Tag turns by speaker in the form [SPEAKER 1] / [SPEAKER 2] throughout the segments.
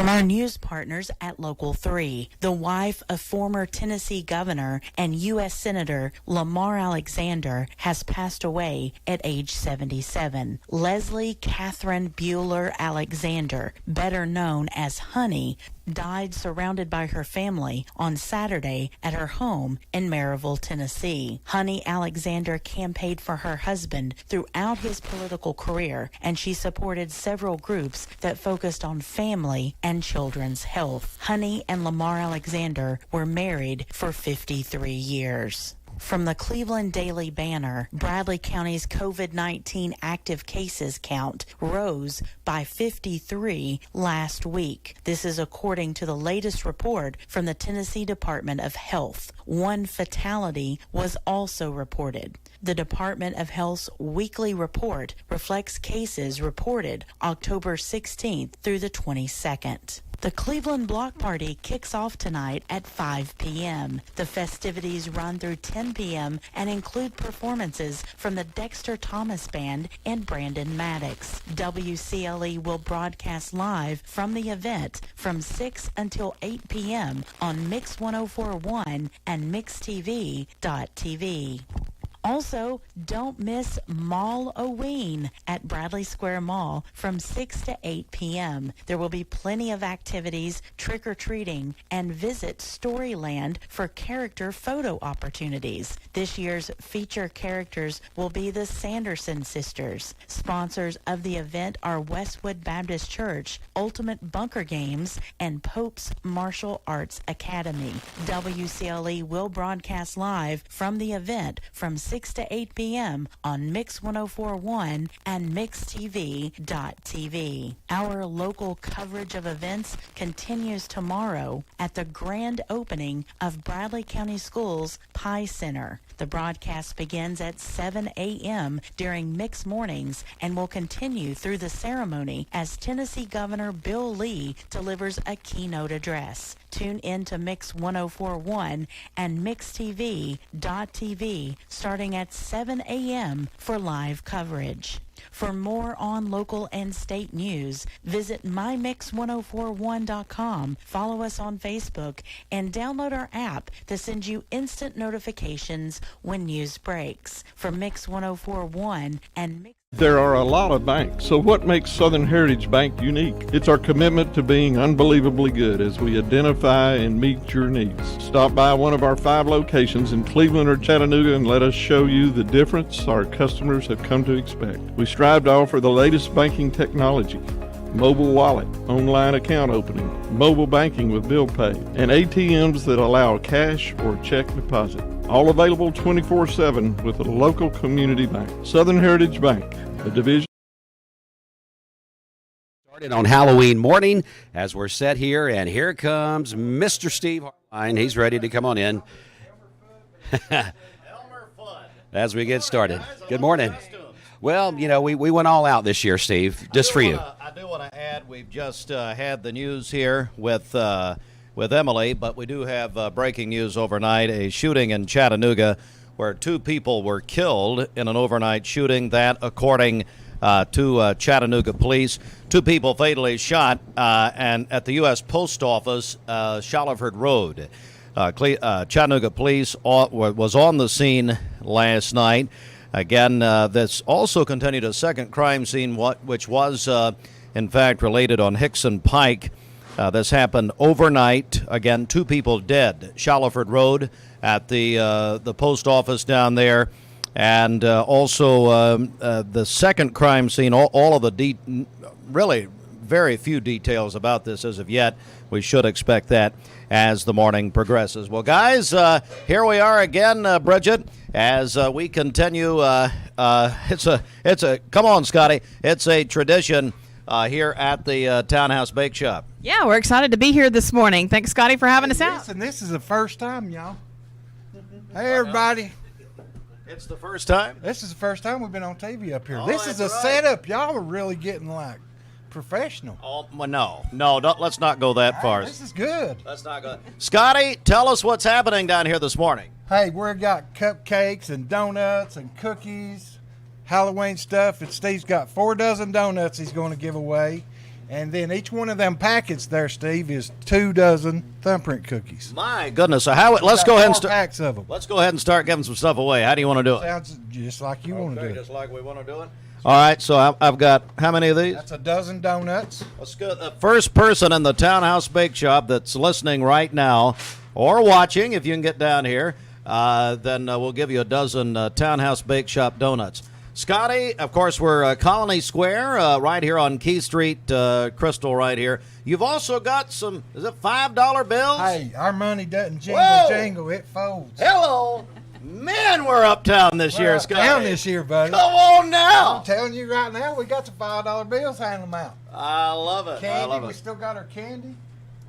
[SPEAKER 1] From our news partners at Local 3, the wife of former Tennessee Governor and U.S. Senator Lamar Alexander has passed away at age 77. Leslie Catherine Bueller Alexander, better known as Honey, died surrounded by her family on Saturday at her home in Maryville, Tennessee. Honey Alexander campaigned for her husband throughout his political career, and she supported several groups that focused on family and children's health. Honey and Lamar Alexander were married for 53 years. From the Cleveland Daily Banner, Bradley County's COVID-19 active cases count rose by 53 last week. This is according to the latest report from the Tennessee Department of Health. One fatality was also reported. The Department of Health's weekly report reflects cases reported October 16th through the 22nd. The Cleveland Block Party kicks off tonight at 5 p.m. The festivities run through 10 p.m. and include performances from the Dexter Thomas Band and Brandon Maddox. WCLE will broadcast live from the event from 6 until 8 p.m. on Mix 104.1 and MixTV.tv. Also, don't miss Mall-O-Ween at Bradley Square Mall from 6 to 8 p.m. There will be plenty of activities, trick-or-treating, and visit Storyland for character photo opportunities. This year's feature characters will be the Sanderson sisters. Sponsors of the event are Westwood Baptist Church, Ultimate Bunker Games, and Pope's Martial Arts Academy. WCLE will broadcast live from the event from 6 to 8 p.m. on Mix 104.1 and MixTV.tv. Our local coverage of events continues tomorrow at the grand opening of Bradley County Schools Pie Center. The broadcast begins at 7 a.m. during Mix Mornings and will continue through the ceremony as Tennessee Governor Bill Lee delivers a keynote address. Tune in to Mix 104.1 and MixTV.tv starting at 7 a.m. for live coverage. For more on local and state news, visit mymix1041.com, follow us on Facebook, and download our app to send you instant notifications when news breaks. For Mix 104.1 and Mix...
[SPEAKER 2] There are a lot of banks, so what makes Southern Heritage Bank unique? It's our commitment to being unbelievably good as we identify and meet your needs. Stop by one of our 5 locations in Cleveland or Chattanooga and let us show you the difference our customers have come to expect. We strive to offer the latest banking technology, mobile wallet, online account opening, mobile banking with bill pay, and ATMs that allow cash or check deposit. All available 24/7 with a local community bank. Southern Heritage Bank, a division.
[SPEAKER 3] Started on Halloween morning as we're set here, and here comes Mr. Steve Harline. He's ready to come on in. As we get started. Good morning. Well, you know, we went all out this year, Steve, just for you.
[SPEAKER 4] I do want to add, we've just had the news here with Emily, but we do have breaking news overnight, a shooting in Chattanooga where 2 people were killed in an overnight shooting. That, according to Chattanooga police, 2 people fatally shot and at the U.S. Post Office, Shaliford Road. Chattanooga police was on the scene last night. Again, this also continued a second crime scene, which was, in fact, related on Hickson Pike. This happened overnight. Again, 2 people dead. Shaliford Road at the post office down there. And also the second crime scene, all of the really very few details about this as of yet. We should expect that as the morning progresses. Well, guys, here we are again, Bridget, as we continue. It's a come on, Scottie. It's a tradition here at the Townhouse Bake Shop.
[SPEAKER 5] Yeah, we're excited to be here this morning. Thanks, Scottie, for having us out.
[SPEAKER 6] Listen, this is the first time, y'all. Hey, everybody.
[SPEAKER 4] It's the first time?
[SPEAKER 6] This is the first time we've been on TV up here.
[SPEAKER 4] Oh,
[SPEAKER 6] this is a
[SPEAKER 4] right.
[SPEAKER 6] setup. Y'all are really getting, like, professional.
[SPEAKER 4] Oh, well, no, let's not go that far.
[SPEAKER 6] This is good.
[SPEAKER 4] Let's not go. Scottie, tell us what's happening down here this morning.
[SPEAKER 6] Hey, we've got cupcakes and donuts and cookies, Halloween stuff. And Steve's got 4 dozen donuts he's going to give away. And then each one of them packets there, Steve, is 2 dozen thumbprint cookies.
[SPEAKER 4] My goodness. So let's go ahead and start.
[SPEAKER 6] Packs of them.
[SPEAKER 4] Let's go ahead and start giving some stuff away. How do you want to do it?
[SPEAKER 6] Sounds just like you want to do it.
[SPEAKER 4] Just like we want to do it. All right, so I've got how many of these?
[SPEAKER 6] That's 12 donuts.
[SPEAKER 4] Let's go. The first person in the Townhouse Bake Shop that's listening right now or watching, if you can get down here, then we'll give you 12 Townhouse Bake Shop donuts. Scottie, of course, we're Colony Square right here on Key Street, Crystal right here. You've also got some, is it $5 bills?
[SPEAKER 6] Hey, our money doesn't
[SPEAKER 4] Whoa!
[SPEAKER 6] jingle, it folds.
[SPEAKER 4] Hello. Man, we're uptown this year, Scottie.
[SPEAKER 6] Down this year, buddy.
[SPEAKER 4] Come on now.
[SPEAKER 6] I'm telling you right now, we got the $5 bills, hand them out.
[SPEAKER 4] I love it.
[SPEAKER 6] Candy,
[SPEAKER 4] I love
[SPEAKER 6] we
[SPEAKER 4] it.
[SPEAKER 6] still got our candy.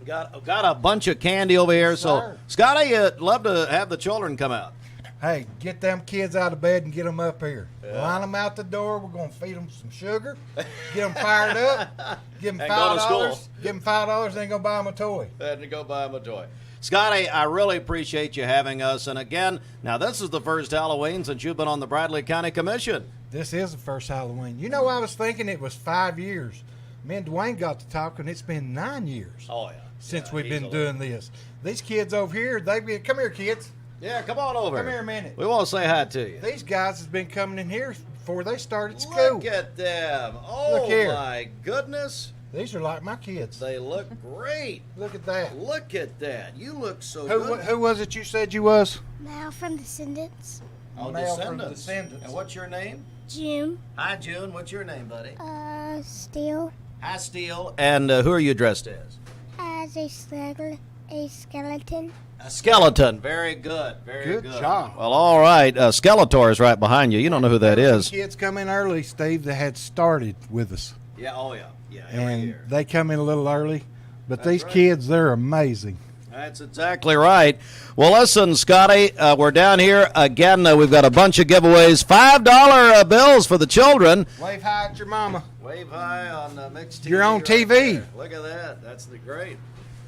[SPEAKER 4] Got a bunch of candy over here. So,
[SPEAKER 6] Sir.
[SPEAKER 4] Scottie, love to have the children come out.
[SPEAKER 6] Hey, get them kids out of bed and get them up here. Line them out the door. We're going to feed them some sugar, get them fired up, give them
[SPEAKER 4] And go to
[SPEAKER 6] $5.
[SPEAKER 4] school.
[SPEAKER 6] Give them $5, then go buy them a toy.
[SPEAKER 4] Had to go buy him a toy. Scottie, I really appreciate you having us. And again, now this is the first Halloween since you've been on the Bradley County Commission.
[SPEAKER 6] This is the first Halloween. You know, I was thinking it was 5 years. Me and Dwayne got to talking. It's been 9 years
[SPEAKER 4] Oh, yeah.
[SPEAKER 6] since we've been doing this. These kids over here, come here, kids.
[SPEAKER 4] Yeah, come on over.
[SPEAKER 6] Come here a minute.
[SPEAKER 4] We want to say hi to you.
[SPEAKER 6] These guys has been coming in here before they started school.
[SPEAKER 4] Look at them. Oh,
[SPEAKER 6] Look here.
[SPEAKER 4] my goodness.
[SPEAKER 6] These are like my kids.
[SPEAKER 4] They look great.
[SPEAKER 6] Look at that.
[SPEAKER 4] Look at that. You look so good.
[SPEAKER 6] Who was it you said you was?
[SPEAKER 7] Mal from Descendants.
[SPEAKER 4] Oh,
[SPEAKER 6] Mel from
[SPEAKER 4] Descendants.
[SPEAKER 6] Descendants.
[SPEAKER 4] And what's your name?
[SPEAKER 7] June.
[SPEAKER 4] Hi, June. What's your name, buddy?
[SPEAKER 7] Steel.
[SPEAKER 4] Hi, Steele. And who are you dressed as?
[SPEAKER 7] As a skeleton.
[SPEAKER 4] A skeleton. Very good. Very good.
[SPEAKER 6] Good job.
[SPEAKER 4] Well, all right. Skeletor is right behind you. You don't know who that is.
[SPEAKER 6] Kids come in early, Steve, that had started with us.
[SPEAKER 4] Yeah. Oh, yeah. Yeah. Every
[SPEAKER 6] And
[SPEAKER 4] year.
[SPEAKER 6] they come in a little early. But
[SPEAKER 4] That's
[SPEAKER 6] these
[SPEAKER 4] right.
[SPEAKER 6] kids, they're amazing.
[SPEAKER 4] That's exactly right. Well, listen, Scottie, we're down here again. We've got a bunch of giveaways. $5 bills for the children.
[SPEAKER 6] Wave hi at your mama.
[SPEAKER 4] Wave high on mixed TV.
[SPEAKER 6] You're on
[SPEAKER 4] right
[SPEAKER 6] TV.
[SPEAKER 4] there. Look at that. That's great.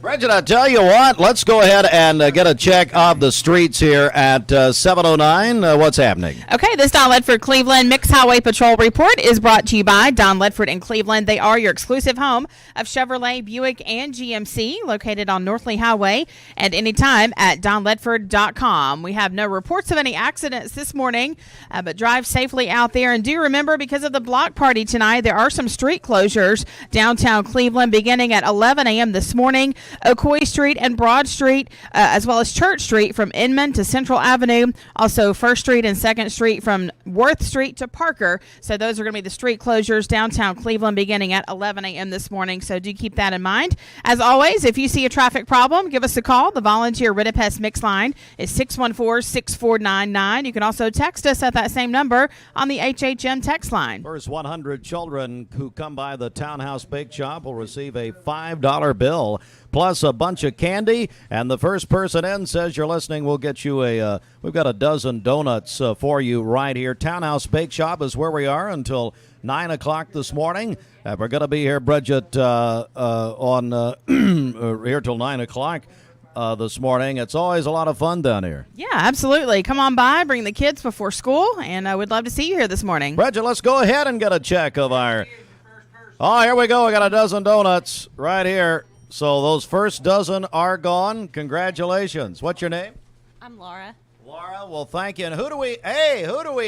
[SPEAKER 4] Bridget, I tell you what, let's go ahead and get a check of the streets here at 7:09. What's happening?
[SPEAKER 5] Okay, this Don Ledford Cleveland Mixed Highway Patrol report is brought to you by Don Ledford and Cleveland. They are your exclusive home of Chevrolet, Buick, and GMC, located on Northley Highway and anytime at donledford.com. We have no reports of any accidents this morning, but drive safely out there. And do remember, because of the block party tonight, there are some street closures downtown Cleveland beginning at 11 a.m. this morning. Ocoee Street and Broad Street, as well as Church Street from Inman to Central Avenue. Also, 1st Street and 2nd Street from Worth Street to Parker. So those are going to be the street closures downtown Cleveland beginning at 11 a.m. this morning. So do keep that in mind. As always, if you see a traffic problem, give us a call. The volunteer Ridipest Mix line is 614-6499. You can also text us at that same number on the HHM text line.
[SPEAKER 4] First 100 children who come by the Townhouse Bake Shop will receive a $5 bill plus a bunch of candy, and the first person in says you're listening, we'll get you we've got 12 donuts for you right here. Townhouse Bake Shop is where we are until 9 o'clock this morning. We're going to be here, Bridget, on here till 9 o'clock this morning. It's always a lot of fun down here.
[SPEAKER 5] Yeah, absolutely. Come on by, bring the kids before school, and I would love to see you here this morning.
[SPEAKER 4] Bridget, let's go ahead and get a check of our... Oh, here we go. We got 12 donuts right here. So those first dozen are gone. Congratulations. What's your name?
[SPEAKER 8] I'm Laura.
[SPEAKER 4] Laura, well, thank you. And who do we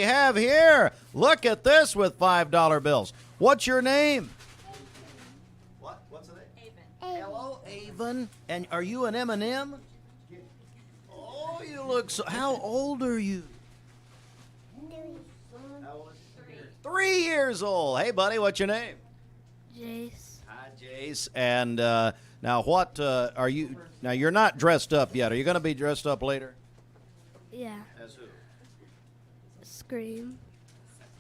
[SPEAKER 4] have here? Look at this with $5 bills. What's your name? What's the name?
[SPEAKER 8] Avon.
[SPEAKER 4] Hello, Avon. And are you an M&M? Oh, you look so... How old are you? 3 years old. Hey, buddy, what's your name?
[SPEAKER 7] Jace.
[SPEAKER 4] Hi, Jace. And now what are you... Now, you're not dressed up yet. Are you going to be dressed up later?
[SPEAKER 7] Yeah.
[SPEAKER 4] As who?
[SPEAKER 7] Scream.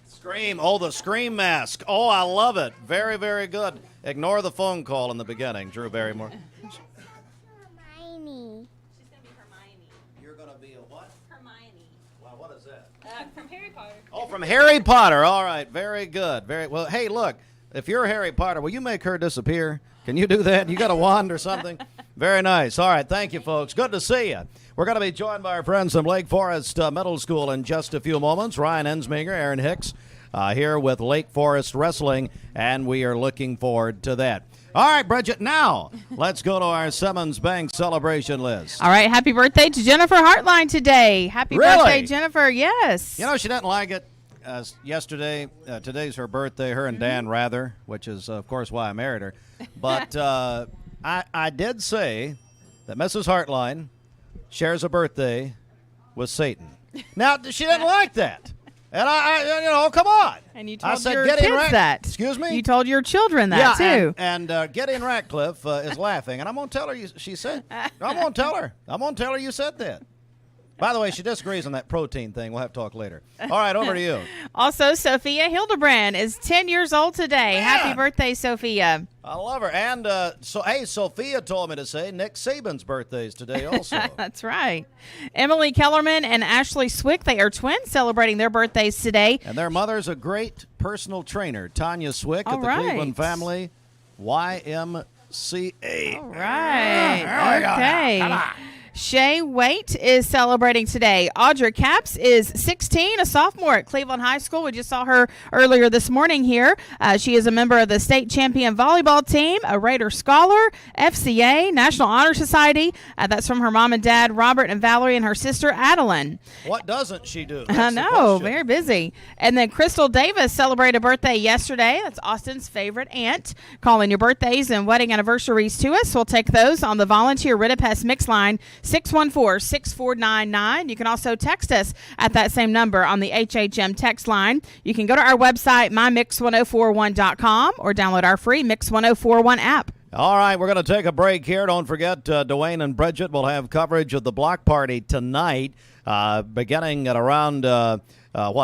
[SPEAKER 4] Scream. Oh, the Scream mask. Oh, I love it. Very, very good. Ignore the phone call in the beginning, Drew Barrymore.
[SPEAKER 7] Hermione.
[SPEAKER 8] She's going to be Hermione.
[SPEAKER 4] You're going to be a what?
[SPEAKER 8] Hermione.
[SPEAKER 4] Wow, what is that?
[SPEAKER 8] From Harry Potter.
[SPEAKER 4] Oh, from Harry Potter. All right. Very good. Very well. Hey, look. If you're Harry Potter, will you make her disappear? Can you do that? You got a wand or something? Very nice. All right. Thank you, folks. Good to see you. We're going to be joined by our friends from Lake Forest Middle School in just a few moments. Ryan Ensminger, Aaron Hicks, here with Lake Forest Wrestling, and we are looking forward to that. All right, Bridget, now let's go to our Simmons Bank celebration list.
[SPEAKER 5] All right, happy birthday to Jennifer Hartline today. Happy birthday, Jennifer. Yes.
[SPEAKER 4] You know, she didn't like it yesterday. Today's her birthday, her and Dan Rather, which is, of course, why I married her. But I did say that Mrs. Hartline shares a birthday with Satan. Now, she didn't like that. And I come on.
[SPEAKER 5] And you
[SPEAKER 4] I
[SPEAKER 5] told
[SPEAKER 4] said,
[SPEAKER 5] your kids that.
[SPEAKER 4] Excuse me?
[SPEAKER 5] You told your children that, too.
[SPEAKER 4] And Gideon Ratcliffe is laughing. And I'm going to tell her, she said, I'm going to tell her. I'm going to tell her you said that. By the way, she disagrees on that protein thing. We'll have to talk later. All right, over to you.
[SPEAKER 5] Also, Sophia Hildebrand is 10 years old today.
[SPEAKER 4] Man.
[SPEAKER 5] Happy birthday, Sophia.
[SPEAKER 4] I love her. And Sophia told me to say Nick Saban's birthday is today also.
[SPEAKER 5] That's right. Emily Kellerman and Ashley Swick, they are twins celebrating their birthdays today.
[SPEAKER 4] And their mother's a great personal trainer, Tanya Swick
[SPEAKER 5] All
[SPEAKER 4] at the
[SPEAKER 5] right.
[SPEAKER 4] Cleveland Family YMCA.
[SPEAKER 5] All right. Okay.
[SPEAKER 4] Come on.
[SPEAKER 5] Shay Waite is celebrating today. Audra Capps is 16, a sophomore at Cleveland High School. We just saw her earlier this morning here. She is a member of the state champion volleyball team, a Raider Scholar, FCA, National Honor Society. That's from her mom and dad, Robert and Valerie, and her sister, Adeline.
[SPEAKER 4] What doesn't she do?
[SPEAKER 5] I know, very busy. And then Crystal Davis celebrated a birthday yesterday. That's Austin's favorite aunt. Calling your birthdays and wedding anniversaries to us. We'll take those on the volunteer Ridipest mix line, 614-6499. You can also text us at that same number on the HHM text line. You can go to our website, mymix1041.com, or download our free Mix 1041 app.
[SPEAKER 4] All right, we're going to take a break here. Don't forget, Dwayne and Bridget will have coverage of the block party tonight, beginning at around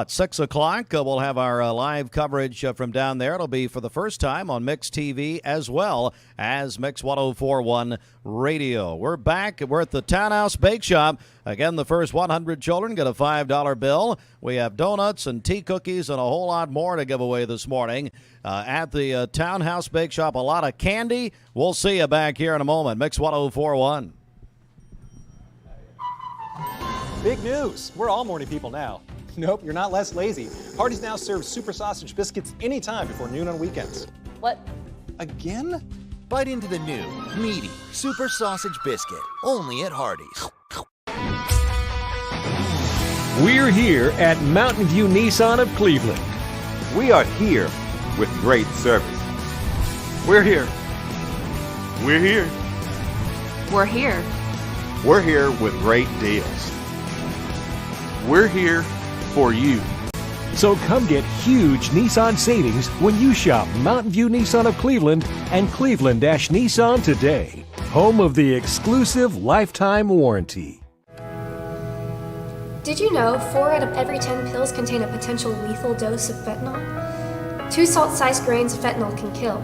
[SPEAKER 4] 6 o'clock. We'll have our live coverage from down there. It'll be for the first time on Mix TV as well as Mix 1041 Radio. We're back. We're at the Townhouse Bake Shop. Again, the first 100 children get a $5 bill. We have donuts and tea cookies and a whole lot more to give away this morning at the Townhouse Bake Shop. A lot of candy. We'll see you back here in a moment. Mix 1041.
[SPEAKER 9] Big news. We're all morning people now. Nope, you're not less lazy. Hardee's now serves super sausage biscuits anytime before noon on weekends.
[SPEAKER 8] What?
[SPEAKER 9] Again?
[SPEAKER 10] Bite into the new, meaty Super Sausage Biscuit, only at Hardee's.
[SPEAKER 11] We're here at Mountain View Nissan of Cleveland.
[SPEAKER 12] We are here with great service. We're here. We're here.
[SPEAKER 8] We're here.
[SPEAKER 12] We're here with great deals. We're here for you.
[SPEAKER 11] So come get huge Nissan savings when you shop Mountain View Nissan of Cleveland and Cleveland-Nissan today. Home of the exclusive lifetime warranty.
[SPEAKER 13] Did you know 4 out of every 10 pills contain a potential lethal dose of fentanyl? 2 salt-sized grains of fentanyl can kill.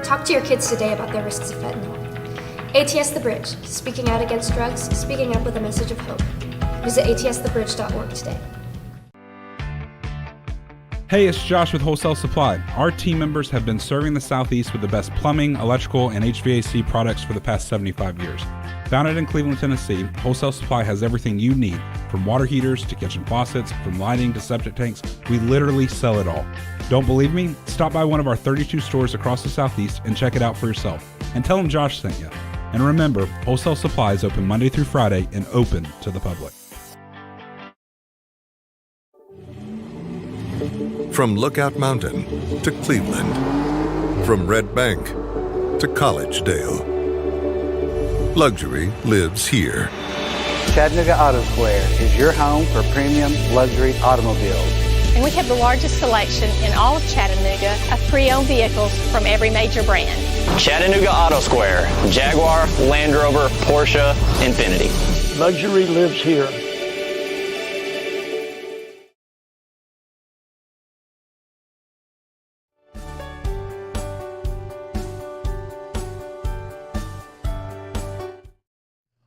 [SPEAKER 13] Talk to your kids today about the risks of fentanyl. ATS The Bridge, speaking out against drugs, speaking up with a message of hope. Visit atsthebridge.org today.
[SPEAKER 14] Hey, it's Josh with Wholesale Supply. Our team members have been serving the Southeast with the best plumbing, electrical, and HVAC products for the past 75 years. Founded in Cleveland, Tennessee, Wholesale Supply has everything you need, from water heaters to kitchen faucets, from lighting to septic tanks. We literally sell it all. Don't believe me? Stop by one of our 32 stores across the Southeast and check it out for yourself. And tell them Josh sent you. And remember, Wholesale Supply is open Monday through Friday and open to the public.
[SPEAKER 15] From Lookout Mountain to Cleveland, from Red Bank to Collegedale, luxury lives here.
[SPEAKER 16] Chattanooga Auto Square is your home for premium luxury automobiles.
[SPEAKER 17] And we have the largest selection in all of Chattanooga of pre-owned vehicles from every major brand.
[SPEAKER 18] Chattanooga Auto Square, Jaguar, Land Rover, Porsche, Infiniti.
[SPEAKER 19] Luxury lives here.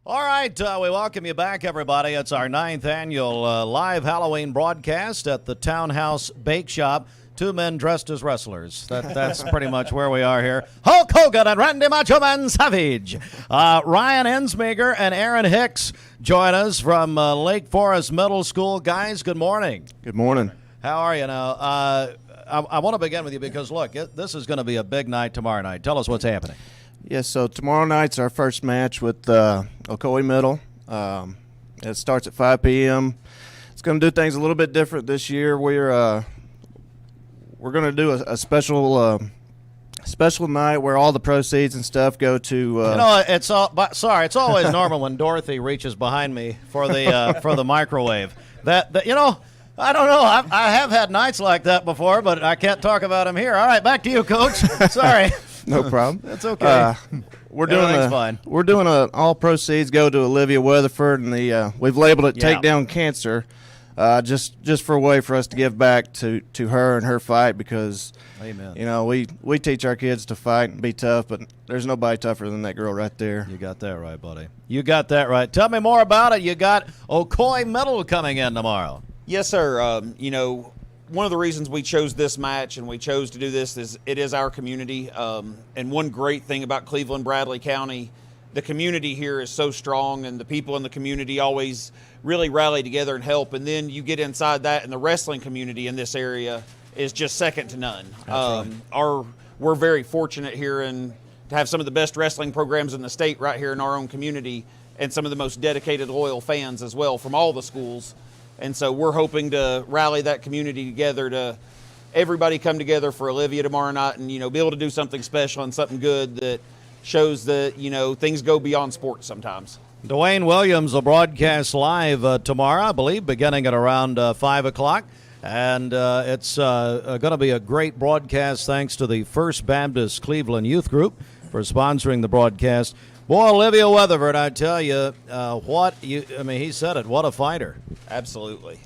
[SPEAKER 4] All right, we welcome you back, everybody. It's our 9th annual live Halloween broadcast at the Townhouse Bake Shop. 2 men dressed as wrestlers. That's pretty much where we are here. Hulk Hogan and Randy Macho Man Savage. Ryan Ensminger and Aaron Hicks join us from Lake Forest Middle School. Guys, good morning.
[SPEAKER 12] Good morning.
[SPEAKER 4] How are you now? I want to begin with you because, look, this is going to be a big night tomorrow night. Tell us what's happening.
[SPEAKER 20] Yes, so tomorrow night's our first match with Ocoee Middle. It starts at 5 p.m. It's going to do things a little bit different this year. We're going to do a special night where all the proceeds and stuff go to.
[SPEAKER 4] It's always normal when Dorothy reaches behind me for the microwave. That I don't know. I have had nights like that before, but I can't talk about them here. All right, back to you, Coach. Sorry.
[SPEAKER 20] No problem.
[SPEAKER 4] That's okay.
[SPEAKER 20] We're doing all proceeds go to Olivia Weatherford, and we've labeled it "Take Down Cancer," just for a way for us to give back to her and her fight because,
[SPEAKER 4] Amen.
[SPEAKER 20] We teach our kids to fight and be tough, but there's nobody tougher than that girl right there.
[SPEAKER 4] You got that right, buddy. You got that right. Tell me more about it. You got Ocoee Middle coming in tomorrow.
[SPEAKER 21] Yes, sir. One of the reasons we chose this match and we chose to do this is it is our community. And one great thing about Cleveland, Bradley County, the community here is so strong and the people in the community always really rally together and help. And then you get inside that and the wrestling community in this area is just second to none. We're very fortunate here to have some of the best wrestling programs in the state right here in our own community and some of the most dedicated, loyal fans as well from all the schools. And so we're hoping to rally that community together to everybody come together for Olivia tomorrow night and, be able to do something special and something good that shows that, things go beyond sports sometimes.
[SPEAKER 4] Dwayne Williams will broadcast live tomorrow, I believe, beginning at around 5 o'clock. And it's going to be a great broadcast thanks to the First Baptist Cleveland Youth Group for sponsoring the broadcast. Boy, Olivia Weatherford, I tell you, he said it, what a fighter.
[SPEAKER 21] Absolutely.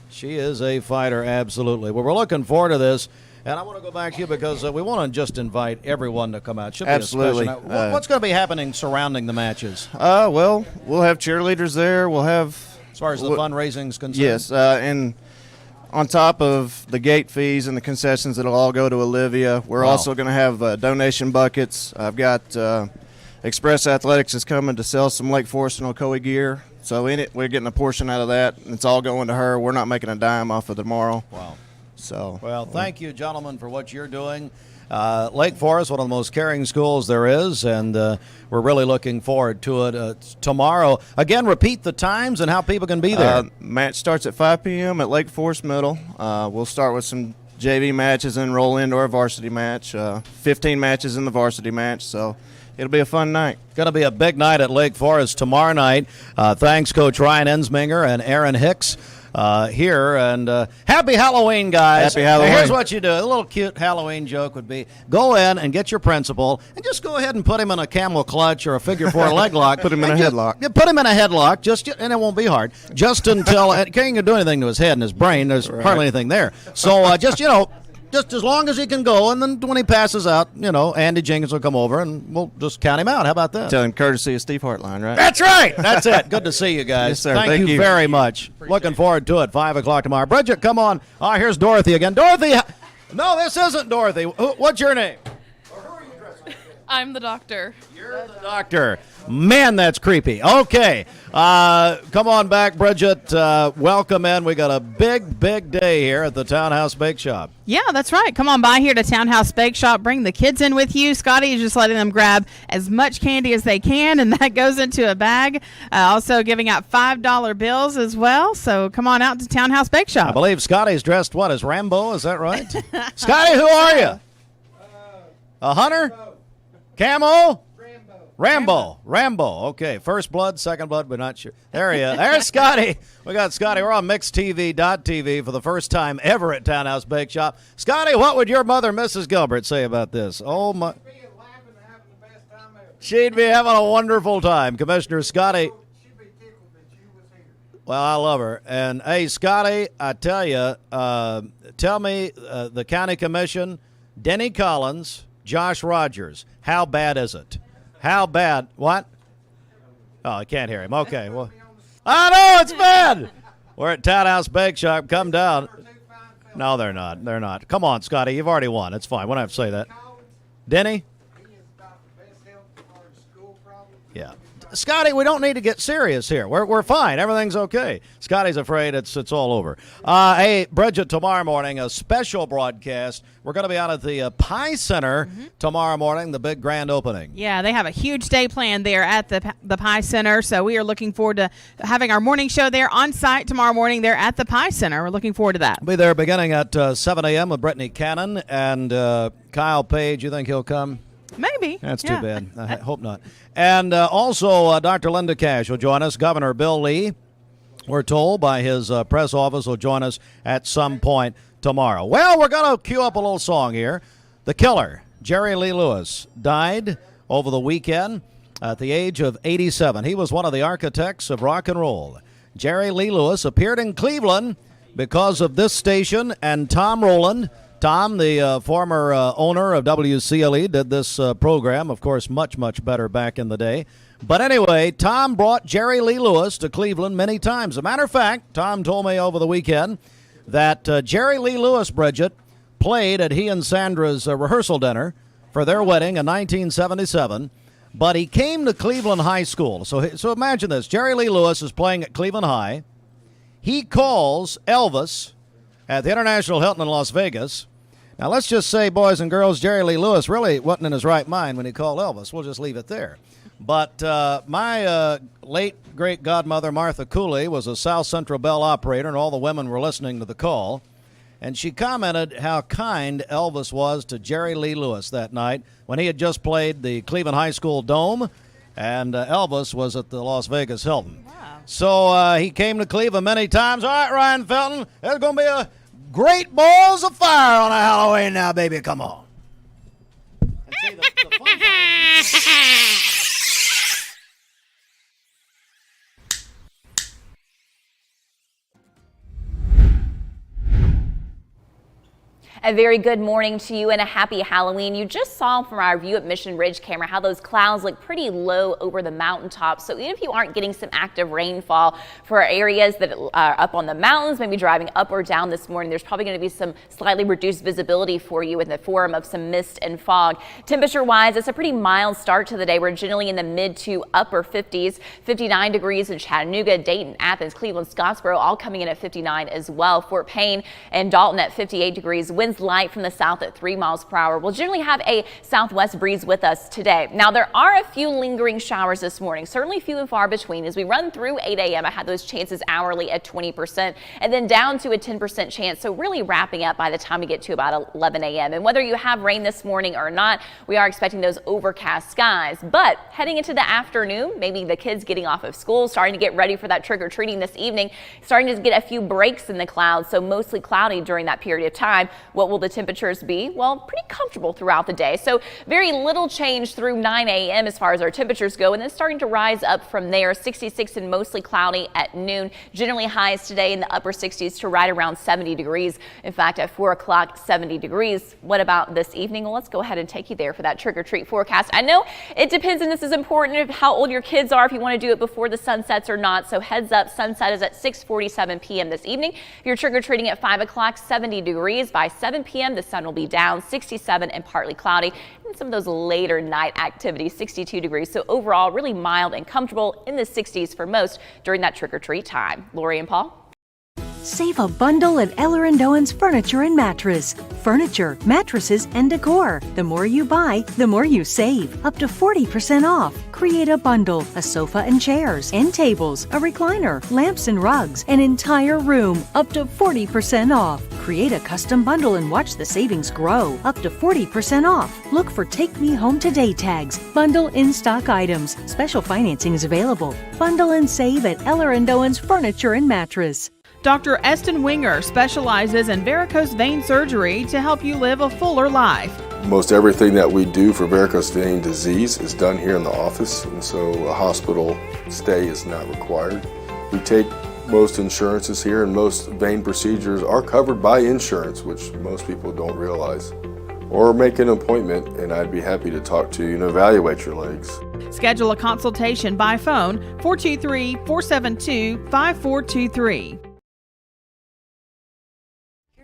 [SPEAKER 4] She is a fighter, absolutely. Well, we're looking forward to this, and I want to go back to you because we want to just invite everyone to come out. Should be
[SPEAKER 20] absolutely.
[SPEAKER 4] A special. What's going to be happening surrounding the matches?
[SPEAKER 20] Well, we'll have cheerleaders there. We'll have...
[SPEAKER 4] As far as the fundraising is concerned?
[SPEAKER 20] Yes, and on top of the gate fees and the concessions, it'll all go to Olivia. We're also going to have donation buckets. I've got... Express Athletics is coming to sell some Lake Forest and Ocoee gear. So in it, we're getting a portion out of that. It's all going to her. We're not making a dime off of tomorrow.
[SPEAKER 4] Wow.
[SPEAKER 20] So.
[SPEAKER 4] Well, thank you, gentlemen, for what you're doing. Lake Forest, one of the most caring schools there is, and we're really looking forward to it tomorrow. Again, repeat the times and how people can be there.
[SPEAKER 20] Match starts at 5 p.m. at Lake Forest Middle. We'll start with some JV matches and roll into our varsity match. 15 matches in the varsity match, so it'll be a fun night.
[SPEAKER 4] Going to be a big night at Lake Forest tomorrow night. Thanks, Coach Ryan Ensminger and Aaron Hicks here. And happy Halloween, guys.
[SPEAKER 20] Happy Halloween.
[SPEAKER 4] Now, here's what you do. A little cute Halloween joke would be go in and get your principal and just go ahead and put him in a camel clutch or a figure four leg lock.
[SPEAKER 20] Put him in a headlock.
[SPEAKER 4] Put him in a headlock, and it won't be hard. Just until he can't do anything to his head and his brain. There's hardly anything there. So just as long as he can go, and then when he passes out, Andy Jenkins will come over, and we'll just count him out. How about that?
[SPEAKER 20] Tell him courtesy of Steve Hartline, right?
[SPEAKER 4] That's right. That's it. Good to see you guys.
[SPEAKER 20] Yes, sir.
[SPEAKER 4] Thank you very much. Looking forward to it. 5 o'clock tomorrow. Bridget, come on. Oh, here's Dorothy again. Dorothy. No, this isn't Dorothy. What's your name?
[SPEAKER 22] I'm the doctor.
[SPEAKER 4] You're the doctor. Man, that's creepy. Okay. Come on back, Bridget. Welcome in. We got a big day here at the Townhouse Bake Shop.
[SPEAKER 5] Yeah, that's right. Come on by here to Townhouse Bake Shop. Bring the kids in with you. Scottie is just letting them grab as much candy as they can, and that goes into a bag. Also giving out $5 bills as well. So come on out to Townhouse Bake Shop.
[SPEAKER 4] I believe Scottie's dressed, as Rambo? Is that right? Scottie, who are you? A hunter? Camo? Rambo. Okay, first blood, second blood, but not sure. There he is. There's Scottie. We got Scottie. We're on MixedTV.tv for the first time ever at Townhouse Bake Shop. Scottie, what would your mother, Mrs. Gilbert, say about this? Oh, my. She'd be having a wonderful time. Commissioner Scottie. Well, I love her. And, hey, Scottie, I tell you, tell me the county commission, Denny Collins, Josh Rogers, how bad is it? How bad? What? Oh, I can't hear him. Okay. Well, I know it's bad. We're at Townhouse Bake Shop. Come down. No, they're not. They're not. Come on, Scottie. You've already won. It's fine. We don't have to say that. Denny? Yeah. Scottie, we don't need to get serious here. We're fine. Everything's okay. Scottie's afraid it's all over. Hey, Bridget, tomorrow morning, a special broadcast. We're going to be out at the Pie Center tomorrow morning, the big grand opening.
[SPEAKER 5] Yeah, they have a huge day planned there at the Pie Center, so we are looking forward to having our morning show there on site tomorrow morning there at the Pie Center. We're looking forward to that.
[SPEAKER 4] We'll be there beginning at 7 a.m. with Brittany Cannon and Kyle Page. You think he'll come?
[SPEAKER 5] Maybe.
[SPEAKER 4] That's too bad. I hope not. And also, Dr. Linda Cash will join us. Governor Bill Lee, we're told by his press office, will join us at some point tomorrow. Well, we're going to cue up a little song here. The killer, Jerry Lee Lewis, died over the weekend at the age of 87. He was one of the architects of rock and roll. Jerry Lee Lewis appeared in Cleveland because of this station and Tom Rowland. Tom, the former owner of WCLE, did this program, of course, much, much better back in the day. But anyway, Tom brought Jerry Lee Lewis to Cleveland many times. As a matter of fact, Tom told me over the weekend that Jerry Lee Lewis, Bridget, played at he and Sandra's rehearsal dinner for their wedding in 1977, but he came to Cleveland High School. So imagine this. Jerry Lee Lewis is playing at Cleveland High. He calls Elvis at the International Hilton in Las Vegas. Now, let's just say, boys and girls, Jerry Lee Lewis really wasn't in his right mind when he called Elvis. We'll just leave it there. But my late great godmother, Martha Cooley, was a South Central Bell operator, and all the women were listening to the call. And she commented how kind Elvis was to Jerry Lee Lewis that night when he had just played the Cleveland High School Dome, and Elvis was at the Las Vegas Hilton. Wow. So he came to Cleveland many times. All right, Ryan Felton, there's going to be a great balls of fire on a Halloween now, baby. Come on. And see, the fun part.
[SPEAKER 1] A very good morning to you and a happy Halloween. You just saw from our view at Mission Ridge camera how those clouds look pretty low over the mountaintops. So even if you aren't getting some active rainfall for areas that are up on the mountains, maybe driving up or down this morning, there's probably going to be some slightly reduced visibility for you in the form of some mist and fog. Temperature wise, it's a pretty mild start to the day. We're generally in the mid to upper 50s, 59 degrees in Chattanooga, Dayton, Athens, Cleveland, Scottsboro, all coming in at 59 as well. Fort Payne and Dalton at 58 degrees. Winds light from the south at 3 miles per hour. We'll generally have a southwest breeze with us today. Now, there are a few lingering showers this morning, certainly few and far between. As we run through 8 a.m., I had those chances hourly at 20% and then down to a 10% chance. So really wrapping up by the time we get to about 11 a.m. And whether you have rain this morning or not, we are expecting those overcast skies. But heading into the afternoon, maybe the kids getting off of school, starting to get ready for that trick-or-treating this evening, starting to get a few breaks in the clouds, so mostly cloudy during that period of time. What will the temperatures be? Well, pretty comfortable throughout the day. So very little change through 9 a.m. as far as our temperatures go, and then starting to rise up from there. 66 and mostly cloudy at noon. Generally highs today in the upper 60s to right around 70 degrees. In fact, at 4 o'clock, 70 degrees. What about this evening? Well, let's go ahead and take you there for that trick-or-treat forecast. I know it depends, and this is important, of how old your kids are, if you want to do it before the sun sets or not. So heads up, sunset is at 6:47 p.m. this evening. If you're trick-or-treating at 5 o'clock, 70 degrees. By 7 p.m., the sun will be down, 67 and partly cloudy. And some of those later night activities, 62 degrees. So overall, really mild and comfortable in the 60s for most during that trick-or-treat time. Lori and Paul.
[SPEAKER 2] Save a bundle at Eller & Owen's Furniture and Mattress. Furniture, mattresses, and decor. The more you buy, the more you save. Up to 40% off. Create a bundle, a sofa and chairs, end tables, a recliner, lamps and rugs, an entire room. Up to 40% off. Create a custom bundle and watch the savings grow. Up to 40% off. Look for Take Me Home Today tags. Bundle in-stock items. Special financing is available. Bundle and save at Eller & Owen's Furniture and Mattress.
[SPEAKER 5] Dr. Eston Winger specializes in varicose vein surgery to help you live a fuller life.
[SPEAKER 23] Most everything that we do for varicose vein disease is done here in the office, and so a hospital stay is not required. We take most insurances here, and most vein procedures are covered by insurance, which most people don't realize. Or make an appointment, and I'd be happy to talk to you and evaluate your legs.
[SPEAKER 5] Schedule a consultation by phone, 423-472-5423.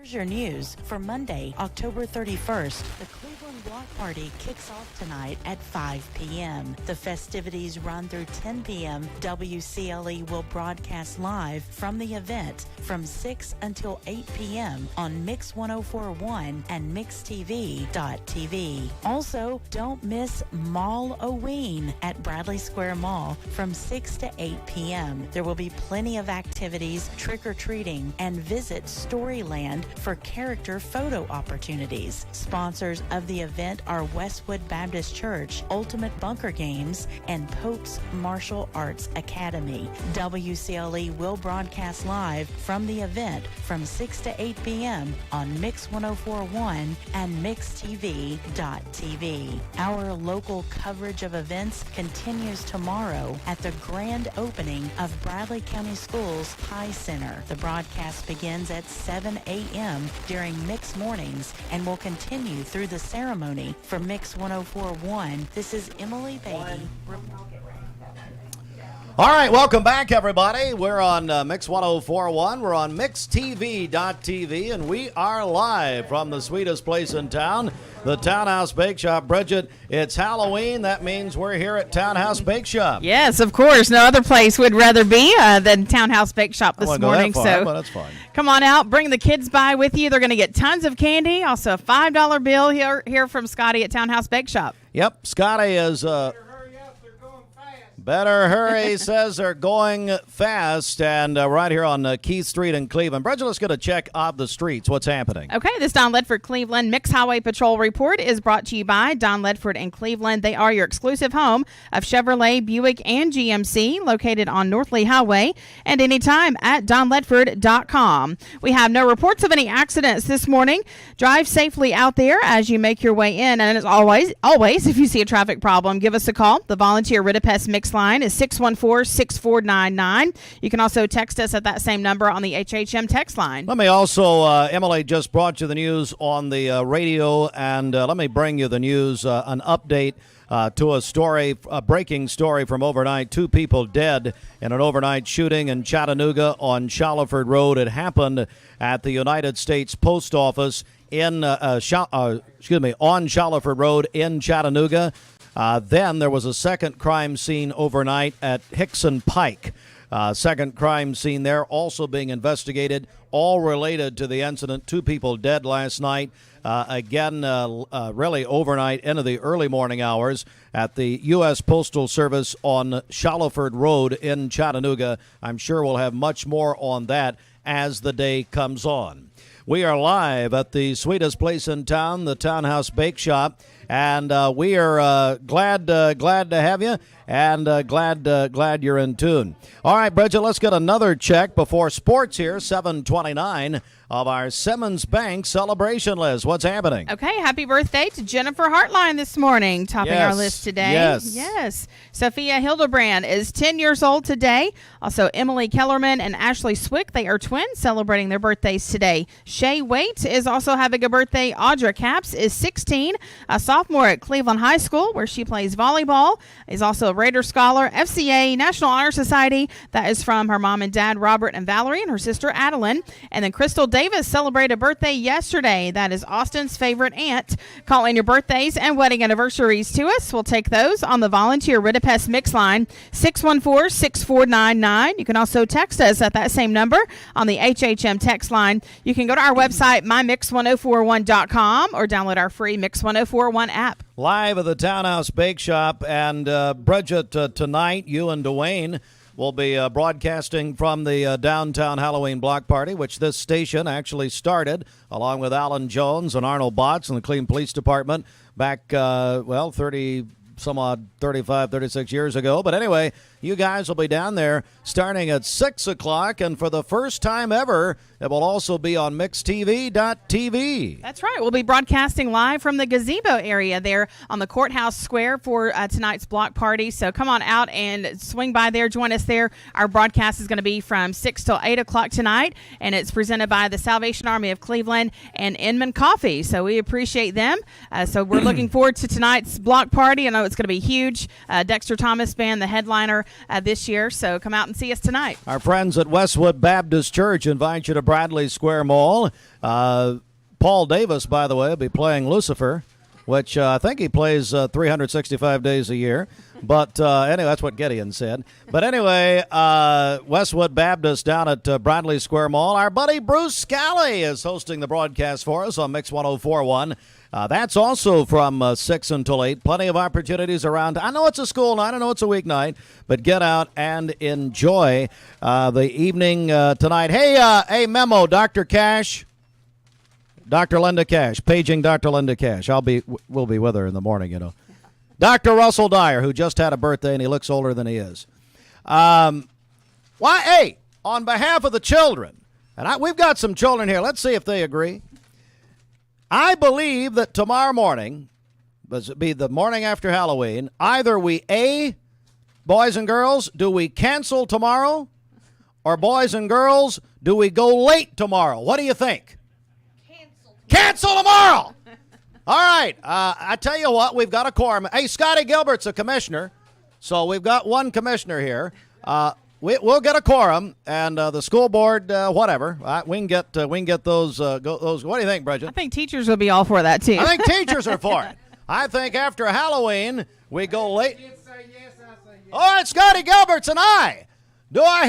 [SPEAKER 3] Here's your news for Monday, October 31st. The Cleveland Block Party kicks off tonight at 5 p.m. The festivities run through 10 p.m. WCLE will broadcast live from the event from 6 until 8 p.m. on Mix 104.1 and MixTV.tv. Also, don't miss Mall-O-Ween at Bradley Square Mall from 6 to 8 p.m. There will be plenty of activities, trick-or-treating, and visit Storyland for character photo opportunities. Sponsors of the event are Westwood Baptist Church, Ultimate Bunker Games, and Pope's Martial Arts Academy. WCLE will broadcast live from the event from 6 to 8 p.m. on Mix 104.1 and MixTV.tv. Our local coverage of events continues tomorrow at the grand opening of Bradley County Schools Pie Center. The broadcast begins at 7 a.m. during Mix Mornings and will continue through the ceremony for Mix 104.1. This is Emily Beatty.
[SPEAKER 4] All right, welcome back, everybody. We're on Mix 104.1. We're on MixTV.tv, and we are live from the sweetest place in town, the Townhouse Bake Shop. Bridget, it's Halloween. That means we're here at Townhouse Bake Shop.
[SPEAKER 5] Yes, of course. No other place would rather be than Townhouse Bake Shop this morning.
[SPEAKER 4] Go that far, but that's fine.
[SPEAKER 5] Come on out. Bring the kids by with you. They're going to get tons of candy. Also, a $5 bill here from Scottie at Townhouse Bake Shop.
[SPEAKER 4] Yep, Scottie is... Better hurry, says they're going fast, and right here on Keith Street in Cleveland. Bridget, let's get a check of the streets. What's happening?
[SPEAKER 5] Okay, this Don Ledford Cleveland Mix Highway Patrol report is brought to you by Don Ledford and Cleveland. They are your exclusive home of Chevrolet, Buick, and GMC, located on North Lee Highway, and anytime at donledford.com. We have no reports of any accidents this morning. Drive safely out there as you make your way in, and as always, if you see a traffic problem, give us a call. The volunteer Ridipest Mix line is 614-6499. You can also text us at that same number on the HHM text line.
[SPEAKER 4] Let me also, Emily just brought you the news on the radio, and let me bring you the news, an update to a story, a breaking story from overnight. 2 people dead in an overnight shooting in Chattanooga on Shaliford Road. It happened at the United States Post Office on Shaliford Road in Chattanooga. Then there was a second crime scene overnight at Hickson Pike. Second crime scene there also being investigated, all related to the incident. 2 people dead last night. Really overnight into the early morning hours at the U.S. Postal Service on Shaliford Road in Chattanooga. I'm sure we'll have much more on that as the day comes on. We are live at the sweetest place in town, the Townhouse Bake Shop, and we are glad to have you, and glad you're in tune. All right, Bridget, let's get another check before sports here. 7:29 of our Simmons Bank celebration list. What's happening?
[SPEAKER 5] Okay, happy birthday to Jennifer Hartline this morning, topping our list today. Yes. Sophia Hildebrand is 10 years old today. Also, Emily Kellerman and Ashley Swick, they are twins, celebrating their birthdays today. Shay Waite is also having a birthday. Audra Capps is 16, a sophomore at Cleveland High School, where she plays volleyball, is also a Raider Scholar, FCA, National Honor Society. That is from her mom and dad, Robert and Valerie, and her sister, Adeline. And then Crystal Davis celebrated a birthday yesterday. That is Austin's favorite aunt. Call in your birthdays and wedding anniversaries to us. We'll take those on the volunteer Ridipest Mix line, 614-6499. You can also text us at that same number on the HHM text line. You can go to our website, mymix1041.com, or download our free Mix 1041 app.
[SPEAKER 4] Live at the Townhouse Bake Shop, and Bridget, tonight, you and Dwayne will be broadcasting from the downtown Halloween block party, which this station actually started, along with Alan Jones and Arnold Botts and the Cleveland Police Department back, 36 years ago. But anyway, you guys will be down there starting at 6 o'clock, and for the first time ever, it will also be on MixTV.tv.
[SPEAKER 5] That's right. We'll be broadcasting live from the gazebo area there on the Courthouse Square for tonight's block party. So come on out and swing by there. Join us there. Our broadcast is going to be from 6 till 8 o'clock tonight, and it's presented by the Salvation Army of Cleveland and Inman Coffee. So we appreciate them. So we're looking forward to tonight's block party. I know it's going to be huge. Dexter Thomas Band, the headliner, this year. So come out and see us tonight.
[SPEAKER 4] Our friends at Westwood Baptist Church invite you to Bradley Square Mall. Paul Davis, by the way, will be playing Lucifer, which I think he plays 365 days a year. But anyway, that's what Gideon said. But anyway, Westwood Baptist down at Bradley Square Mall. Our buddy Bruce Scottie is hosting the broadcast for us on Mix 104.1. That's also from 6 until 8. Plenty of opportunities around. I know it's a school night. I know it's a weeknight. But get out and enjoy the evening tonight. Hey, memo, Dr. Cash. Dr. Linda Cash, paging Dr. Linda Cash. We'll be with her in the morning, you know. Dr. Russell Dyer, who just had a birthday and he looks older than he is. On behalf of the children, and we've got some children here. Let's see if they agree. I believe that tomorrow morning, this would be the morning after Halloween, either boys and girls, do we cancel tomorrow? Or boys and girls, do we go late tomorrow? What do you think? Cancel tomorrow. All right. I tell you what, we've got a quorum. Hey, Scottie Gilbert's a commissioner, so we've got one commissioner here. We'll get a quorum, and the school board, whatever. We can get those. Those. What do you think, Bridget?
[SPEAKER 5] I think teachers will be all for that too.
[SPEAKER 4] I think teachers are for it. I think after Halloween we go late. All right, Scottie Gilbert's and I. Do I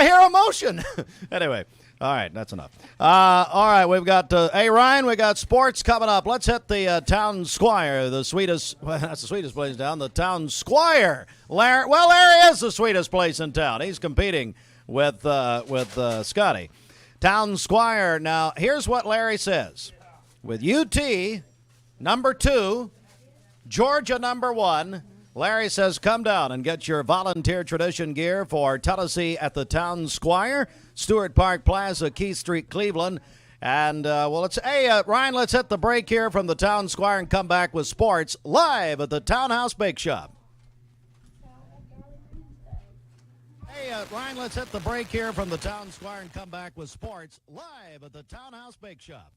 [SPEAKER 4] hear a motion? Anyway. All right, that's enough. All right, we've got, Ryan, we got sports coming up. Let's hit the Town Squire, the sweetest, that's the sweetest place in town, the Town Squire. Larry is the sweetest place in town. He's competing with Scottie. Town Squire, now, here's what Larry says. With UT, number 2, Georgia, number 1, Larry says, come down and get your volunteer tradition gear for Tennessee at the Town Squire, Stewart Park Plaza, Keith Street, Cleveland. And, Ryan, let's hit the break here from the Town Squire and come back with sports live at the Townhouse Bake Shop. Ryan, let's hit the break here from the Town Squire and come back with sports live at the Townhouse Bake Shop.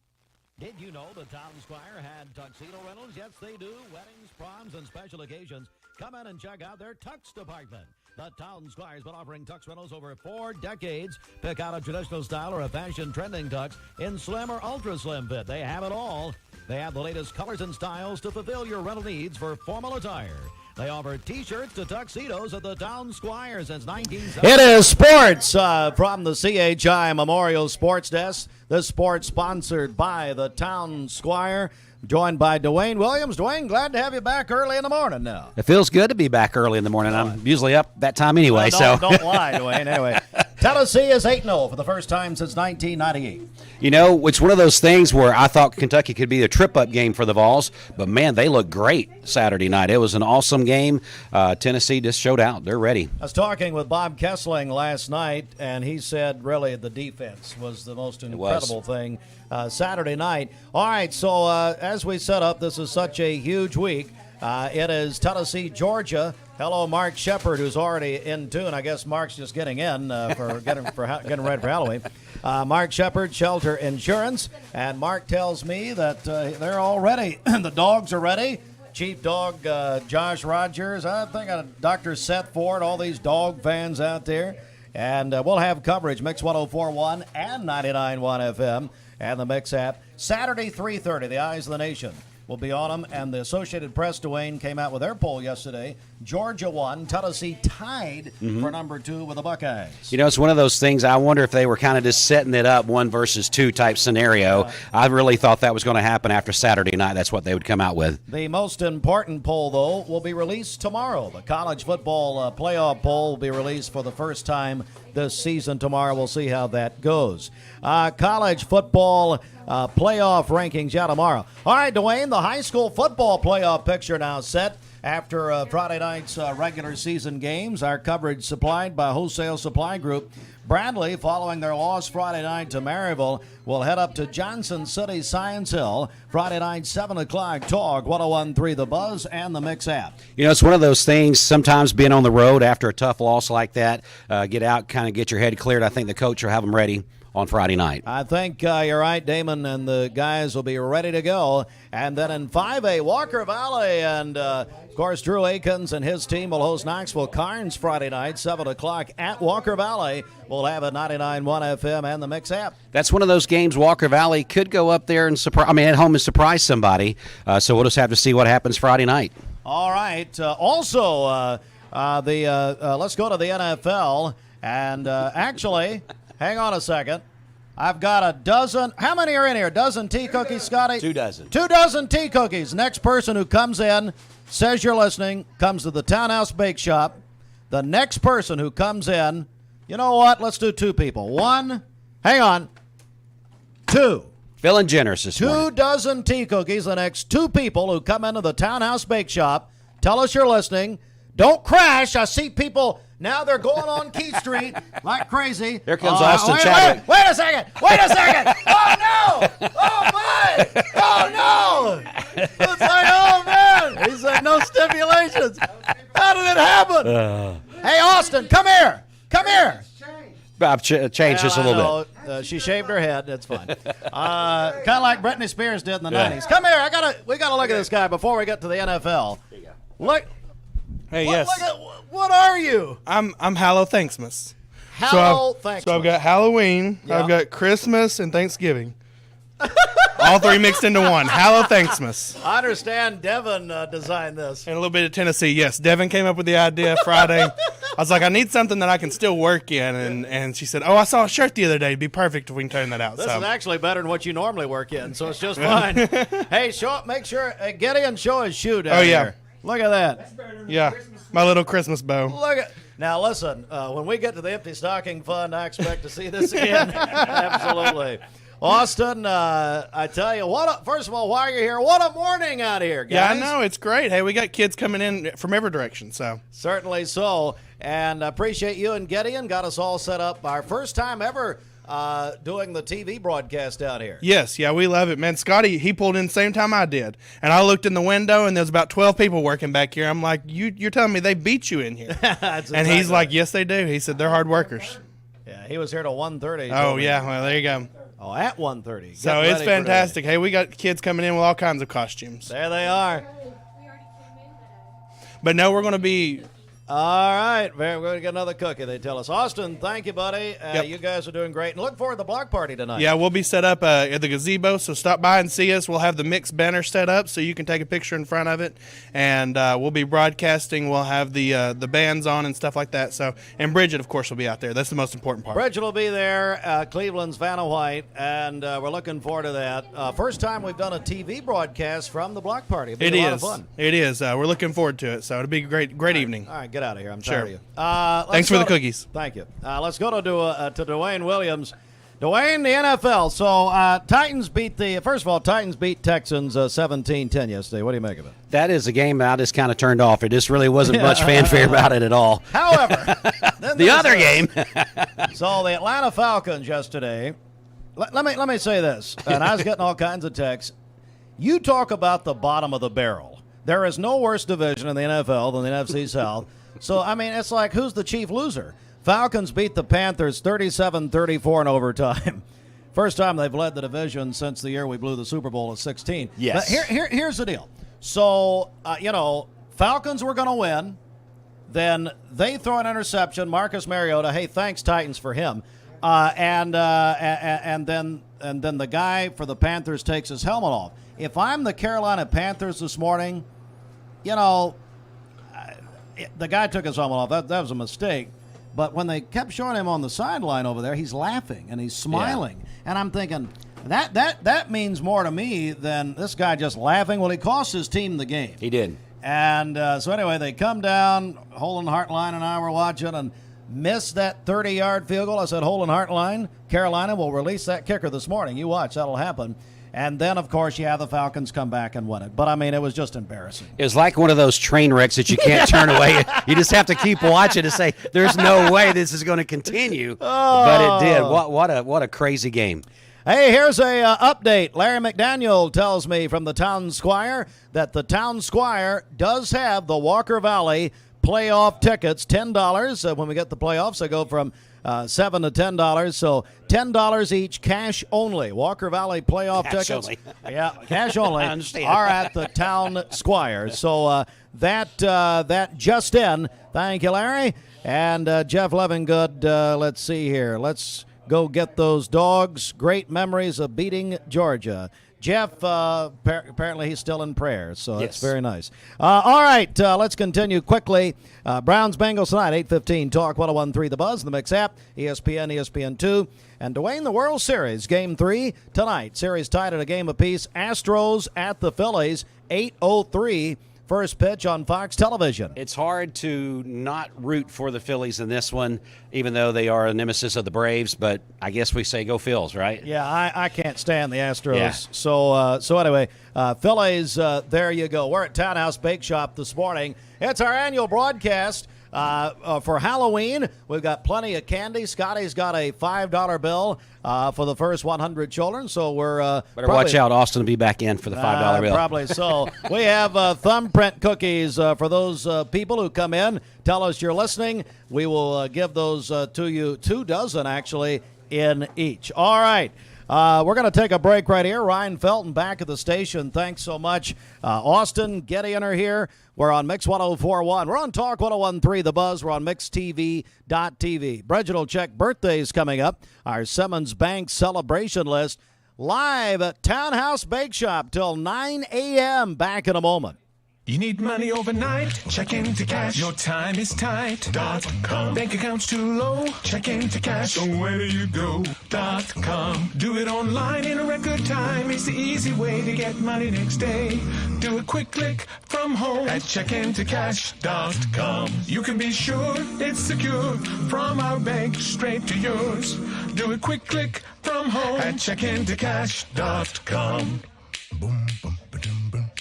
[SPEAKER 4] Did you know the Town Squire had tuxedo rentals? Yes, they do. Weddings, proms, and special occasions. Come in and check out their tux department. The Town Squire's been offering tux rentals over 4 decades. Pick out a traditional style or a fashion trending tux in slim or ultra slim fit. They have it all. They have the latest colors and styles to fulfill your rental needs for formal attire. They offer T-shirts to tuxedos at the Town Squire since 1970. It is sports from the CHI Memorial Sports Desk. This sports sponsored by the Town Squire. Joined by Dwayne Williams. Dwayne, glad to have you back early in the morning now.
[SPEAKER 6] It feels good to be back early in the morning. I'm usually up that time anyway.
[SPEAKER 4] Don't lie, Dwayne. Anyway, Tennessee is 8-0 for the first time since 1998.
[SPEAKER 6] You know, it's one of those things where I thought Kentucky could be a trip-up game for the Vols, but, man, they look great Saturday night. It was an awesome game. Tennessee just showed out. They're ready.
[SPEAKER 4] I was talking with Bob Kessling last night, and he said really the defense was the most incredible thing Saturday night. All right, so as we set up, this is such a huge week. It is Tennessee, Georgia. Hello, Mark Shepard, who's already in tune. I guess Mark's just getting in for getting ready for Halloween. Mark Shepard, Shelter Insurance, and Mark tells me that they're all ready. The dogs are ready. Chief Dog Josh Rogers. I think Dr. Seth Ford. All these dog fans out there, and we'll have coverage. Mix 104.1 and 99.1 FM. And the Mix app. Saturday, 3:30, the Eyes of the Nation will be on them. And the Associated Press, Dwayne, came out with their poll yesterday. Georgia won. Tennessee tied for number 2 with the Buckeyes.
[SPEAKER 6] You know, it's one of those things. I wonder if they were kind of just setting it up 1 versus 2 type scenario. I really thought that was going to happen after Saturday night. That's what they would come out with.
[SPEAKER 4] The most important poll, though, will be released tomorrow. The college football playoff poll will be released for the first time this season tomorrow. We'll see how that goes. College football playoff rankings, tomorrow. All right, Dwayne, the high school football playoff picture now set after Friday night's regular season games. Our coverage supplied by Wholesale Supply Group. Bradley, following their loss Friday night to Maryville, will head up to Johnson City Science Hill Friday night, 7 o'clock. Talk 101.3 The Buzz and the Mix app.
[SPEAKER 6] You know, it's one of those things, sometimes being on the road after a tough loss like that, get out, kind of get your head cleared. I think the coach will have them ready on Friday night.
[SPEAKER 4] I think you're right. Damon and the guys will be ready to go. And then in 5A, Walker Valley, and of course, Drew Akins and his team will host Knoxville Carnes Friday night, 7 o'clock at Walker Valley. We'll have a 99.1 FM and the Mix app.
[SPEAKER 6] That's one of those games Walker Valley could go up there and at home and surprise somebody. So we'll just have to see what happens Friday night.
[SPEAKER 4] All right. Let's go to the NFL. And actually, hang on a second. I've got a dozen. How many are in here? A dozen tea cookies, Scottie?
[SPEAKER 6] 2 dozen.
[SPEAKER 4] 2 dozen tea cookies. Next person who comes in, says you're listening, comes to the Townhouse Bake Shop. The next person who comes in, you know what? Let's do 2 people. 1, hang on, 2.
[SPEAKER 6] Feeling generous this morning.
[SPEAKER 4] 2 dozen tea cookies. The next 2 people who come into the Townhouse Bake Shop, tell us you're listening. Don't crash. I see people now. They're going on Key Street like crazy.
[SPEAKER 6] Here comes Austin Chadwick.
[SPEAKER 4] Wait a second. Oh, no. Oh, my. Oh, no. It's like, oh, man. He said no stipulations. How did it happen? Hey, Austin, come here.
[SPEAKER 6] I've changed just a little
[SPEAKER 4] bit. She shaved her head. That's fine. Kind of like Britney Spears did in the 90s. Come here. We got to look at this guy before we get to the NFL. Look.
[SPEAKER 7] Hey, yes.
[SPEAKER 4] What are you?
[SPEAKER 7] I'm Hallow Thanksmas.
[SPEAKER 4] Thanksmas.
[SPEAKER 7] So I've got Halloween, I've got Christmas, and Thanksgiving. All 3 mixed into one. Hallow Thanksmas.
[SPEAKER 4] I understand Devin designed this.
[SPEAKER 7] And a little bit of Tennessee. Yes, Devin came up with the idea Friday. I was like, I need something that I can still work in. And she said, I saw a shirt the other day. It'd be perfect if we can turn that out.
[SPEAKER 4] This is actually better than what you normally work in, so it's just fine. Hey, make sure, Gideon, show his shoe down here. Look at that.
[SPEAKER 7] Yeah, my little Christmas bow.
[SPEAKER 4] Now, listen, when we get to the empty stocking fund, I expect to see this again. Absolutely. Austin, I tell you, first of all, while you're here, what a morning out here, guys.
[SPEAKER 7] Yeah, I know. It's great. Hey, we got kids coming in from every direction. So
[SPEAKER 4] certainly so. And I appreciate you and Gideon got us all set up. Our first time ever doing the TV broadcast out here.
[SPEAKER 7] Yes, yeah, we love it, man. Scottie, he pulled in the same time I did, and I looked in the window, and there's about 12 people working back here. I'm like, you're telling me they beat you in here? And he's like, yes, they do. He said they're hard workers.
[SPEAKER 4] Yeah, he was here till 1:30.
[SPEAKER 7] Oh, yeah, well, there you go.
[SPEAKER 4] Oh, at 1:30.
[SPEAKER 7] So it's fantastic. Hey, we got kids coming in with all kinds of costumes.
[SPEAKER 4] There they are.
[SPEAKER 7] But no, we're going to be...
[SPEAKER 4] All right, we're going to get another cookie, they tell us. Austin, thank you, buddy. You guys are doing great. And look forward to the block party tonight.
[SPEAKER 7] Yeah, we'll be set up at the gazebo, so stop by and see us. We'll have the mixed banner set up so you can take a picture in front of it. And we'll be broadcasting. We'll have the bands on and stuff like that. And Bridget, of course, will be out there. That's the most important part.
[SPEAKER 4] Bridget will be there, Cleveland's Vanna White, and we're looking forward to that. First time we've done a TV broadcast from the block party. It'll be a lot of fun.
[SPEAKER 7] It is. We're looking forward to it, so it'll be a great evening.
[SPEAKER 4] All right, get out of here. I'm tired of you.
[SPEAKER 7] Thanks for the cookies.
[SPEAKER 4] Thank you. Let's go to Dwayne Williams. Dwayne, the NFL. So Titans beat Texans 17-10 yesterday. What do you make of it?
[SPEAKER 6] That is a game I just kind of turned off. It just really wasn't much fanfare about it at all.
[SPEAKER 4] However,
[SPEAKER 6] the other game.
[SPEAKER 4] So the Atlanta Falcons yesterday. Let me say this, and I was getting all kinds of texts. You talk about the bottom of the barrel. There is no worse division in the NFL than the NFC South. So, I mean, it's like, who's the chief loser? Falcons beat the Panthers 37-34 in overtime. First time they've led the division since the year we blew the Super Bowl at 16.
[SPEAKER 6] Yes.
[SPEAKER 4] But here's the deal. So, Falcons were going to win. Then they throw an interception. Marcus Mariota, hey, thanks, Titans, for him. And then the guy for the Panthers takes his helmet off. If I'm the Carolina Panthers this morning, the guy took his helmet off. That was a mistake. But when they kept showing him on the sideline over there, he's laughing and he's smiling. Yeah. And I'm thinking, that means more to me than this guy just laughing. Well, he cost his team the game.
[SPEAKER 6] He did.
[SPEAKER 4] And so anyway, they come down. Holden Hartline and I were watching and missed that 30-yard field goal. I said, Holden Hartline, Carolina will release that kicker this morning. You watch, that'll happen. And then, of course, you have the Falcons come back and win it. But, I mean, it was just embarrassing.
[SPEAKER 6] It was like one of those train wrecks that you can't turn away. You just have to keep watching and say, there's no way this is going to continue. But it did. What a crazy game.
[SPEAKER 4] Hey, here's a update. Larry McDaniel tells me from the Town Squire that the Town Squire does have the Walker Valley playoff tickets, $10. When we get the playoffs, they go from $7 to $10. So $10 each, cash only. Walker Valley playoff
[SPEAKER 6] Cash
[SPEAKER 4] tickets.
[SPEAKER 6] only.
[SPEAKER 4] Yeah, cash only.
[SPEAKER 6] I understand.
[SPEAKER 4] Are at the Town Squire. So that just in. Thank you, Larry. And Jeff Levingood, let's see here. Let's go get those dogs. Great memories of beating Georgia. Jeff, apparently he's still in prayer, so that's very nice. All right, let's continue quickly. Browns-Bengals tonight, 8:15, Talk 101.3 The Buzz, the Mix app, ESPN, ESPN2. And Dwayne, the World Series, Game 3 tonight. Series tied at a game apiece. Astros at the Phillies, 8:03. First pitch on Fox Television.
[SPEAKER 6] It's hard to not root for the Phillies in this one, even though they are a nemesis of the Braves, but I guess we say go Phils, right?
[SPEAKER 4] Yeah, I can't stand the Astros.
[SPEAKER 6] Yeah.
[SPEAKER 4] So anyway, Phillies, there you go. We're at Towhouse Bake Shop this morning. It's our annual broadcast. For Halloween, we've got plenty of candy. Scottie's got a $5 bill for the first 100 children, so we're
[SPEAKER 6] Better watch out. Austin will be back in for the $5 bill.
[SPEAKER 4] Probably so. We have thumbprint cookies for those people who come in. Tell us you're listening. We will give those to you, 2 dozen actually in each. All right. We're going to take a break right here. Ryan Felton back at the station. Thanks so much. Austin, Gideon are here. We're on Mix 104.1. We're on Talk 101.3 The Buzz. We're on MixTV.tv. Bridget will check birthdays coming up. Our Simmons Bank celebration list live at Townhouse Bake Shop till 9 a.m. Back in a moment.
[SPEAKER 8] You need money overnight? Check into cash. Your time is tight. .com. Bank account's too low? Check into cash. So where do you go? .com. Do it online in a record time. It's the easy way to get money next day. Do a quick click from home at checkintocash.com. You can be sure it's secure from our bank straight to yours. Do a quick click from home at checkintocash.com. Boom, boom, ba-dum, boom.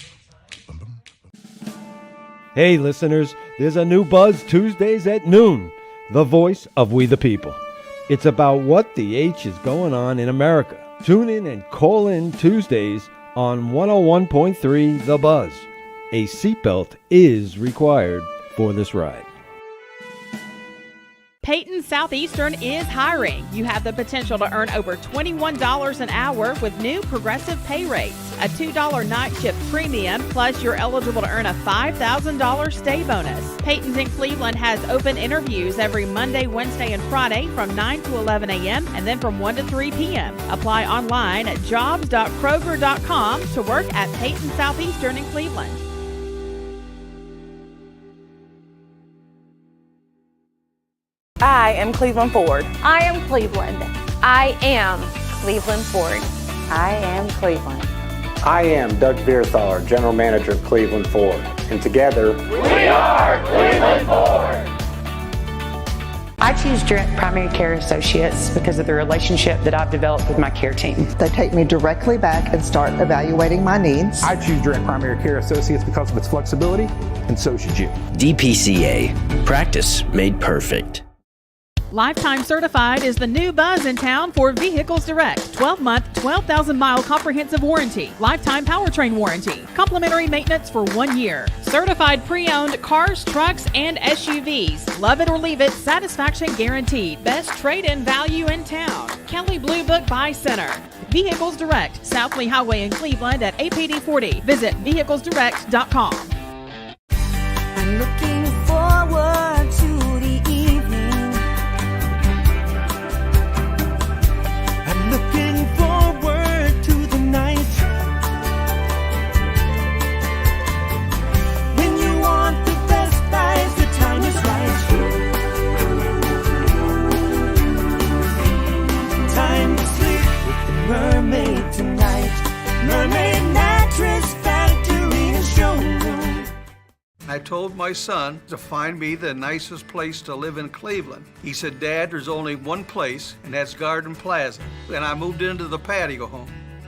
[SPEAKER 11] Hey listeners, there's a new Buzz Tuesdays at noon, the voice of We the People. It's about what the H is going on in America. Tune in and call in Tuesdays on 101.3 The Buzz. A seatbelt is required for this ride.
[SPEAKER 5] Peyton Southeastern is hiring. You have the potential to earn over $21 an hour with new progressive pay rates. A $2 night shift premium, plus you're eligible to earn a $5,000 stay bonus. Peyton's in Cleveland has open interviews every Monday, Wednesday, and Friday from 9 to 11 a.m. and then from 1 to 3 p.m. Apply online at jobs.kroger.com to work at Peyton Southeastern in Cleveland.
[SPEAKER 9] I am Cleveland Ford. I am Cleveland. I am Cleveland Ford. I am Cleveland.
[SPEAKER 16] I am Doug Beerthaler, General Manager of Cleveland Ford. And together,
[SPEAKER 9] we are Cleveland Ford.
[SPEAKER 10] I choose Direct Primary Care Associates because of the relationship that I've developed with my care team.
[SPEAKER 24] They take me directly back and start evaluating my needs.
[SPEAKER 25] I choose Direct Primary Care Associates because of its flexibility, and so should you.
[SPEAKER 26] DPCA. Practice made perfect.
[SPEAKER 5] Lifetime Certified is the new buzz in town for Vehicles Direct. 12-month, 12,000-mile comprehensive warranty. Lifetime powertrain warranty. Complimentary maintenance for 1 year. Certified pre-owned cars, trucks, and SUVs. Love it or leave it, satisfaction guaranteed. Best trade-in value in town. Kelly Blue Book Buy Center. Vehicles Direct, South Lee Highway in Cleveland at APD 40. Visit vehiclesdirect.com.
[SPEAKER 27] I'm looking forward to the evening. I'm looking forward to the night when you want the best buys, the time is right. Time to sleep with the mermaid tonight. Mermaid Mattress Factory and Showroom.
[SPEAKER 28] I told my son to find me the nicest place to live in Cleveland. He said, Dad, there's only one place, and that's Garden Plaza. And I moved into the patio home.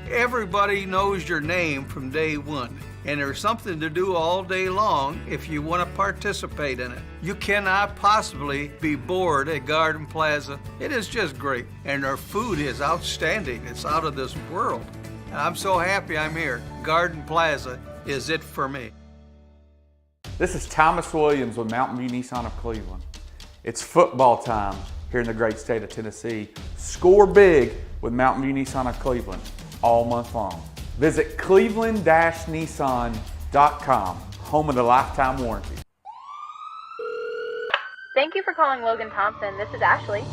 [SPEAKER 28] Everybody knows your name from day one, and there's something to do all day long if you want to participate in it. You cannot possibly be bored at Garden Plaza. It is just great, and their food is outstanding. It's out of this world. And I'm so happy I'm here. Garden Plaza is it for me.
[SPEAKER 12] This is Thomas Williams with Mountain View Nissan of Cleveland. It's football time here in the great state of Tennessee. Score big with Mountain View Nissan of Cleveland all month long. Visit cleveland-nissan.com, home of the lifetime warranty.
[SPEAKER 13] Thank you for calling Logan Thompson. This is Ashley.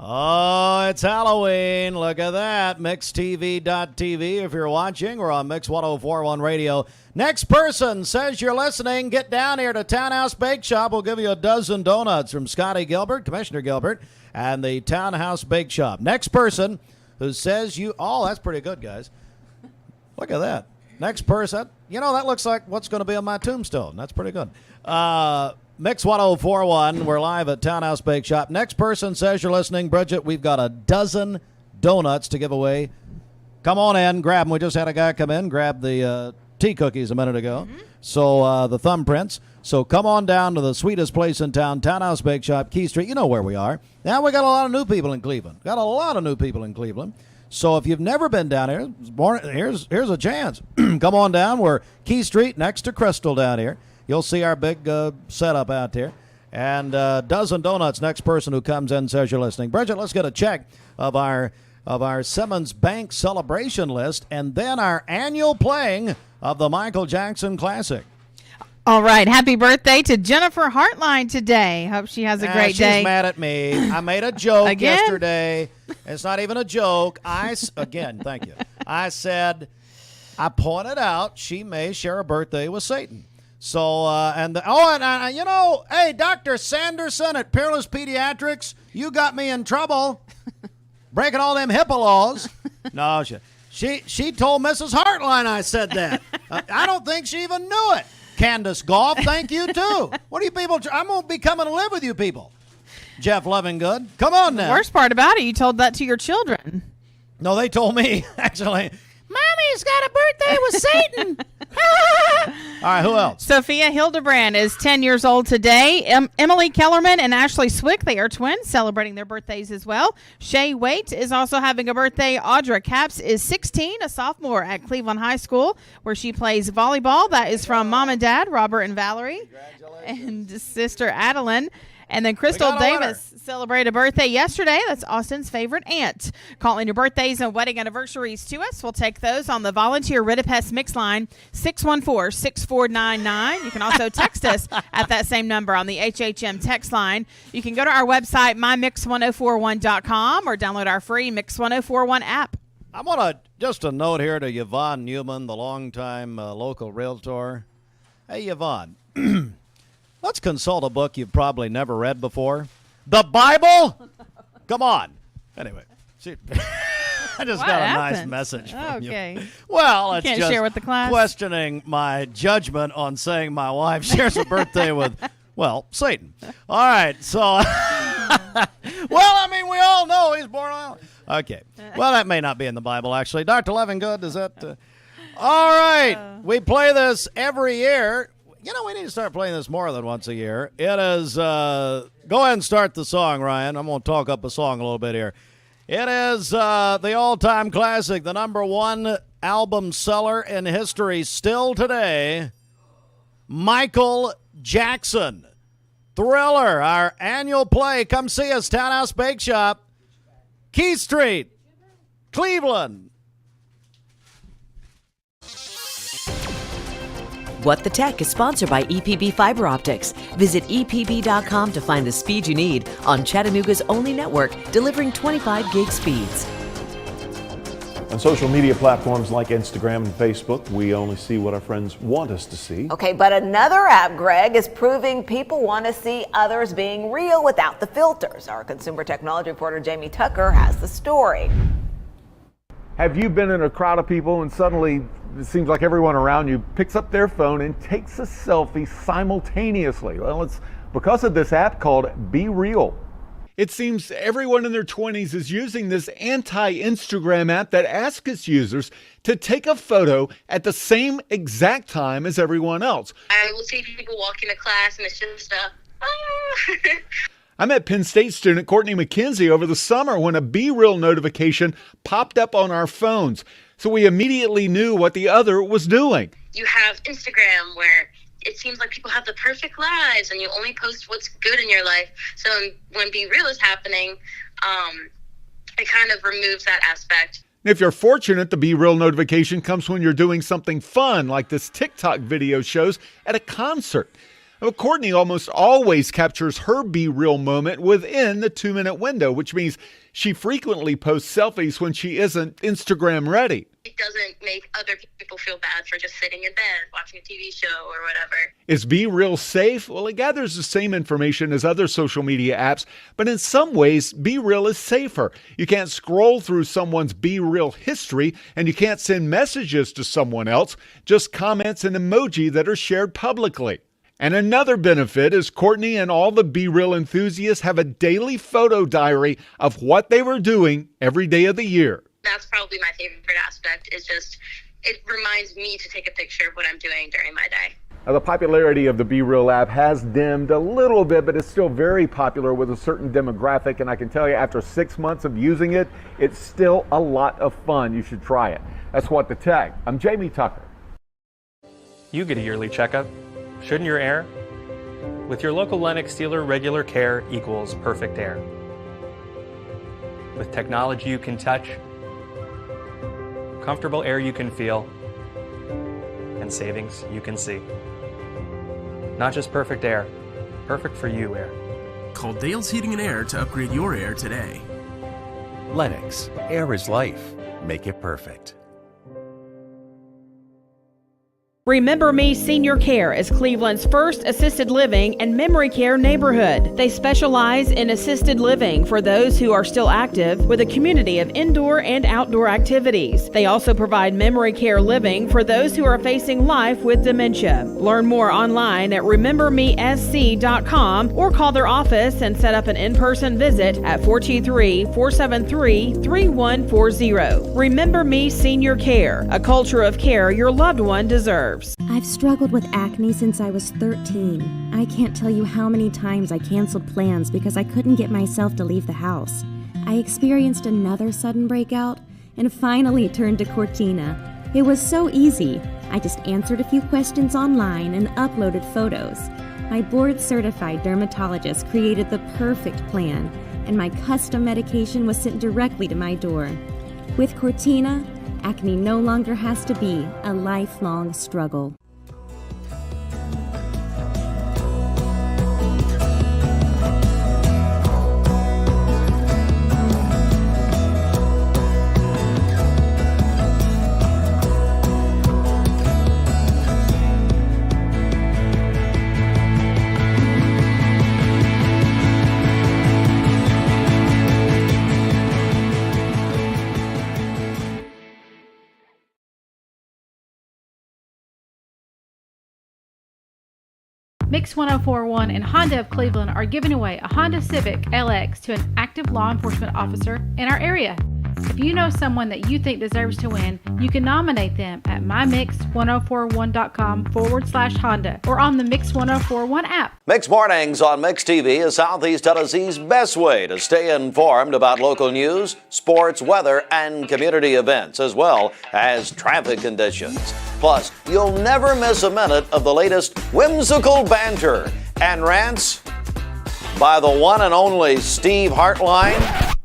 [SPEAKER 4] Oh, it's Halloween. Look at that. MixTV.tv. If you're watching, we're on Mix 1041 Radio. Next person says you're listening. Get down here to Townhouse Bake Shop. We'll give you a dozen donuts from Scottie Gilbert, Commissioner Gilbert, and the Townhouse Bake Shop. Next person who says you... Oh, that's pretty good, guys. Look at that. Next person. You know, that looks like what's going to be on my tombstone. That's pretty good. Mix 1041. We're live at Townhouse Bake Shop. Next person says you're listening. Bridget, we've got a dozen donuts to give away. Come on in, grab them. We just had a guy come in, grab the tea cookies a minute ago. So the thumbprints. So come on down to the sweetest place in town, Townhouse Bake Shop, Key Street. You know where we are. Now we got a lot of new people in Cleveland. So if you've never been down here, here's a chance. Come on down. We're Key Street next to Crystal down here. You'll see our big setup out there. And dozen donuts, next person who comes in says you're listening. Bridget, let's get a check of our Simmons Bank celebration list and then our annual playing of the Michael Jackson Classic.
[SPEAKER 5] All right. Happy birthday to Jennifer Hartline today. Hope she has a great day.
[SPEAKER 4] She's mad at me. I made a joke yesterday. It's not even a joke. Thank you. I pointed out she may share a birthday with Satan. So, hey, Dr. Sanderson at Peerless Pediatrics, you got me in trouble breaking all them HIPAA laws. No, she told Mrs. Hartline I said that. I don't think she even knew it. Candace Goff, thank you, too. What are you people? I'm going to be coming to live with you people. Jeff Lovingood, come on now.
[SPEAKER 5] The worst part about it, you told that to your children.
[SPEAKER 4] No, they told me, actually.
[SPEAKER 5] Mommy's got a birthday with Satan.
[SPEAKER 4] All right, who else?
[SPEAKER 5] Sophia Hildebrand is 10 years old today. Emily Kellerman and Ashley Swick, they are twins, celebrating their birthdays as well. Shay Waite is also having a birthday. Audra Capps is 16, a sophomore at Cleveland High School, where she plays volleyball. That is from Mom and Dad, Robert and Valerie, and sister Adeline. And then Crystal Davis celebrated a birthday yesterday. That's Austin's favorite aunt. Call in your birthdays and wedding anniversaries to us. We'll take those on the Volunteer Ridipest Mix line, 614-6499. You can also text us at that same number on the HHM text line. You can go to our website, mymix1041.com, or download our free Mix 1041 app.
[SPEAKER 4] I want just a note here to Yvonne Newman, the longtime local realtor. Hey, Yvonne. Let's consult a book you've probably never read before. The Bible? Come on. Anyway, I just got a nice message from you. Well, it's just
[SPEAKER 5] share with the class.
[SPEAKER 4] Questioning my judgment on saying my wife shares a birthday with, Satan. All right, so, we all know he's born on. Okay. Well, that may not be in the Bible, actually. Dr. Levingood, is that? All right. We play this every year. You know, we need to start playing this more than once a year. It is, go ahead and start the song, Ryan. I'm going to talk up a song a little bit here. It is the all-time classic, the #1 album seller in history still today, Michael Jackson. Thriller, our annual play. Come see us, Townhouse Bake Shop, Key Street, Cleveland.
[SPEAKER 14] What the Tech is sponsored by EPB Fiber Optics. Visit EPB.com to find the speed you need on Chattanooga's only network, delivering 25 gig speeds.
[SPEAKER 1] On social media platforms like Instagram and Facebook, we only see what our friends want us to see.
[SPEAKER 15] Okay, but another app, Greg, is proving people want to see others being real without the filters. Our consumer technology reporter Jamie Tucker has the story.
[SPEAKER 1] Have you been in a crowd of people and suddenly it seems like everyone around you picks up their phone and takes a selfie simultaneously? Well, it's because of this app called Be Real.
[SPEAKER 17] It seems everyone in their 20s is using this anti-Instagram app that asks its users to take a photo at the same exact time as everyone else.
[SPEAKER 18] I will see people walk into class and it's just
[SPEAKER 17] I met Penn State student Courtney McKenzie over the summer when a Be Real notification popped up on our phones. So we immediately knew what the other was doing.
[SPEAKER 18] You have Instagram where it seems like people have the perfect lives and you only post what's good in your life. So when Be Real is happening, it kind of removes that aspect.
[SPEAKER 17] If you're fortunate, the Be Real notification comes when you're doing something fun, like this TikTok video shows at a concert. Well, Courtney almost always captures her Be Real moment within the 2-minute window, which means she frequently posts selfies when she isn't Instagram ready.
[SPEAKER 18] It doesn't make other people feel bad for just sitting in bed watching a TV show or whatever.
[SPEAKER 17] Is Be Real safe? Well, it gathers the same information as other social media apps, but in some ways, Be Real is safer. You can't scroll through someone's Be Real history, and you can't send messages to someone else, just comments and emoji that are shared publicly. And another benefit is Courtney and all the Be Real enthusiasts have a daily photo diary of what they were doing every day of the year.
[SPEAKER 18] That's probably my favorite aspect, is just it reminds me to take a picture of what I'm doing during my day.
[SPEAKER 1] Now, the popularity of the Be Real app has dimmed a little bit, but it's still very popular with a certain demographic. And I can tell you, after 6 months of using it, it's still a lot of fun. You should try it. That's What the Tech. I'm Jamie Tucker.
[SPEAKER 19] You get a yearly checkup. Shouldn't your air? With your local Lennox dealer, regular care equals perfect air. With technology you can touch, comfortable air you can feel, and savings you can see. Not just perfect air, perfect for you air.
[SPEAKER 20] Call Dale's Heating and Air to upgrade your air today.
[SPEAKER 21] Lennox, air is life. Make it perfect.
[SPEAKER 5] Remember Me Senior Care is Cleveland's first assisted living and memory care neighborhood. They specialize in assisted living for those who are still active, with a community of indoor and outdoor activities. They also provide memory care living for those who are facing life with dementia. Learn more online at remembermesc.com or call their office and set up an in-person visit at 423-473-3140. Remember Me Senior Care, a culture of care your loved one deserves.
[SPEAKER 22] I've struggled with acne since I was 13. I can't tell you how many times I canceled plans because I couldn't get myself to leave the house. I experienced another sudden breakout and finally turned to Cortina. It was so easy. I just answered a few questions online and uploaded photos. My board-certified dermatologist created the perfect plan, and my custom medication was sent directly to my door. With Cortina, acne no longer has to be a lifelong struggle.
[SPEAKER 29] Mix 1041 and Honda of Cleveland are giving away a Honda Civic LX to an active law enforcement officer in our area. If you know someone that you think deserves to win, you can nominate them at mymix1041.com/Honda or on the Mix 1041 app.
[SPEAKER 4] Mix Mornings on Mix TV is Southeast Tennessee's best way to stay informed about local news, sports, weather, and community events, as well as traffic conditions. Plus, you'll never miss a minute of the latest whimsical banter and rants by the one and only Steve Hartline.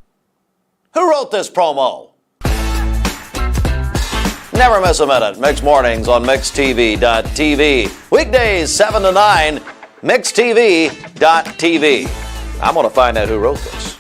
[SPEAKER 4] Who wrote this promo? Never miss a minute. Mix Mornings on MixTV.tv. Weekdays 7 to 9, MixTV.tv. I'm going to find out who wrote this.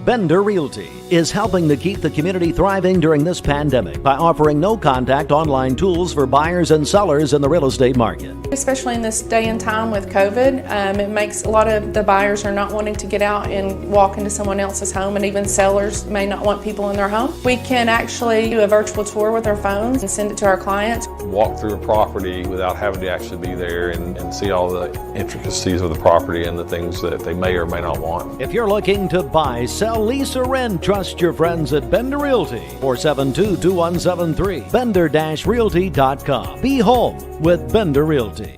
[SPEAKER 30] Bender Realty.
[SPEAKER 2] is helping to keep the community thriving during this pandemic by offering no-contact online tools for buyers and sellers in the real estate market.
[SPEAKER 3] Especially in this day and time with COVID, it makes a lot of the buyers are not wanting to get out and walk into someone else's home, and even sellers may not want people in their home. We can actually do a virtual tour with our phones and send it to our clients.
[SPEAKER 6] Walk through a property without having to actually be there and see all the intricacies of the property and the things that they may or may not want.
[SPEAKER 2] If you're looking to buy, sell, lease, or rent, trust your friends at Bender Realty. 472-2173. Bender-Realty.com. Be home with Bender Realty.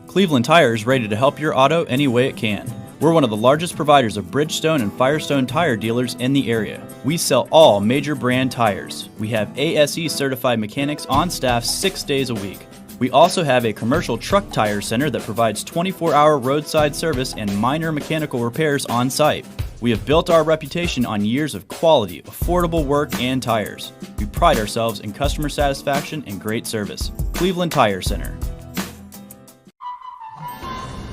[SPEAKER 7] Cleveland Tire is ready to help your auto any way it can. We're one of the largest providers of Bridgestone and Firestone tire dealers in the area. We sell all major brand tires. We have ASE certified mechanics on staff 6 days a week. We also have a commercial truck tire center that provides 24-hour roadside service and minor mechanical repairs on site. We have built our reputation on years of quality, affordable work, and tires. We pride ourselves in customer satisfaction and great service. Cleveland Tire Center.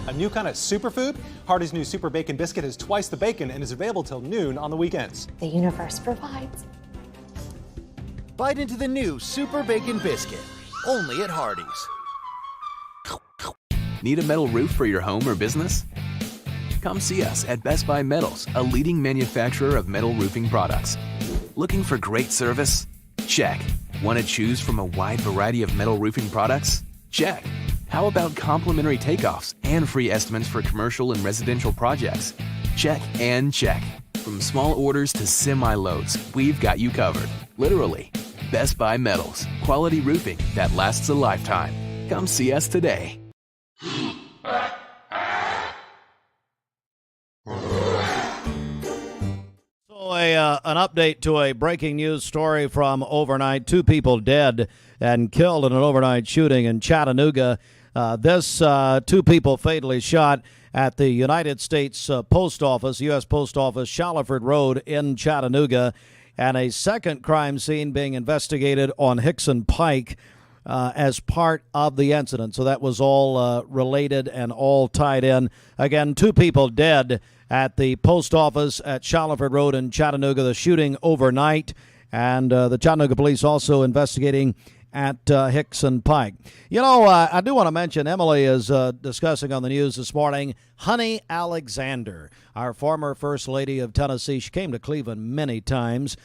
[SPEAKER 8] A new kind of superfood? Hardee's new Super Bacon Biscuit has twice the bacon and is available till noon on the weekends.
[SPEAKER 9] The universe provides.
[SPEAKER 11] Bite into the new Super Bacon Biscuit, only at Hardee's.
[SPEAKER 16] Need a metal roof for your home or business? Come see us at Best Buy Metals, a leading manufacturer of metal roofing products. Looking for great service? Check. Want to choose from a wide variety of metal roofing products? Check. How about complimentary takeoffs and free estimates for commercial and residential projects? Check and check. From small orders to semi-loads, we've got you covered. Literally. Best Buy Metals. Quality roofing that lasts a lifetime. Come see us today.
[SPEAKER 4] So an update to a breaking news story from overnight. 2 people dead and killed in an overnight shooting in Chattanooga. This 2 people fatally shot at the United States Post Office, U.S. Post Office, Shaliford Road in Chattanooga, and a second crime scene being investigated on Hickson Pike as part of the incident. So that was all related and all tied in. Again, 2 people dead at the post office at Shaliford Road in Chattanooga, the shooting overnight, and the Chattanooga police also investigating at Hickson Pike. You know, I do want to mention Emily is discussing on the news this morning Honey Alexander, our former First Lady of Tennessee. She came to Cleveland many times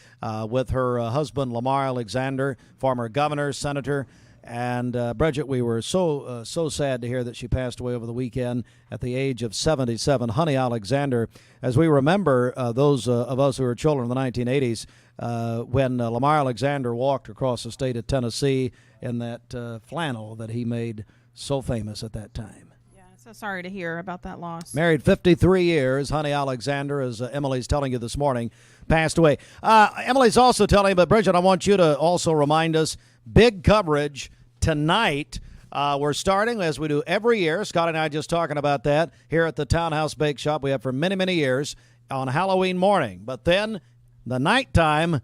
[SPEAKER 4] with her husband Lamar Alexander, former governor, senator. And Bridget, we were so sad to hear that she passed away over the weekend at the age of 77. Honey Alexander, as we remember, those of us who were children in the 1980s, when Lamar Alexander walked across the state of Tennessee in that flannel that he made so famous at that time.
[SPEAKER 5] Yeah, so sorry to hear about that loss.
[SPEAKER 4] Married 53 years. Honey Alexander, as Emily's telling you this morning, passed away. Emily's also telling you, but Bridget, I want you to also remind us, big coverage tonight. We're starting, as we do every year, Scottie and I just talking about that, here at the Townhouse Bake Shop. We have for many, many years on Halloween morning. But then the nighttime,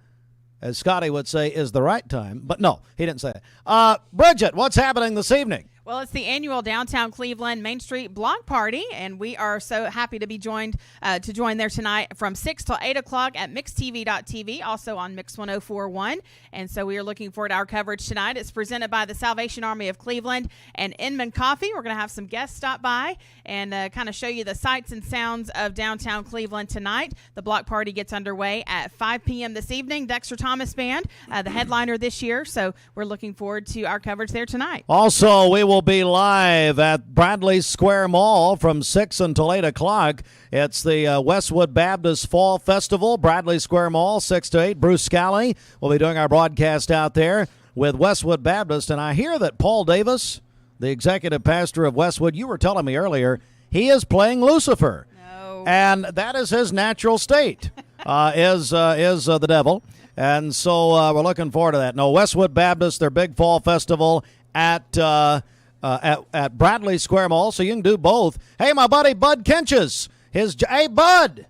[SPEAKER 4] as Scottie would say, is the right time. But no, he didn't say it. Bridget, what's happening this evening?
[SPEAKER 5] Well, it's the annual Downtown Cleveland Main Street Block Party, and we are so happy to be joined to join there tonight from 6 till 8 o'clock at mixtv.tv, also on Mix 104.1. And so we are looking forward to our coverage tonight. It's presented by the Salvation Army of Cleveland and Inman Coffee. We're going to have some guests stop by and kind of show you the sights and sounds of downtown Cleveland tonight. The block party gets underway at 5 p.m. this evening. Dexter Thomas Band, the headliner this year. So we're looking forward to our coverage there tonight.
[SPEAKER 4] Also, we will be live at Bradley Square Mall from 6 until 8 o'clock. It's the Westwood Baptist Fall Festival, Bradley Square Mall, 6 to 8. Bruce Scally will be doing our broadcast out there with Westwood Baptist. And I hear that Paul Davis, the executive pastor of Westwood, you were telling me earlier, he is playing Lucifer. No. And that is his natural state, is the devil. And so we're looking forward to that. No, Westwood Baptist, their big fall festival at Bradley Square Mall, so you can do both. Hey, my buddy Bud Kenches, hey, Bud,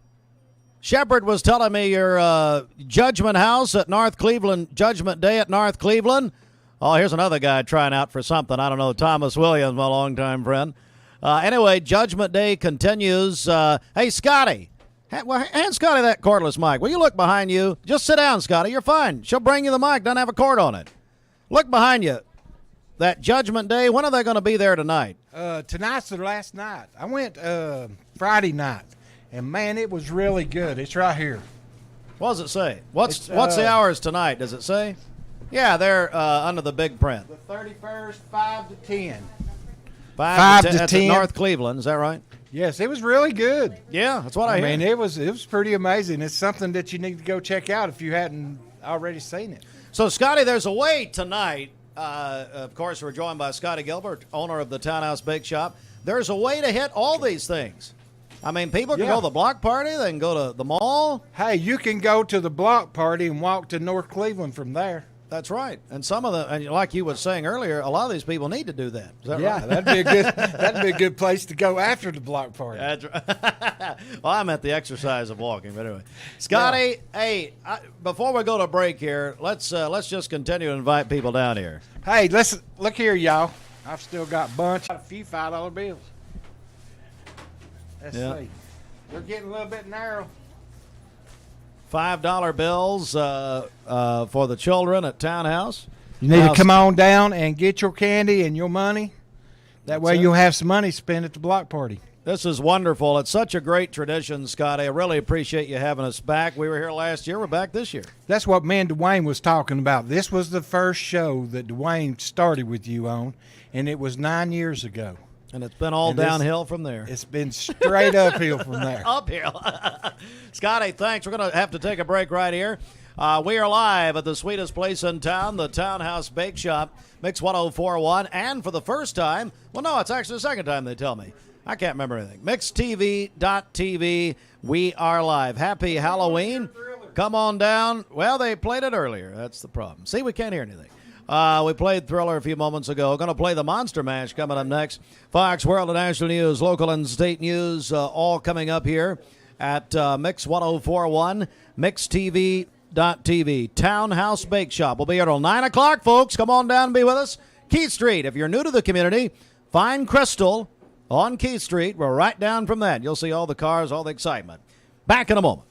[SPEAKER 4] Shepard was telling me your Judgment House at North Cleveland, Judgment Day at North Cleveland. Oh, here's another guy trying out for something. I don't know, Thomas Williams, my longtime friend. Anyway, Judgment Day continues. Hey, Scottie, Hand Scottie that cordless mic. Will you look behind you? Just sit down, Scottie. You're fine. She'll bring you the mic. Doesn't have a cord on it. Look behind you. That Judgment Day, when are they going to be there tonight?
[SPEAKER 9] Tonight's the last night. I went Friday night, and, man, it was really good. It's right here.
[SPEAKER 4] What does it say? What's the hours tonight? Does it say? Yeah, they're under the big print.
[SPEAKER 9] The 31st, 5 to 10.
[SPEAKER 4] 5 to 10.
[SPEAKER 9] That's
[SPEAKER 4] at North Cleveland. Is that right?
[SPEAKER 9] Yes, it was really good.
[SPEAKER 4] Yeah, that's what I hear.
[SPEAKER 9] mean, it was pretty amazing. It's something that you need to go check out if you hadn't already seen it.
[SPEAKER 4] So, Scottie, there's a way tonight. Of course, we're joined by Scottie Gilbert, owner of the Townhouse Bake Shop. There's a way to hit all these things. I mean, people can go to the block party. They can go to the mall.
[SPEAKER 9] Hey, you can go to the block party and walk to North Cleveland from there.
[SPEAKER 4] That's right. And some of and like you were saying earlier, a lot of these people need to do that. Is that right?
[SPEAKER 9] that'd be a good place to go after the block party.
[SPEAKER 4] That's right. Well, I'm at the exercise of walking, but anyway. Scottie, hey, before we go to break here, let's just continue to invite people down here.
[SPEAKER 9] Hey, listen, look here, y'all. I've still got a few $5 bills. Let's see. They're getting a little bit narrow.
[SPEAKER 4] $5 bills for the children at Townhouse.
[SPEAKER 9] You need to come on down and get your candy and your money. That way you'll have some money spent at the block party.
[SPEAKER 4] This is wonderful. It's such a great tradition, Scottie. I really appreciate you having us back. We were here last year. We're back this year.
[SPEAKER 9] That's what me and Dwayne was talking about. This was the first show that Dwayne started with you on, and it was 9 years ago.
[SPEAKER 4] And it's been all downhill from there.
[SPEAKER 9] It's been straight uphill from there.
[SPEAKER 4] Uphill. Scottie, thanks. We're going to have to take a break right here. We are live at the sweetest place in town, the Towhouse Bake Shop, Mix 1041. And for the first time, well, no, it's actually the second time they tell me. I can't remember anything. MixTV.tv. We are live. Happy Halloween. Come on down. Well, they played it earlier. That's the problem. See, we can't hear anything. We played Thriller a few moments ago. Going to play the Monster Mash coming up next. Fox, World, and National News, local and state news, all coming up here at Mix 1041, MixTV.tv. Townhouse Bake Shop. We'll be here till 9 o'clock, folks. Come on down and be with us. Keith Street. If you're new to the community, find Crystal on Keith Street. We're right down from that. You'll see all the cars, all the excitement. Back in a moment.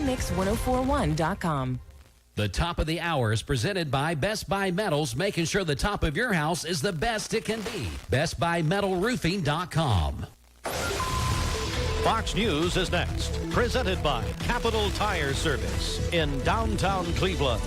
[SPEAKER 10] Mix1041.com.
[SPEAKER 12] The top of the hour is presented by Best Buy Metals, making sure the top of your house is the best it can be. BestBuyMetalRoofing.com.
[SPEAKER 2] Fox News is next. Presented by Capital Tire Service in downtown Cleveland.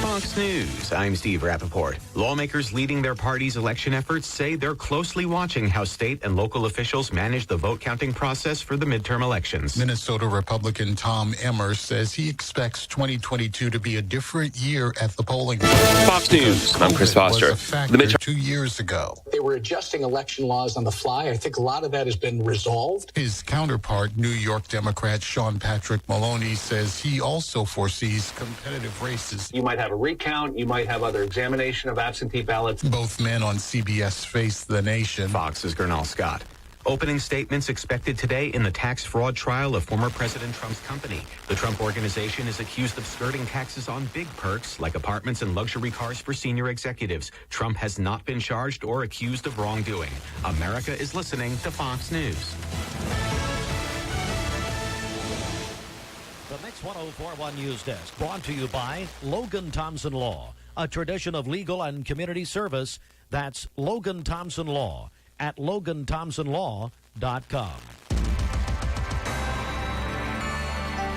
[SPEAKER 23] Fox News. I'm Steve Rappaport. Lawmakers leading their party's election efforts say they're closely watching how state and local officials manage the vote counting process for the midterm elections.
[SPEAKER 24] Minnesota Republican Tom Emmer says he expects 2022 to be a different year at the polling.
[SPEAKER 25] Fox News. I'm Chris Foster.
[SPEAKER 24] The midterm 2 years ago.
[SPEAKER 26] They were adjusting election laws on the fly. I think a lot of that has been resolved.
[SPEAKER 24] His counterpart, New York Democrat Sean Patrick Maloney, says he also foresees competitive races.
[SPEAKER 26] You might have a recount. You might have other examination of absentee ballots.
[SPEAKER 24] Both men on CBS Face the Nation.
[SPEAKER 23] Fox's Gernal Scott. Opening statements expected today in the tax fraud trial of former President Trump's company. The Trump Organization is accused of skirting taxes on big perks like apartments and luxury cars for senior executives. Trump has not been charged or accused of wrongdoing. America is listening to Fox News.
[SPEAKER 2] The Mix 1041 News Desk, brought to you by Logan Thompson Law, a tradition of legal and community service. That's Logan Thompson Law at LoganThompsonLaw.com.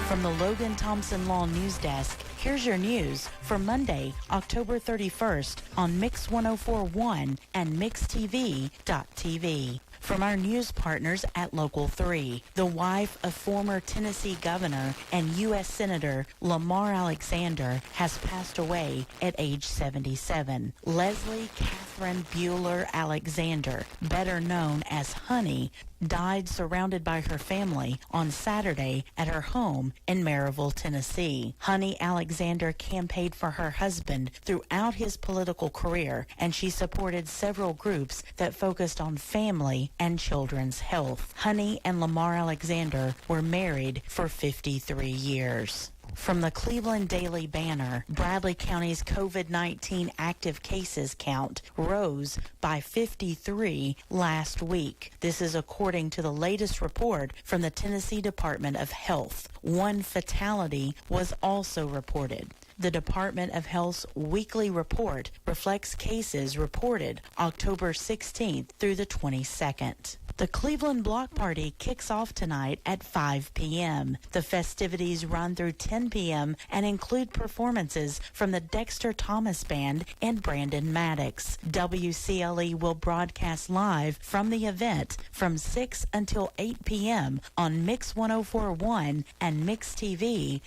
[SPEAKER 10] From the Logan Thompson Law News Desk, here's your news for Monday, October 31st on Mix 1041 and MixTV.tv. From our news partners at Local 3, the wife of former Tennessee Governor and U.S. Senator Lamar Alexander has passed away at age 77. Leslie Catherine Catherine Bueller Alexander, better known as Honey, died surrounded by her family on Saturday at her home in Maryville, Tennessee. Honey Alexander campaigned for her husband throughout his political career, and she supported several groups that focused on family and children's health. Honey and Lamar Alexander were married for 53 years. From the Cleveland Daily Banner, Bradley County's COVID-19 active cases count rose by 53 last week. This is according to the latest report from the Tennessee Department of Health. One fatality was also reported. The Department of Health's weekly report reflects cases reported October 16th through the 22nd. The Cleveland Block Party kicks off tonight at 5 p.m. The festivities run through 10 p.m. and include performances from the Dexter Thomas Band and Brandon Maddox. WCLE will broadcast live from the event from 6 until 8 p.m. on Mix 104.1 and MixTV.tv.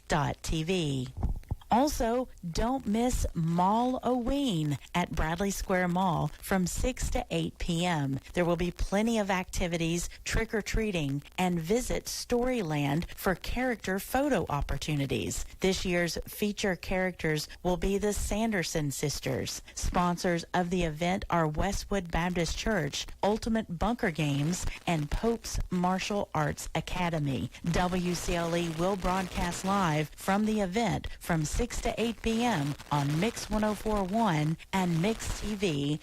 [SPEAKER 10] Also, don't miss Mall-O-Ween at Bradley Square Mall from 6 to 8 p.m. There will be plenty of activities, trick-or-treating, and visit Storyland for character photo opportunities. This year's feature characters will be the Sanderson sisters. Sponsors of the event are Westwood Baptist Church, Ultimate Bunker Games, and Pope's Martial Arts Academy. WCLE will broadcast live from the event from 6 to 8 p.m. on Mix 104.1 and MixTV.tv.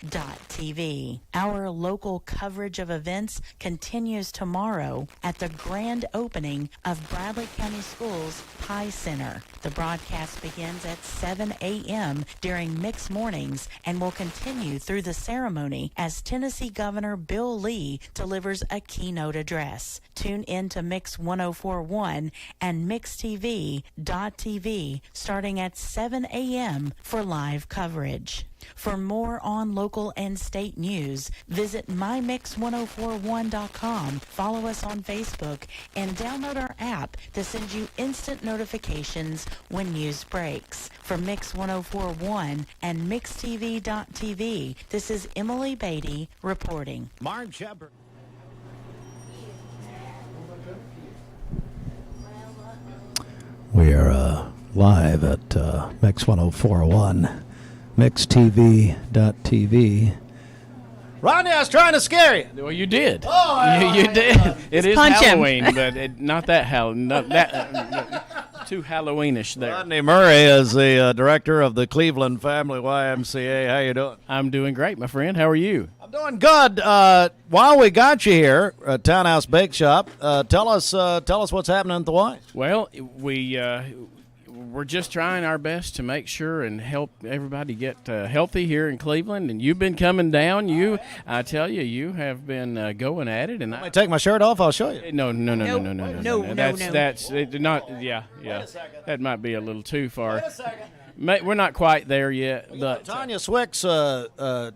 [SPEAKER 10] Our local coverage of events continues tomorrow at the grand opening of Bradley County Schools Pie Center. The broadcast begins at 7 a.m. during Mix Mornings and will continue through the ceremony as Tennessee Governor Bill Lee delivers a keynote address. Tune in to Mix 104.1 and MixTV.tv starting at 7 a.m. for live coverage. For more on local and state news, visit mymix1041.com, follow us on Facebook, and download our app to send you instant notifications when news breaks. For Mix 104.1 and MixTV.tv, this is Emily Beatty reporting.
[SPEAKER 4] Mark Shepard. We are live at Mix 104.1, MixTV.tv. Rodney, I was trying to scare you.
[SPEAKER 1] Well, you did.
[SPEAKER 4] Oh,
[SPEAKER 1] you did. It is
[SPEAKER 5] punch him.
[SPEAKER 1] Halloween, but not that Halloween. Not that too Halloweenish there.
[SPEAKER 4] Rodney Murray is the director of the Cleveland Family YMCA. How you doing?
[SPEAKER 1] I'm doing great, my friend. How are you?
[SPEAKER 4] I'm doing good. While we got you here at Towhouse Bake Shop, tell us what's happening at the Y.
[SPEAKER 1] Well, we're just trying our best to make sure and help everybody get healthy here in Cleveland. And you've been coming down. I tell you, you have been going at it. And
[SPEAKER 4] I take my shirt off. I'll show you.
[SPEAKER 1] No. That's not. Yeah. That might be a little too far.
[SPEAKER 4] Wait a second.
[SPEAKER 1] We're not quite there yet. But
[SPEAKER 4] Tanya Swick's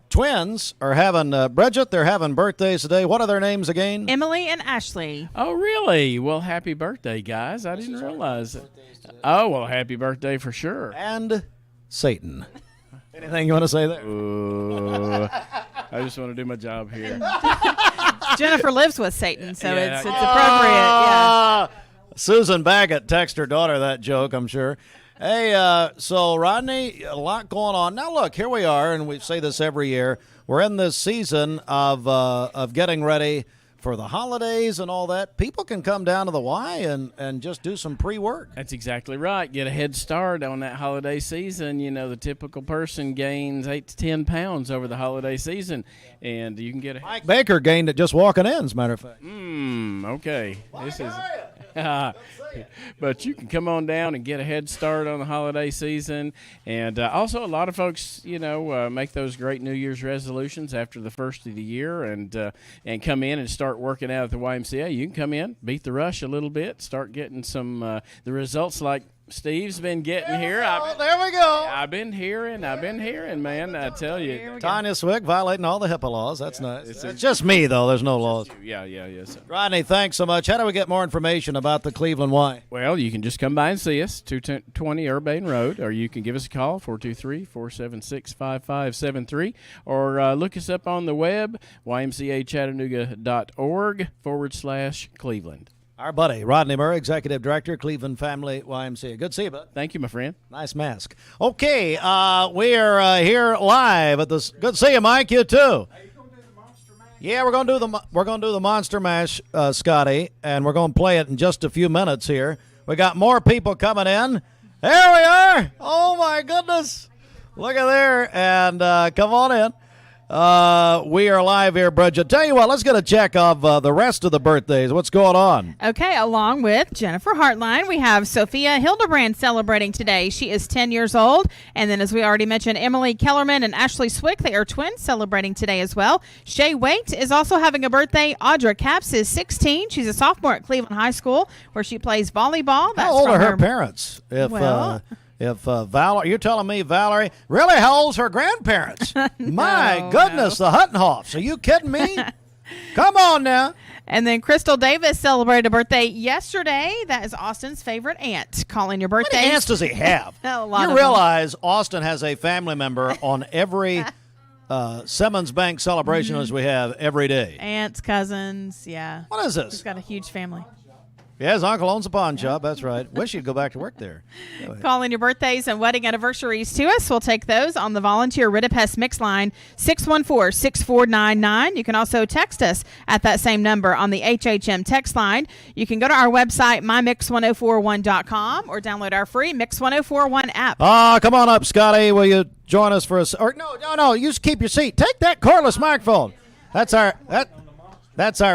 [SPEAKER 4] twins are having Bridget. They're having birthdays today. What are their names again?
[SPEAKER 5] Emily and Ashley.
[SPEAKER 1] Oh, really? Well, happy birthday, guys. I didn't realize it. Oh, well, happy birthday for sure.
[SPEAKER 4] And Satan. Anything you want to say there?
[SPEAKER 1] I just want to do my job here.
[SPEAKER 5] Jennifer lives with Satan, so
[SPEAKER 1] Yeah.
[SPEAKER 5] it's appropriate. Yeah.
[SPEAKER 4] Susan Baggett texted her daughter that joke, I'm sure. Hey, so Rodney, a lot going on. Now, look, here we are, and we say this every year. We're in this season of getting ready for the holidays and all that. People can come down to the Y and just do some pre-work.
[SPEAKER 1] That's exactly right. Get a head start on that holiday season. You know, the typical person gains 8 to 10 pounds over the holiday season, and you can get a
[SPEAKER 4] Mike Baker gained it just walking in, as a matter of fact.
[SPEAKER 1] Okay. This is but you can come on down and get a head start on the holiday season. And also a lot of folks, make those great New Year's resolutions after the first of the year and come in and start working out at the YMCA. You can come in, beat the rush a little bit, start getting some the results like Steve's been getting here.
[SPEAKER 4] There we go.
[SPEAKER 1] I've been hearing, man. I tell you.
[SPEAKER 4] Tanya Swick violating all the HIPAA laws. That's nice. It's just me, though. There's no laws.
[SPEAKER 1] Yeah, yes.
[SPEAKER 4] Rodney, thanks so much. How do we get more information about the Cleveland Y?
[SPEAKER 1] Well, you can just come by and see us, 220 Urbane Road, or you can give us a call, 423-476-5573, or look us up on the web, ymcachattanooga.org/Cleveland.
[SPEAKER 4] Our buddy, Rodney Murray, Executive Director, Cleveland Family YMCA. Good to see you, bud.
[SPEAKER 1] Thank you, my friend.
[SPEAKER 4] Nice mask. Okay, we are here live at this. Good to see you, Mike. You too. Yeah, we're gonna do the Monster Mash, Scotty, and we're gonna play it in just a few minutes here. We got more people coming in. There we are. Oh my goodness, look at there, and come on in. We are live here, Bridget. Tell you what, let's get a check of the rest of the birthdays. What's going on?
[SPEAKER 5] Okay, along with Jennifer Hartline, we have Sophia Hildebrand celebrating today. She is 10 years old. And then, as we already mentioned, Emily Kellerman and Ashley Swick, they are twins, celebrating today as well. Shay Waite is also having a birthday. Audra Capps is 16. She's a sophomore at Cleveland High School, where she plays volleyball.
[SPEAKER 4] How old are her parents? If Valerie, you're telling me Valerie, really, how old's her grandparents? My goodness, the Huttenhoffs. Are you kidding me? Come on now.
[SPEAKER 5] And then Crystal Davis celebrated a birthday yesterday. That is Austin's favorite aunt. Calling your birthday.
[SPEAKER 4] How many aunts does he have?
[SPEAKER 5] A lot
[SPEAKER 4] you
[SPEAKER 5] of
[SPEAKER 4] realize Austin has a family member on every Simmons Bank celebration as we have every day.
[SPEAKER 5] Aunts, cousins, yeah.
[SPEAKER 4] What is this?
[SPEAKER 5] He's got a huge family.
[SPEAKER 4] Yeah, his uncle owns a pawn shop. That's right. Wish he'd go back to work there. Anyway.
[SPEAKER 5] Call in your birthdays and wedding anniversaries to us. We'll take those on the volunteer Ridipest mix line, 614-6499. You can also text us at that same number on the HHM text line. You can go to our website, mymix1041.com, or download our free Mix 1041 app.
[SPEAKER 4] Come on up, Scotty. Will you join us for a... Or no. You just keep your seat. Take that cordless microphone. That's our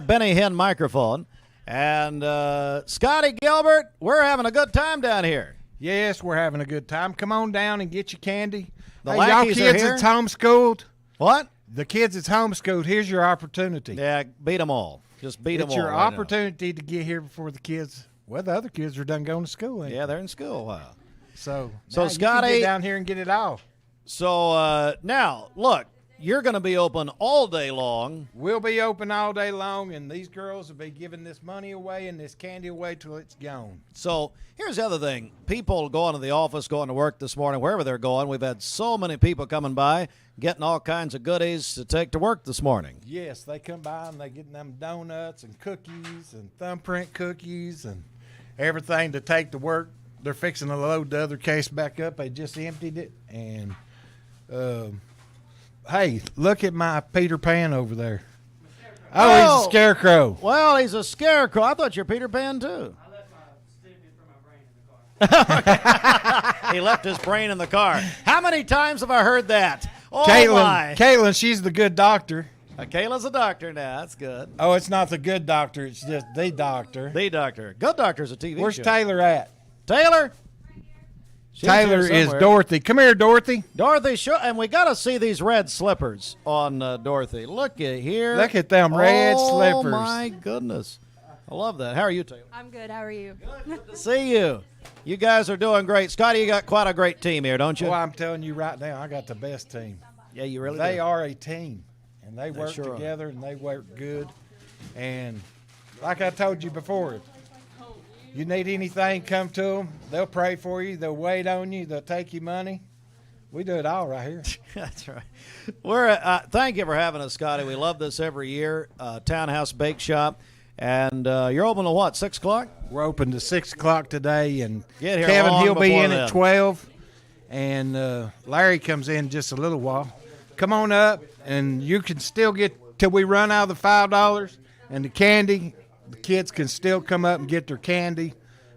[SPEAKER 4] Benny Hinn microphone. And Scottie, Gilbert, we're having a good time down here.
[SPEAKER 9] Yes, we're having a good time. Come on down and get your candy.
[SPEAKER 4] The
[SPEAKER 9] y'all
[SPEAKER 4] kids
[SPEAKER 9] that's homeschooled.
[SPEAKER 4] What?
[SPEAKER 9] The kids that's homeschooled, here's your opportunity.
[SPEAKER 4] Yeah, beat them all. Just beat them all.
[SPEAKER 9] It's your
[SPEAKER 4] right
[SPEAKER 9] opportunity to get here before the kids. Well, the other kids are done going to school.
[SPEAKER 4] Yeah, they're in school a while.
[SPEAKER 9] So
[SPEAKER 4] Scotty,
[SPEAKER 9] you can get down here and get it all.
[SPEAKER 4] So now, look. You're going to be open all day long.
[SPEAKER 9] We'll be open all day long, and these girls will be giving this money away and this candy away till it's gone.
[SPEAKER 4] So here's the other thing. People going to the office, going to work this morning, wherever they're going. We've had so many people coming by, getting all kinds of goodies to take to work this morning.
[SPEAKER 9] Yes, they come by, and they're getting them donuts and cookies and thumbprint cookies and everything to take to work. They're fixing to load the other case back up. They just emptied it, and hey, look at my Peter Pan over there. Oh, he's a scarecrow.
[SPEAKER 4] Well, he's a scarecrow. I thought you're Peter Pan, too.
[SPEAKER 13] I left my stiffy from my brain in the car.
[SPEAKER 4] He left his brain in the car. How many times have I heard that? Oh,
[SPEAKER 9] Caitlin, she's the good doctor.
[SPEAKER 4] Kayla's a doctor now. That's good.
[SPEAKER 9] Oh, it's not the good doctor. It's just the doctor.
[SPEAKER 4] The doctor. Good doctor's a TV
[SPEAKER 9] Where's
[SPEAKER 4] show.
[SPEAKER 9] Taylor at?
[SPEAKER 4] Taylor?
[SPEAKER 9] Taylor is Dorothy. Come here, Dorothy.
[SPEAKER 4] Dorothy, sure. And we got to see these red slippers on Dorothy. Look at here.
[SPEAKER 9] Look at them red slippers.
[SPEAKER 4] Oh, my goodness. I love that. How are you, Taylor?
[SPEAKER 14] I'm good. How are you?
[SPEAKER 4] Good to see you. You guys are doing great. Scotty, you got quite a great team here, don't you?
[SPEAKER 9] Oh, I'm telling you right now, I got the best team.
[SPEAKER 4] Yeah, you really
[SPEAKER 9] They
[SPEAKER 4] do.
[SPEAKER 9] are a team, and they work
[SPEAKER 4] sure
[SPEAKER 9] together, and they work good. And like I told you before, you need anything, come to them. They'll pray for you. They'll wait on you. They'll take your money. We do it all right here.
[SPEAKER 4] That's right. We're thank you for having us, Scotty. We love this every year. Townhouse Bake Shop. And you're open to what, 6 o'clock?
[SPEAKER 9] We're open to 6 o'clock today. And
[SPEAKER 4] Get here
[SPEAKER 9] Kevin,
[SPEAKER 4] long
[SPEAKER 9] he'll be
[SPEAKER 4] before
[SPEAKER 9] in
[SPEAKER 4] then.
[SPEAKER 9] at 12. And Larry comes in just a little while. Come on up, and you can still get till we run out of the $5 and the candy. The kids can still come up and get their candy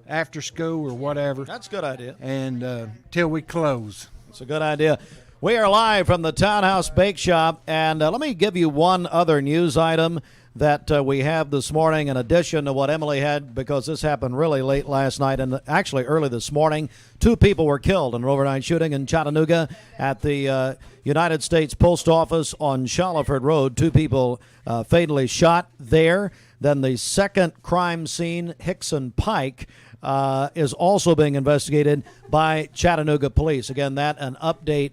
[SPEAKER 9] after school or whatever.
[SPEAKER 4] That's a good idea.
[SPEAKER 9] And till we close.
[SPEAKER 4] It's a good idea. We are live from the Townhouse Bake Shop, and let me give you one other news item that we have this morning in addition to what Emily had, because this happened really late last night and actually early this morning. 2 people were killed in an overnight shooting in Chattanooga at the United States Post Office on Shaliford Road. 2 people fatally shot there. Then the second crime scene, Hickson Pike, is also being investigated by Chattanooga police. Again, that an update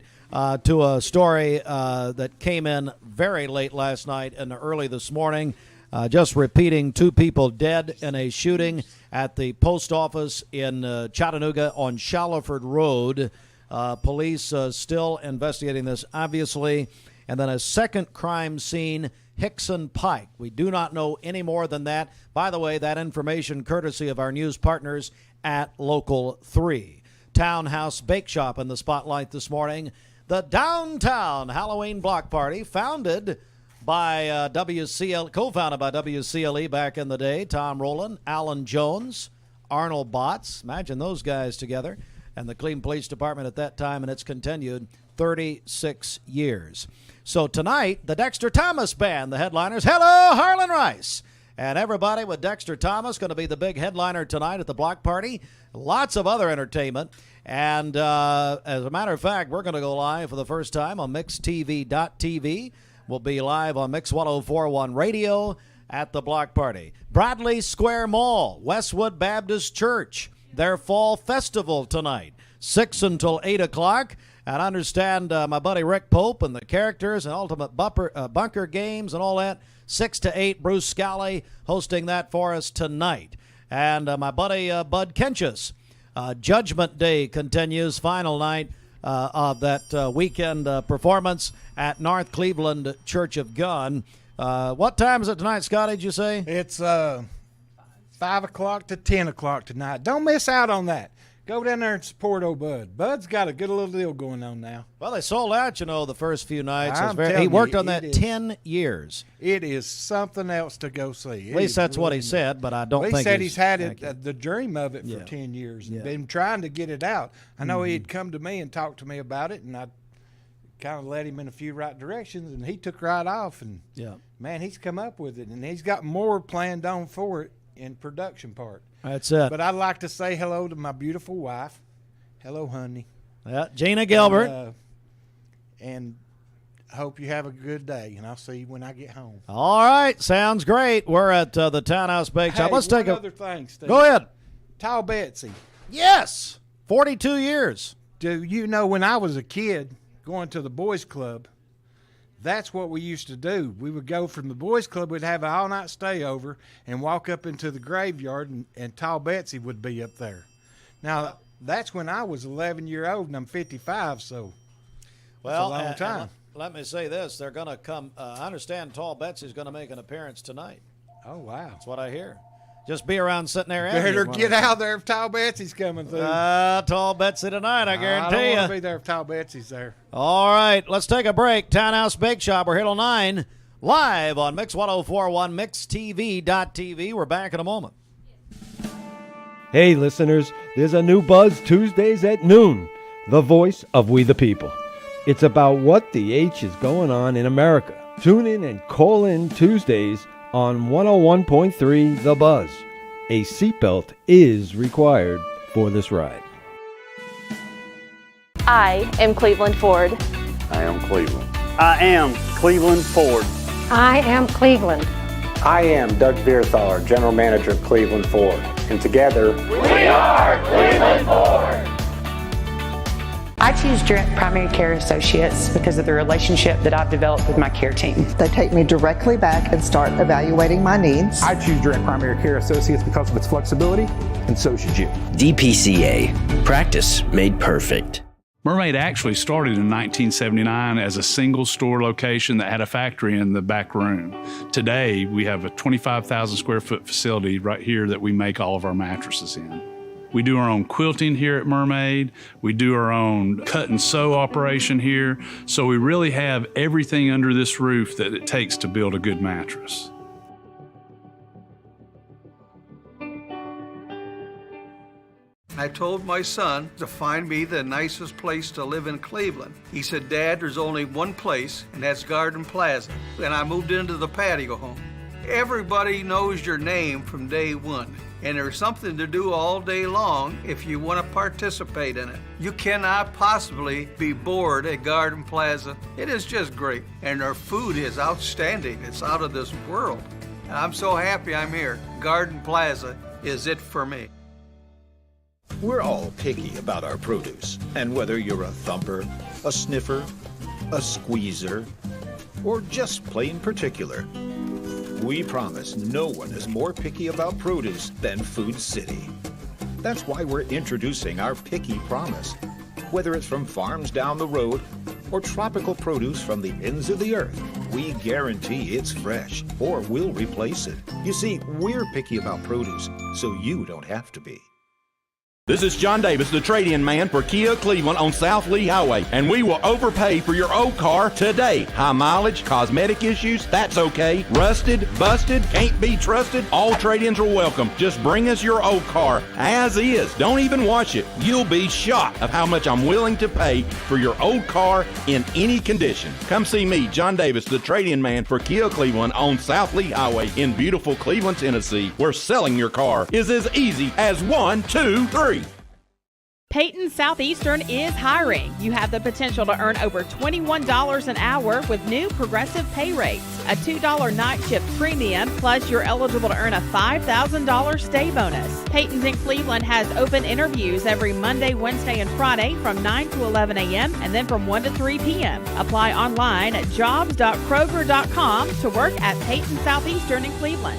[SPEAKER 4] to a story that came in very late last night and early this morning. Just repeating, 2 people dead in a shooting at the post office in Chattanooga on Shallowford Road. Police still investigating this, obviously. And then a second crime scene, Hickson Pike. We do not know any more than that. By the way, that information courtesy of our news partners at Local 3. Towhouse Bake Shop in the spotlight this morning. The Downtown Halloween Block Party, founded by co-founded by WCLE back in the day. Tom Rowland, Alan Jones, Arnold Botts. Imagine those guys together. And the Cleveland Police Department at that time, and it's continued 36 years. So tonight, the Dexter Thomas Band, the headliners. Hello, Harlan Rice. And everybody with Dexter Thomas going to be the big headliner tonight at the block party. Lots of other entertainment. And as a matter of fact, we're going to go live for the first time on MixTV.tv. We'll be live on Mix 104.1 Radio at the block party. Bradley Square Mall, Westwood Baptist Church, their fall festival tonight, 6 until 8 o'clock. And I understand my buddy Rick Pope and the characters and Ultimate Bunker Games and all that, 6 to 8, Bruce Scally hosting that for us tonight. And my buddy Bud Kenchus, Judgment Day continues, final night of that weekend performance at North Cleveland Church of God. What time is it tonight, Scottie, did you say?
[SPEAKER 9] It's 5 o'clock to 10 o'clock tonight. Don't miss out on that. Go down there and support old Bud. Bud's got a good little deal going on now.
[SPEAKER 4] Well, they sold out, the first few nights.
[SPEAKER 9] He
[SPEAKER 4] worked on that 10 years.
[SPEAKER 9] It is something else to go see.
[SPEAKER 4] At least that's what he said, but I don't think
[SPEAKER 9] he said he's had
[SPEAKER 4] accurate.
[SPEAKER 9] the dream of it for 10 years and been trying to get it out. I know he'd come to me and talked to me about it, and I kind of led him in a few right directions, and he took right off. And, man, he's come up with it, and he's got more planned on for it in production part.
[SPEAKER 4] That's it.
[SPEAKER 9] But I'd like to say hello to my beautiful wife. Hello, honey.
[SPEAKER 4] Yeah, Gina Gilbert.
[SPEAKER 9] And I hope you have a good day, and I'll see you when I get home.
[SPEAKER 4] All right, sounds great. We're at the Townhouse Bake Shop. Let's take
[SPEAKER 9] another thing, Steve.
[SPEAKER 4] Go ahead.
[SPEAKER 9] Tall Betsy.
[SPEAKER 4] Yes, 42 years.
[SPEAKER 9] Do you know when I was a kid going to the boys' club, that's what we used to do. We would go from the boys' club, we'd have an all-night stay over and walk up into the graveyard, and Tall Betsy would be up there. Now, that's when I was 11-year-old, and I'm 55, so that's a long time.
[SPEAKER 4] Let me say this. They're going to come. I understand Tall Betsy's going to make an appearance tonight.
[SPEAKER 9] Oh, wow.
[SPEAKER 4] That's what I hear. Just be around sitting there.
[SPEAKER 9] Better get out there if Tall Betsy's coming through.
[SPEAKER 4] Tall Betsy tonight, I guarantee you.
[SPEAKER 9] I don't want to be there if Tall Betsy's there.
[SPEAKER 4] All right, let's take a break. Townhouse Bake Shop, we're here till 9, live on Mix 104.1, MixTV.tv. We're back in a moment.
[SPEAKER 14] Hey, listeners, there's a new buzz Tuesdays at noon, the voice of We the People. It's about what the H is going on in America. Tune in and call in Tuesdays on 101.3 The Buzz. A seatbelt is required for this ride.
[SPEAKER 15] I am Cleveland Ford.
[SPEAKER 17] I am Cleveland. I am Cleveland Ford.
[SPEAKER 15] I am Cleveland.
[SPEAKER 17] I am Doug Beerthaler, General Manager of Cleveland Ford. And together, we are Cleveland Ford.
[SPEAKER 18] I choose Direct Primary Care Associates because of the relationship that I've developed with my care team.
[SPEAKER 19] They take me directly back and start evaluating my needs.
[SPEAKER 20] I choose Direct Primary Care Associates because of its flexibility, and so should you.
[SPEAKER 21] DPCA. Practice made perfect.
[SPEAKER 20] Mermaid actually started in 1979 as a single store location that had a factory in the back room. Today, we have a 25,000 square foot facility right here that we make all of our mattresses in. We do our own quilting here at Mermaid. We do our own cut and sew operation here. So we really have everything under this roof that it takes to build a good mattress.
[SPEAKER 21] I told my son to find me the nicest place to live in Cleveland. He said, Dad, there's only one place, and that's Garden Plaza. And I moved into the patio home. Everybody knows your name from day one, and there's something to do all day long if you want to participate in it. You cannot possibly be bored at Garden Plaza. It is just great, and their food is outstanding. It's out of this world. And I'm so happy I'm here. Garden Plaza is it for me.
[SPEAKER 3] We're all picky about our produce, and whether you're a thumper, a sniffer, a squeezer, or just plain particular, we promise no one is more picky about produce than Food City. That's why we're introducing our Picky Promise. Whether it's from farms down the road or tropical produce from the ends of the earth, we guarantee it's fresh or we'll replace it. You see, we're picky about produce, so you don't have to be.
[SPEAKER 6] This is John Davis, the trade-in man for Kia Cleveland on South Lee Highway, and we will overpay for your old car today. High mileage, cosmetic issues, that's okay. Rusted, busted, can't be trusted, all trade-ins are welcome. Just bring us your old car as is. Don't even wash it. You'll be shocked of how much I'm willing to pay for your old car in any condition. Come see me, John Davis, the trade-in man for Kia Cleveland on South Lee Highway in beautiful Cleveland, Tennessee, where selling your car is as easy as 1, 2, 3.
[SPEAKER 5] Peyton Southeastern is hiring. You have the potential to earn over $21 an hour with new progressive pay rates. A $2 night shift premium, plus you're eligible to earn a $5,000 stay bonus. Peyton's in Cleveland has open interviews every Monday, Wednesday, and Friday from 9 to 11 a.m. and then from 1 to 3 p.m. Apply online at jobs.kroger.com to work at Peyton Southeastern in Cleveland.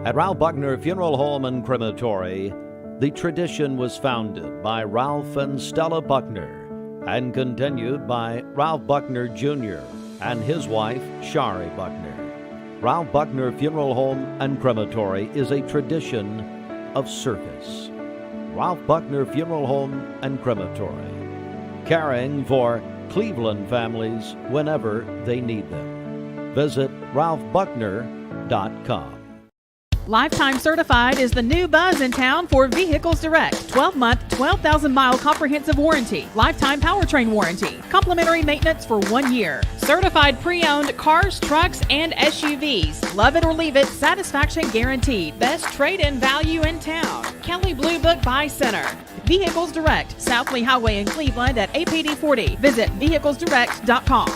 [SPEAKER 2] At Ralph Buckner Funeral Home and Crematory, the tradition was founded by Ralph and Stella Buckner and continued by Ralph Buckner Jr. and his wife, Shari Buckner. Ralph Buckner Funeral Home and Crematory is a tradition of service. Ralph Buckner Funeral Home and Crematory, caring for Cleveland families whenever they need them. Visit ralphbuckner.com.
[SPEAKER 5] Lifetime Certified is the new buzz in town for Vehicles Direct. 12-month, 12,000-mile comprehensive warranty. Lifetime powertrain warranty. Complimentary maintenance for 1 year. Certified pre-owned cars, trucks, and SUVs. Love it or leave it, satisfaction guaranteed. Best trade-in value in town. Kelly Blue Book Buy Center. Vehicles Direct, South Lee Highway in Cleveland at APD 40. Visit vehiclesdirect.com.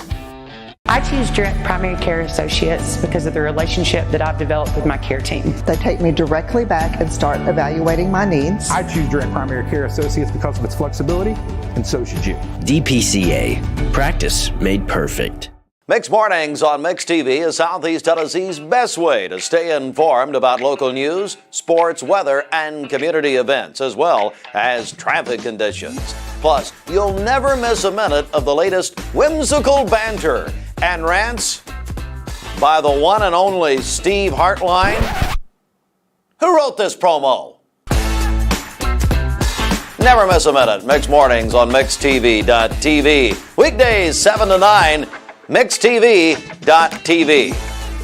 [SPEAKER 18] I choose Direct Primary Care Associates because of the relationship that I've developed with my care team.
[SPEAKER 19] They take me directly back and start evaluating my needs.
[SPEAKER 26] I choose Direct Primary Care Associates because of its flexibility, and so should you.
[SPEAKER 7] DPCA. Practice made perfect.
[SPEAKER 4] Mixed Mornings on Mixed TV is Southeast Tennessee's best way to stay informed about local news, sports, weather, and community events, as well as traffic conditions. Plus, you'll never miss a minute of the latest whimsical banter and rants by the one and only Steve Hartline. Who wrote this promo? Never miss a minute. Mixed Mornings on MixedTV.tv. Weekdays 7 to 9, MixedTV.tv.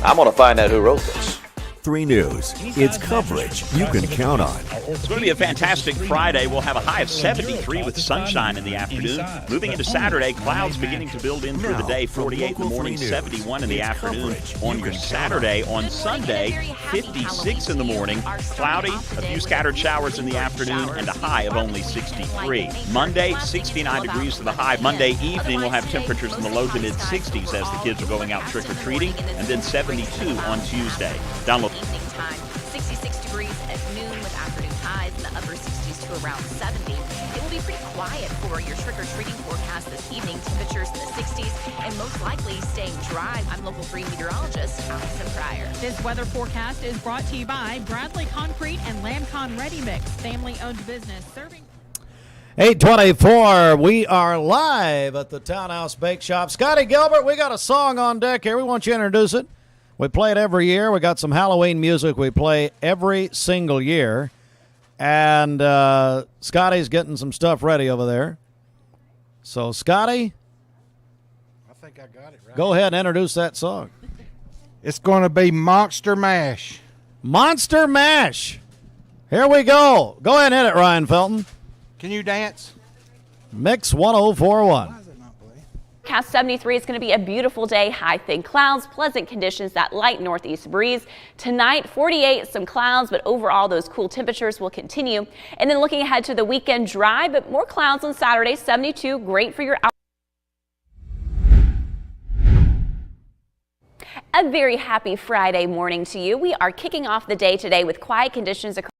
[SPEAKER 4] I'm going to find out who wrote this.
[SPEAKER 8] 3 News. It's coverage you can count on.
[SPEAKER 11] It's going to be a fantastic Friday. We'll have a high of 73 with sunshine in the afternoon. Moving into Saturday, clouds beginning to build in through the day. 48 in the morning, 71 in the afternoon. On your Saturday, on Sunday, 56 in the morning, cloudy, a few scattered showers in the afternoon, and a high of only 63. Monday, 69 degrees to the high. Monday evening, we'll have temperatures in the low to mid 60s as the kids are going out trick-or-treating, and then 72 on Tuesday. Download
[SPEAKER 22] evening time. 66 degrees at noon with afternoon highs in the upper 60s to around 70. It will be pretty quiet for your trick-or-treating forecast this evening. Temperatures in the 60s and most likely staying dry. I'm Local 3 meteorologist Allison Pryor.
[SPEAKER 5] This weather forecast is brought to you by Bradley Concrete and Lamcon Ready Mix, family-owned business serving.
[SPEAKER 4] 8:24, we are live at the Townhouse Bake Shop. Scottie, Gilbert, we got a song on deck here. We want you to introduce it. We play it every year. We got some Halloween music we play every single year. And Scottie's getting some stuff ready over there. So, Scottie,
[SPEAKER 9] I think I got it right.
[SPEAKER 4] Go ahead and introduce that song.
[SPEAKER 9] It's going to be Monster Mash.
[SPEAKER 4] Monster Mash. Here we go. Go ahead and hit it, Ryan Felton.
[SPEAKER 9] Can you dance?
[SPEAKER 4] Mix 1041.
[SPEAKER 27] Cast 73 is going to be a beautiful day. High thin clouds, pleasant conditions, that light northeast breeze. Tonight, 48, some clouds, but overall those cool temperatures will continue. And then looking ahead to the weekend, dry, but more clouds on Saturday, 72, great for your A very happy Friday morning to you. We are kicking off the day today with quiet conditions across.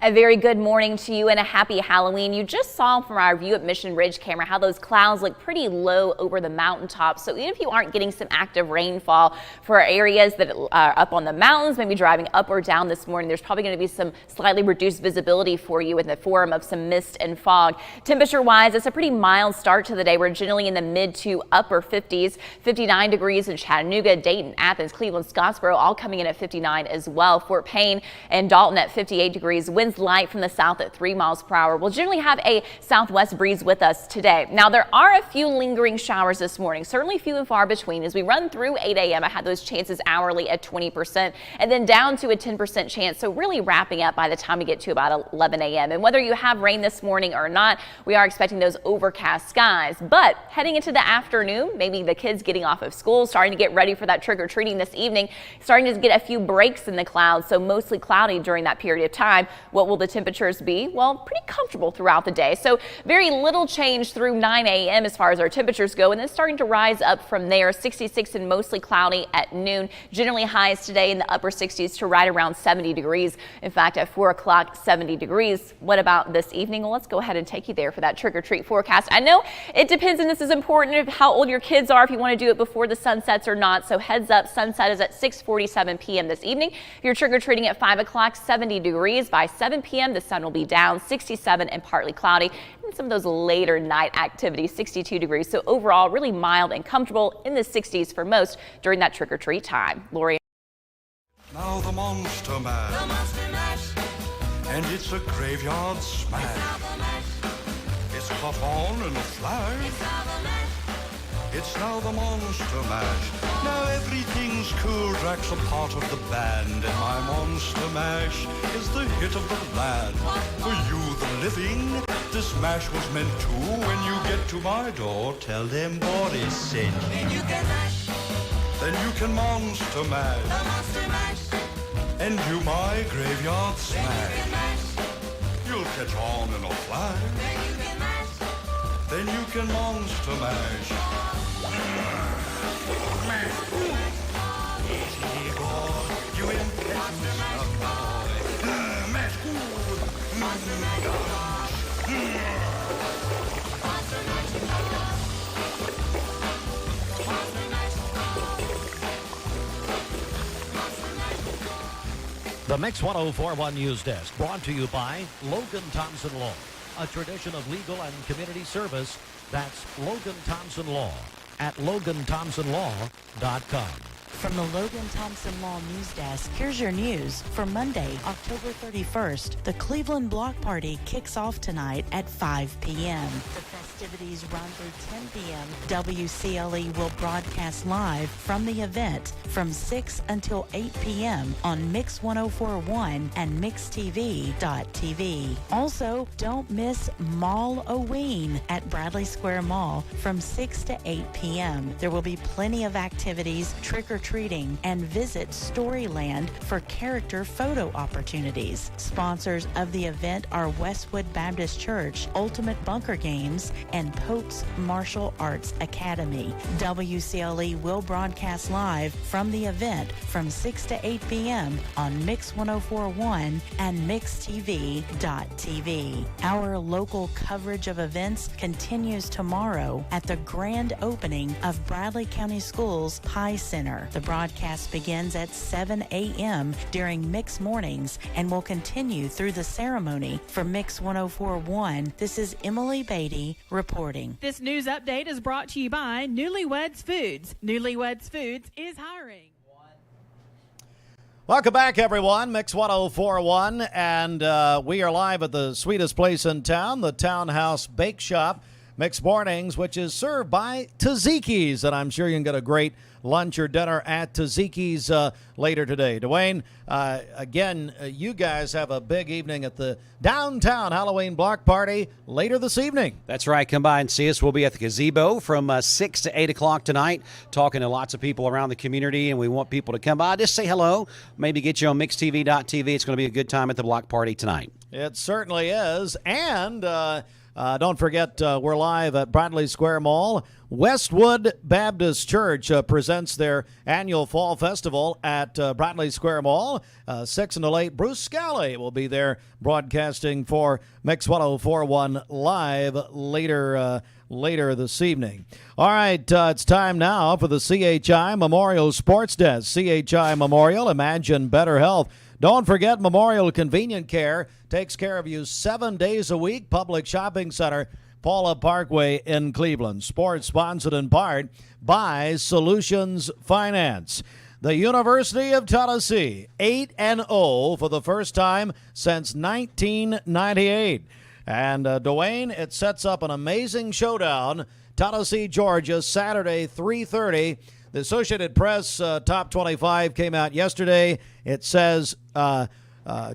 [SPEAKER 27] A very good morning to you and a happy Halloween. You just saw from our view at Mission Ridge camera how those clouds look pretty low over the mountaintops. So even if you aren't getting some active rainfall for areas that are up on the mountains, maybe driving up or down this morning, there's probably going to be some slightly reduced visibility for you in the form of some mist and fog. Temperature wise, it's a pretty mild start to the day. We're generally in the mid to upper 50s, 59 degrees in Chattanooga, Dayton, Athens, Cleveland, Scottsboro, all coming in at 59 as well. Fort Payne and Dalton at 58 degrees. Winds light from the south at 3 miles per hour. We'll generally have a southwest breeze with us today. Now, there are a few lingering showers this morning, certainly few and far between. As we run through 8 a.m., I had those chances hourly at 20% and then down to a 10% chance. So really wrapping up by the time we get to about 11 a.m. And whether you have rain this morning or not, we are expecting those overcast skies. But heading into the afternoon, maybe the kids getting off of school, starting to get ready for that trick-or-treating this evening, starting to get a few breaks in the clouds. So mostly cloudy during that period of time. What will the temperatures be? Well, pretty comfortable throughout the day. So very little change through 9 a.m. as far as our temperatures go, and then starting to rise up from there. 66 and mostly cloudy at noon. Generally highs today in the upper 60s to right around 70 degrees. In fact, at 4 o'clock, 70 degrees. What about this evening? Well, let's go ahead and take you there for that trick-or-treat forecast. I know it depends, and this is important, of how old your kids are, if you want to do it before the sun sets or not. So heads up, sunset is at 6:47 p.m. this evening. If you're trick-or-treating at 5 o'clock, 70 degrees. By 7 p.m., the sun will be down, 67 and partly cloudy. And some of those later night activities, 62 degrees. So overall, really mild and comfortable in the 60s for most during that trick-or-treat time. Lori.
[SPEAKER 1] Now the Monster Mash. The Monster Mash. And it's a graveyard smash. It's caught on in a flash. It's now the Monster Mash. Now everything's cool. Drax a part of the band, and my Monster Mash is the hit of the land. For you, the living, this mash was meant to. When you get to my door, tell them Boris sent. Then you can mash. Then you can Monster Mash. The Monster Mash. And do my graveyard smash. You'll catch on in a flash. Then you can mash. Then you can Monster Mash. Easy boy, you impetuous boy. Mash good.
[SPEAKER 2] The Mix 1041 News Desk brought to you by Logan Thompson Law, a tradition of legal and community service. That's Logan Thompson Law at LoganThompsonLaw.com.
[SPEAKER 10] From the Logan Thompson Law News Desk, here's your news for Monday, October 31st. The Cleveland Block Party kicks off tonight at 5 p.m. The festivities run through 10 p.m. WCLE will broadcast live from the event from 6 until 8 p.m. on Mix 1041 and MixTV.tv. Also, don't miss Mall-O-Ween at Bradley Square Mall from 6 to 8 p.m. There will be plenty of activities, trick-or-treating, and visit Storyland for character photo opportunities. Sponsors of the event are Westwood Baptist Church, Ultimate Bunker Games, and Pope's Martial Arts Academy. WCLE will broadcast live from the event from 6 to 8 p.m. on Mix 1041 and MixTV.tv. Our local coverage of events continues tomorrow at the grand opening of Bradley County Schools Pie Center. The broadcast begins at 7 a.m. during Mix Mornings and will continue through the ceremony. For Mix 1041, this is Emily Beatty reporting.
[SPEAKER 5] This news update is brought to you by Newlyweds Foods. Newlyweds Foods is hiring.
[SPEAKER 4] Welcome back, everyone. Mix 1041, and we are live at the sweetest place in town, the Townhouse Bake Shop. Mix Mornings, which is served by Tzatziki's, and I'm sure you can get a great lunch or dinner at Tzatziki's later today. Dwayne, again, you guys have a big evening at the downtown Halloween block party later this evening.
[SPEAKER 12] That's right. Come by and see us. We'll be at the gazebo from 6 to 8 o'clock tonight, talking to lots of people around the community, and we want people to come by. Just say hello. Maybe get you on MixTV.tv. It's going to be a good time at the block party tonight.
[SPEAKER 4] It certainly is. And Don't forget, we're live at Bradley Square Mall. Westwood Baptist Church presents their annual Fall Festival at Bradley Square Mall. 6 until 8. Bruce Scally will be there broadcasting for Mix 104.1 live later this evening. All right, it's time now for the CHI Memorial Sports Desk. CHI Memorial, imagine better health. Don't forget, Memorial Convenient Care takes care of you 7 days a week. Public Shopping Center, Paula Parkway in Cleveland. Sports sponsored in part by Solutions Finance. The University of Tennessee, 8-0 for the first time since 1998. And Dwayne, it sets up an amazing showdown. Tennessee, Georgia, Saturday, 3:30. The Associated Press top 25 came out yesterday. It says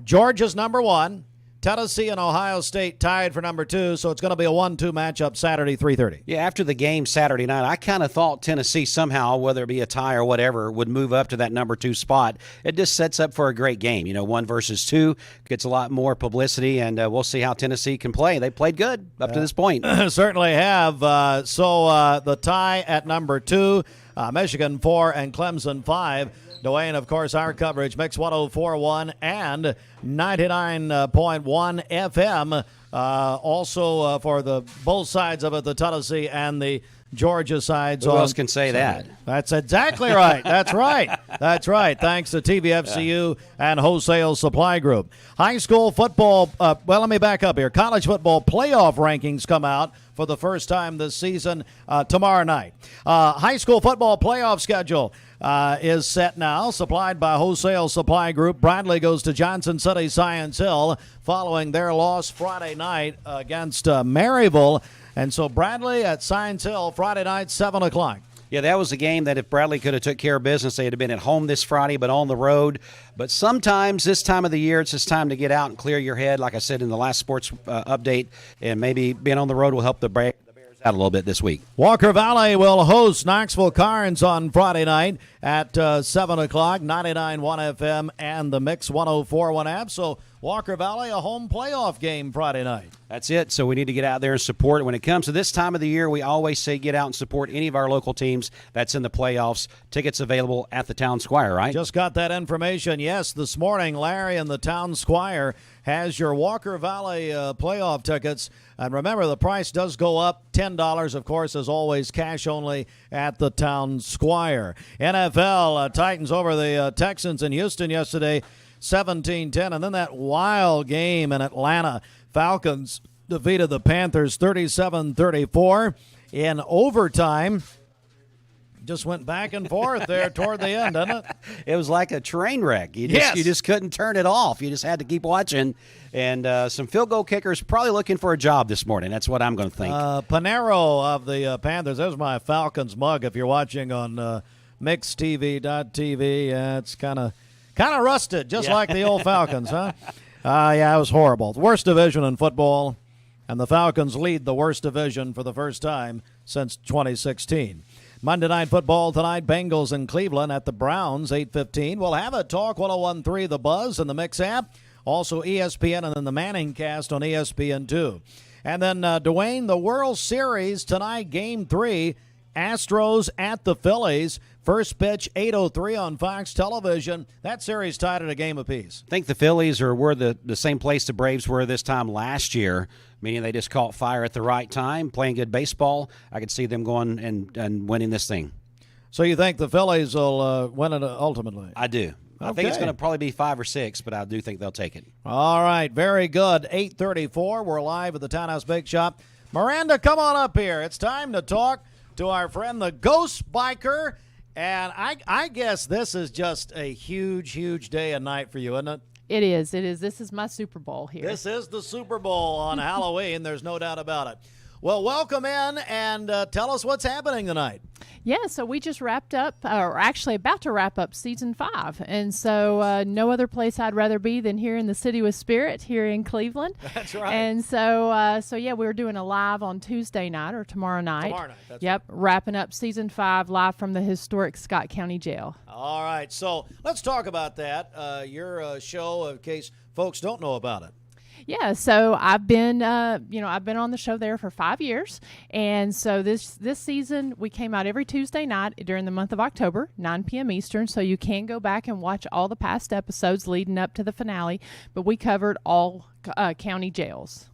[SPEAKER 4] Georgia's number 1. Tennessee and Ohio State tied for number 2, so it's going to be a 1-2 matchup Saturday, 3:30.
[SPEAKER 12] Yeah, after the game Saturday night, I kind of thought Tennessee somehow, whether it be a tie or whatever, would move up to that number 2 spot. It just sets up for a great game. 1 versus 2 gets a lot more publicity, and we'll see how Tennessee can play. They played good up to this point.
[SPEAKER 4] Certainly have. So the tie at number 2, Michigan 4 and Clemson 5. Dwayne, of course, our coverage, Mix 104.1 and 99.1 FM. Also for the both sides of it, the Tennessee and the Georgia sides.
[SPEAKER 12] Who else can say that?
[SPEAKER 4] That's exactly right. That's right. That's right. Thanks to TVFCU and Wholesale Supply Group. High school football, let me back up here. College football playoff rankings come out for the first time this season tomorrow night. High school football playoff schedule is set now, supplied by Wholesale Supply Group. Bradley goes to Johnson City Science Hill following their loss Friday night against Maryville. And so Bradley at Science Hill Friday night, 7 o'clock.
[SPEAKER 12] Yeah, that was a game that if Bradley could have took care of business, they'd have been at home this Friday, but on the road. But sometimes this time of the year, it's just time to get out and clear your head, like I said in the last sports update, and maybe being on the road will help the Bears out a little bit this week.
[SPEAKER 4] Walker Valley will host Knoxville Carnes on Friday night at 7 o'clock, 99.1 FM and the Mix 104.1 app. So Walker Valley, a home playoff game Friday night.
[SPEAKER 12] That's it. So we need to get out there and support. When it comes to this time of the year, we always say get out and support any of our local teams that's in the playoffs. Tickets available at the Town Squire, right?
[SPEAKER 4] Just got that information. Yes, this morning, Larry and the Town Squire has your Walker Valley playoff tickets. And remember, the price does go up. $10, of course, as always, cash only at the Town Squire. NFL, Titans over the Texans in Houston yesterday, 17-10. And then that wild game in Atlanta. Falcons defeated the Panthers 37-34 in overtime. Just went back and forth there toward the end, didn't it?
[SPEAKER 12] It was like a train wreck. You just couldn't turn it off. You just had to keep watching. And some field goal kickers probably looking for a job this morning. That's what I'm going to think.
[SPEAKER 4] Panero of the Panthers. There's my Falcons mug. If you're watching on mixtv.tv, it's kind of rusted, just like the old Falcons, huh? Yeah, it was horrible. The worst division in football, and the Falcons lead the worst division for the first time since 2016. Monday Night Football tonight, Bengals in Cleveland at the Browns, 8:15. We'll have a Talk 101.3, The Buzz, and the Mix app. Also ESPN and then the Manning Cast on ESPN2. And then, Dwayne, the World Series tonight, Game 3, Astros at the Phillies. First pitch, 8:03 on Fox Television. That series tied at a game apiece.
[SPEAKER 12] I think the Phillies were the same place the Braves were this time last year, meaning they just caught fire at the right time, playing good baseball. I could see them going and winning this thing.
[SPEAKER 4] So you think the Phillies will win it ultimately?
[SPEAKER 12] I do. I think it's going to probably be 5 or 6, but I do think they'll take it.
[SPEAKER 4] All right, very good. 8:34. We're live at the Townhouse Bake Shop. Miranda, come on up here. It's time to talk to our friend, the Ghost Biker. And I guess this is just a huge, huge day and night for you, isn't it?
[SPEAKER 13] It is. It is. This is my Super Bowl here.
[SPEAKER 4] This is the Super Bowl on Halloween. There's no doubt about it. Well, welcome in and tell us what's happening tonight.
[SPEAKER 13] Yeah, so we just wrapped up, or actually about to wrap up season 5. And so no other place I'd rather be than here in the City with Spirit here in Cleveland.
[SPEAKER 4] That's right.
[SPEAKER 13] And so, yeah, we're doing a live on Tuesday night or tomorrow night.
[SPEAKER 4] Tomorrow night, that's
[SPEAKER 13] right. Wrapping up season 5 live from the historic Scott County Jail.
[SPEAKER 4] All right, so let's talk about that, your show, in case folks don't know about it.
[SPEAKER 13] Yeah, so I've been on the show there for 5 years, and so this season we came out every Tuesday night during the month of October, 9 p.m. Eastern. So you can go back and watch all the past episodes leading up to the finale. But we covered all county jails.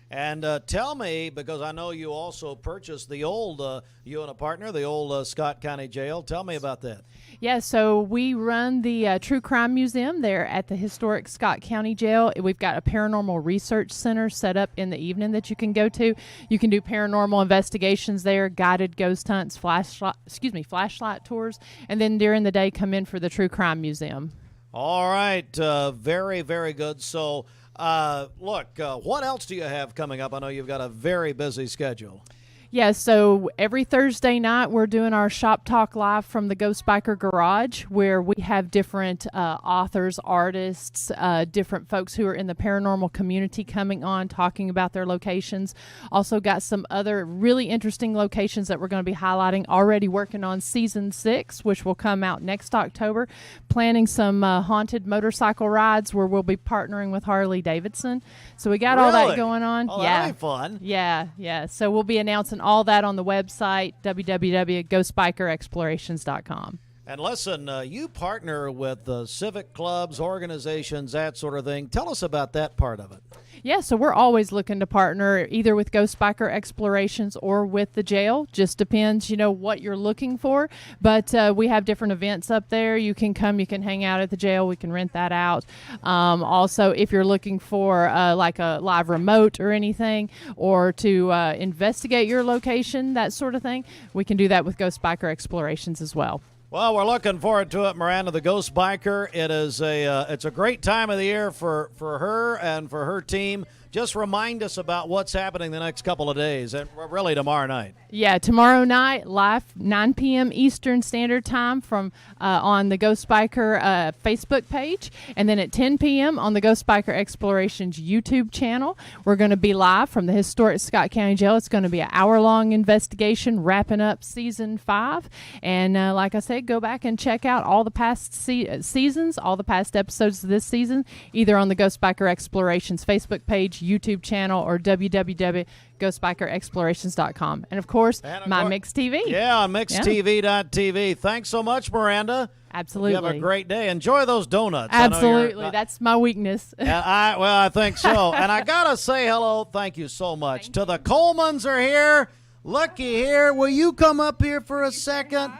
[SPEAKER 4] And tell me, because I know you also purchased the old, you and a partner, the old Scott County Jail. Tell me about that.
[SPEAKER 13] Yeah, so we run the True Crime Museum there at the historic Scott County Jail. We've got a paranormal research center set up in the evening that you can go to. You can do paranormal investigations there, guided ghost hunts, flashlight tours, and then during the day come in for the True Crime Museum.
[SPEAKER 4] All right, very, very good. So, look, what else do you have coming up? I know you've got a very busy schedule.
[SPEAKER 13] Yeah, so every Thursday night we're doing our Shop Talk Live from the Ghost Biker Garage, where we have different authors, artists, different folks who are in the paranormal community coming on, talking about their locations. Also got some other really interesting locations that we're going to be highlighting. Already working on Season 6, which will come out next October. Planning some haunted motorcycle rides where we'll be partnering with Harley Davidson. So we got all that going on.
[SPEAKER 4] Oh,
[SPEAKER 13] yeah.
[SPEAKER 4] that'll be fun.
[SPEAKER 13] Yeah. So we'll be announcing all that on the website, www.ghostbikerexplorations.com.
[SPEAKER 4] And listen, you partner with civic clubs, organizations, that sort of thing. Tell us about that part of it.
[SPEAKER 13] Yeah, so we're always looking to partner either with Ghost Biker Explorations or with the jail. Just depends, what you're looking for. But we have different events up there. You can come, you can hang out at the jail. We can rent that out. Also, if you're looking for like a live remote or anything, or to investigate your location, that sort of thing, we can do that with Ghost Biker Explorations as well.
[SPEAKER 4] Well, we're looking forward to it, Miranda, the Ghost Biker. It is it's a great time of the year for her and for her team. Just remind us about what's happening the next couple of days, and really tomorrow night.
[SPEAKER 13] Yeah, tomorrow night, live 9 p.m. Eastern Standard Time from on the Ghost Biker Facebook page, and then at 10 p.m. on the Ghost Biker Explorations YouTube channel. We're going to be live from the historic Scott County Jail. It's going to be an hour-long investigation wrapping up Season 5. And like I said, go back and check out all the past seasons, all the past episodes of this season, either on the Ghost Biker Explorations Facebook page, YouTube channel, or www.ghostbikerexplorations.com. And of course, my Mix TV.
[SPEAKER 4] Yeah, on mixtv.tv. Thanks so much, Miranda.
[SPEAKER 13] Absolutely.
[SPEAKER 4] You have a great day. Enjoy those donuts.
[SPEAKER 13] Absolutely. That's my weakness.
[SPEAKER 4] I think so. And I got to say hello, thank you so much, to the Colemans are here. Looky here. Will you come up here for a second?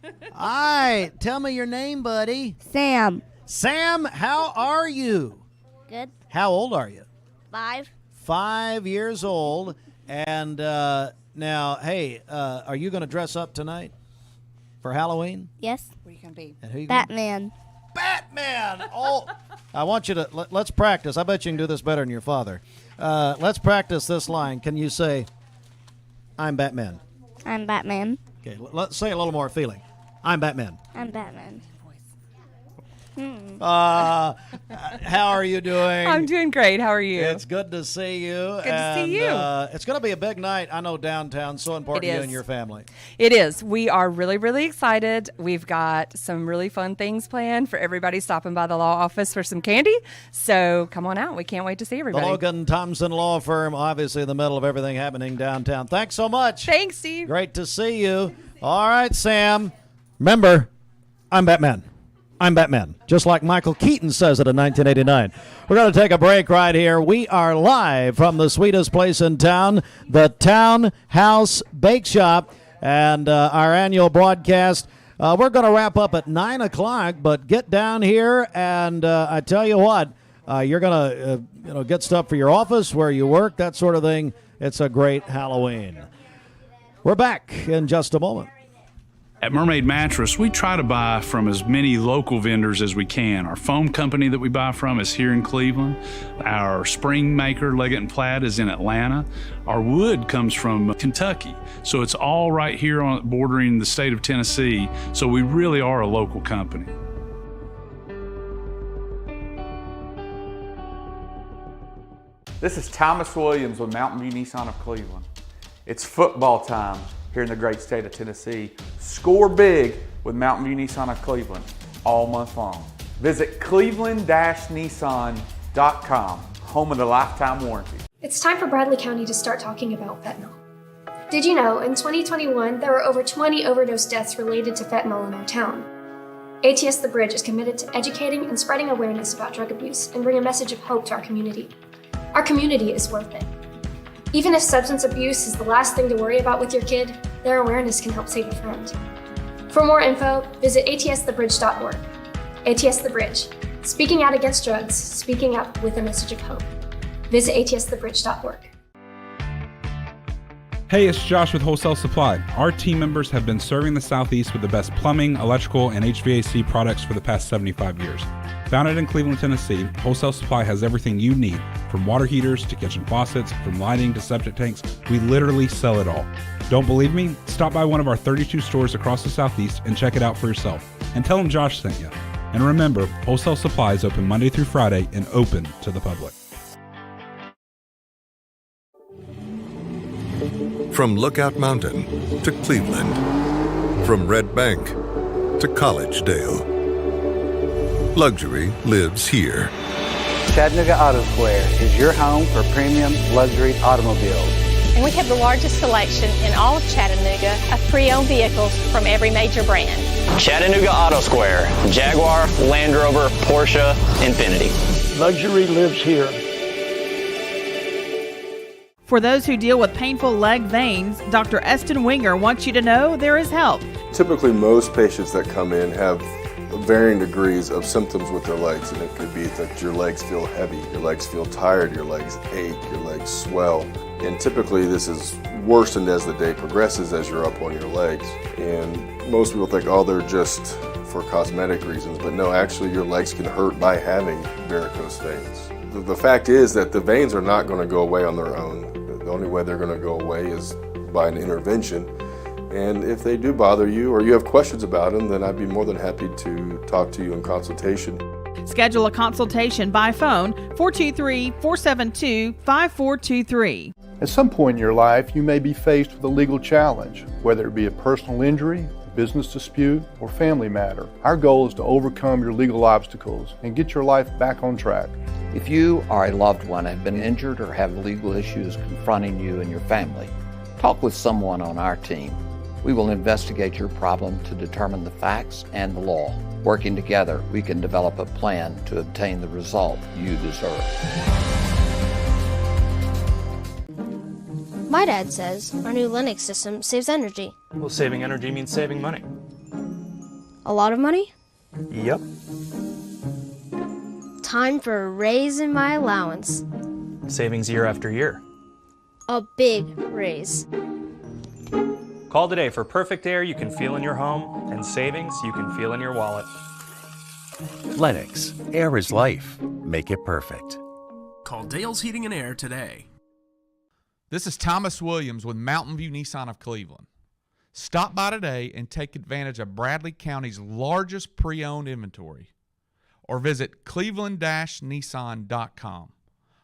[SPEAKER 4] All right. Tell me your name, buddy.
[SPEAKER 14] Sam.
[SPEAKER 4] Sam, how are you?
[SPEAKER 14] Good.
[SPEAKER 4] How old are you?
[SPEAKER 14] 5.
[SPEAKER 4] 5 years old. And now, hey, are you going to dress up tonight for Halloween?
[SPEAKER 14] Yes.
[SPEAKER 15] What are you going to be?
[SPEAKER 4] And who you
[SPEAKER 14] Batman.
[SPEAKER 4] Batman! Oh, I want you to, let's practice. I bet you can do this better than your father. Let's practice this line. Can you say, I'm Batman?
[SPEAKER 14] I'm Batman.
[SPEAKER 4] Okay, let's say a little more feeling. I'm Batman.
[SPEAKER 14] I'm Batman.
[SPEAKER 4] How are you doing?
[SPEAKER 15] I'm doing great. How are you?
[SPEAKER 4] It's good to see you.
[SPEAKER 15] Good to see you.
[SPEAKER 4] It's going to be a big night. I know downtown, so important to you and your family.
[SPEAKER 15] It is. We are really, really excited. We've got some really fun things planned for everybody stopping by the law office for some candy. So come on out. We can't wait to see everybody.
[SPEAKER 4] The Logan Thompson Law Firm, obviously in the middle of everything happening downtown. Thanks so much.
[SPEAKER 15] Thanks, Steve.
[SPEAKER 4] Great to see you. All right, Sam. Remember, I'm Batman. I'm Batman, just like Michael Keaton says it in 1989. We're going to take a break right here. We are live from the sweetest place in town, the Townhouse Bake Shop, and our annual broadcast. We're going to wrap up at 9 o'clock, but get down here, and I tell you what, you're going to get stuff for your office, where you work, that sort of thing. It's a great Halloween. We're back in just a moment.
[SPEAKER 20] At Mermaid Mattress, we try to buy from as many local vendors as we can. Our foam company that we buy from is here in Cleveland. Our spring maker, Leggett & Platt, is in Atlanta. Our wood comes from Kentucky. So it's all right here bordering the state of Tennessee. So we really are a local company.
[SPEAKER 16] This is Thomas Williams with Mountain View Nissan of Cleveland. It's football time here in the great state of Tennessee. Score big with Mountain View Nissan of Cleveland all month long. Visit cleveland-nissan.com home of the lifetime warranty.
[SPEAKER 3] It's time for Bradley County to start talking about fentanyl. Did you know, in 2021, there were over 20 overdose deaths related to fentanyl in our town? ATS The Bridge is committed to educating and spreading awareness about drug abuse and bring a message of hope to our community. Our community is worth it. Even if substance abuse is the last thing to worry about with your kid, their awareness can help save a friend. For more info, visit atsthebridge.org. ATS The Bridge, speaking out against drugs, speaking up with a message of hope. Visit atsthebridge.org.
[SPEAKER 6] Hey, it's Josh with Wholesale Supply. Our team members have been serving the Southeast with the best plumbing, electrical, and HVAC products for the past 75 years. Founded in Cleveland, Tennessee, Wholesale Supply has everything you need, from water heaters to kitchen faucets, from lighting to septic tanks. We literally sell it all. Don't believe me? Stop by one of our 32 stores across the Southeast and check it out for yourself. And tell them Josh sent you. And remember, Wholesale Supply is open Monday through Friday and open to the public.
[SPEAKER 17] From Lookout Mountain to Cleveland, from Red Bank to Collegedale, luxury lives here.
[SPEAKER 21] Chattanooga Auto Square is your home for premium luxury automobiles.
[SPEAKER 23] And we have the largest selection in all of Chattanooga of pre-owned vehicles from every major brand.
[SPEAKER 24] Chattanooga Auto Square, Jaguar, Land Rover, Porsche, Infiniti.
[SPEAKER 21] Luxury lives here.
[SPEAKER 5] For those who deal with painful leg veins, Dr. Eston Winger wants you to know there is help.
[SPEAKER 25] Typically, most patients that come in have varying degrees of symptoms with their legs, and it could be that your legs feel heavy, your legs feel tired, your legs ache, your legs swell. And typically this is worsened as the day progresses as you're up on your legs. And most people think, oh, they're just for cosmetic reasons, but no, actually your legs can hurt by having varicose veins. The fact is that the veins are not going to go away on their own. The only way they're going to go away is by an intervention. And if they do bother you or you have questions about them, then I'd be more than happy to talk to you in consultation.
[SPEAKER 5] Schedule a consultation by phone 423-472-5423.
[SPEAKER 28] At some point in your life, you may be faced with a legal challenge, whether it be a personal injury, business dispute, or family matter. Our goal is to overcome your legal obstacles and get your life back on track.
[SPEAKER 29] If you or a loved one have been injured or have legal issues confronting you and your family, talk with someone on our team. We will investigate your problem to determine the facts and the law. Working together, we can develop a plan to obtain the result you deserve.
[SPEAKER 30] My dad says our new Linux system saves energy.
[SPEAKER 31] Well, saving energy means saving money.
[SPEAKER 30] A lot of money?
[SPEAKER 31] Yep.
[SPEAKER 30] Time for a raise in my allowance.
[SPEAKER 31] Savings year after year.
[SPEAKER 30] A big raise.
[SPEAKER 31] Call today for perfect air you can feel in your home and savings you can feel in your wallet.
[SPEAKER 8] Lennox, air is life. Make it perfect.
[SPEAKER 32] Call Dale's Heating and Air today.
[SPEAKER 33] This is Thomas Williams with Mountain View Nissan of Cleveland. Stop by today and take advantage of Bradley County's largest pre-owned inventory. Or visit cleveland-nissan.com,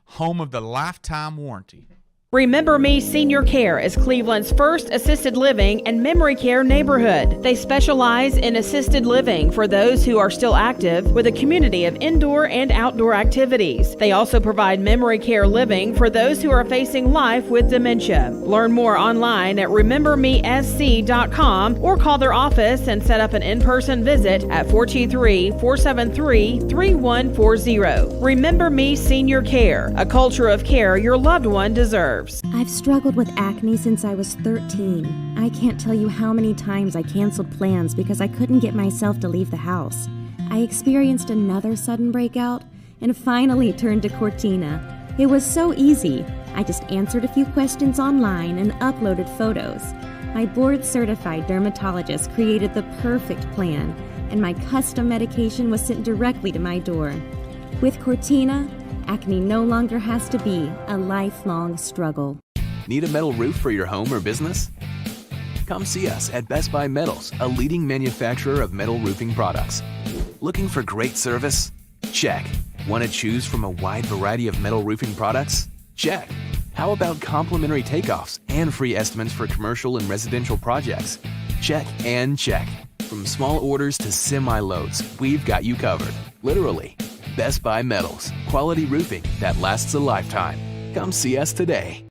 [SPEAKER 33] home of the lifetime warranty.
[SPEAKER 5] Remember Me Senior Care is Cleveland's first assisted living and memory care neighborhood. They specialize in assisted living for those who are still active with a community of indoor and outdoor activities. They also provide memory care living for those who are facing life with dementia. Learn more online at remembermesc.com or call their office and set up an in-person visit at 423-473-3140. Remember Me Senior Care, a culture of care your loved one deserves.
[SPEAKER 34] I've struggled with acne since I was 13. I can't tell you how many times I canceled plans because I couldn't get myself to leave the house. I experienced another sudden breakout and finally turned to Cortina. It was so easy. I just answered a few questions online and uploaded photos. My board-certified dermatologist created the perfect plan, and my custom medication was sent directly to my door. With Cortina, acne no longer has to be a lifelong struggle.
[SPEAKER 35] Need a metal roof for your home or business? Come see us at Best Buy Metals, a leading manufacturer of metal roofing products. Looking for great service? Check. Want to choose from a wide variety of metal roofing products? Check. How about complimentary takeoffs and free estimates for commercial and residential projects? Check and check. From small orders to semi-loads, we've got you covered. Literally. Best Buy Metals. Quality roofing that lasts a lifetime. Come see us today.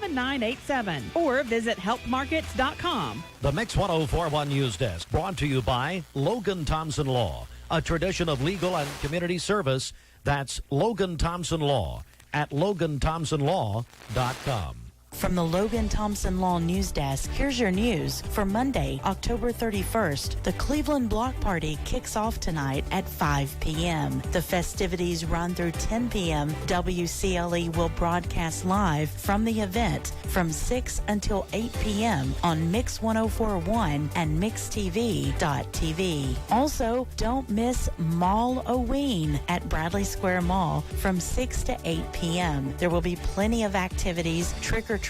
[SPEAKER 5] (313) or visit helpmarkets.com.
[SPEAKER 1] The Mix 1041 News Desk brought to you by Logan Thompson Law, a tradition of legal and community service. That's Logan Thompson Law at LoganThompsonLaw.com.
[SPEAKER 2] From the Logan Thompson Law News Desk, here's your news for Monday, October 31st. The Cleveland Block Party kicks off tonight at 5 p.m. The festivities run through 10 p.m. WCLE will broadcast live from the event from 6 until 8 p.m. on Mix 1041 and MixTV.tv. Also, don't miss Mall-O-Ween at Bradley Square Mall from 6 to 8 p.m. There will be plenty of activities, trick-or-treating,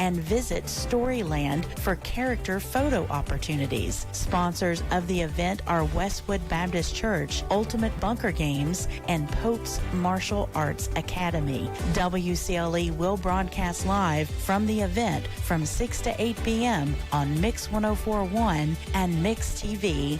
[SPEAKER 2] and visit Storyland for character photo opportunities. Sponsors of the event are Westwood Baptist Church, Ultimate Bunker Games, and Pope's Martial Arts Academy. WCLE will broadcast live from the event from 6 to 8 p.m. on Mix 1041 and MixTV.tv.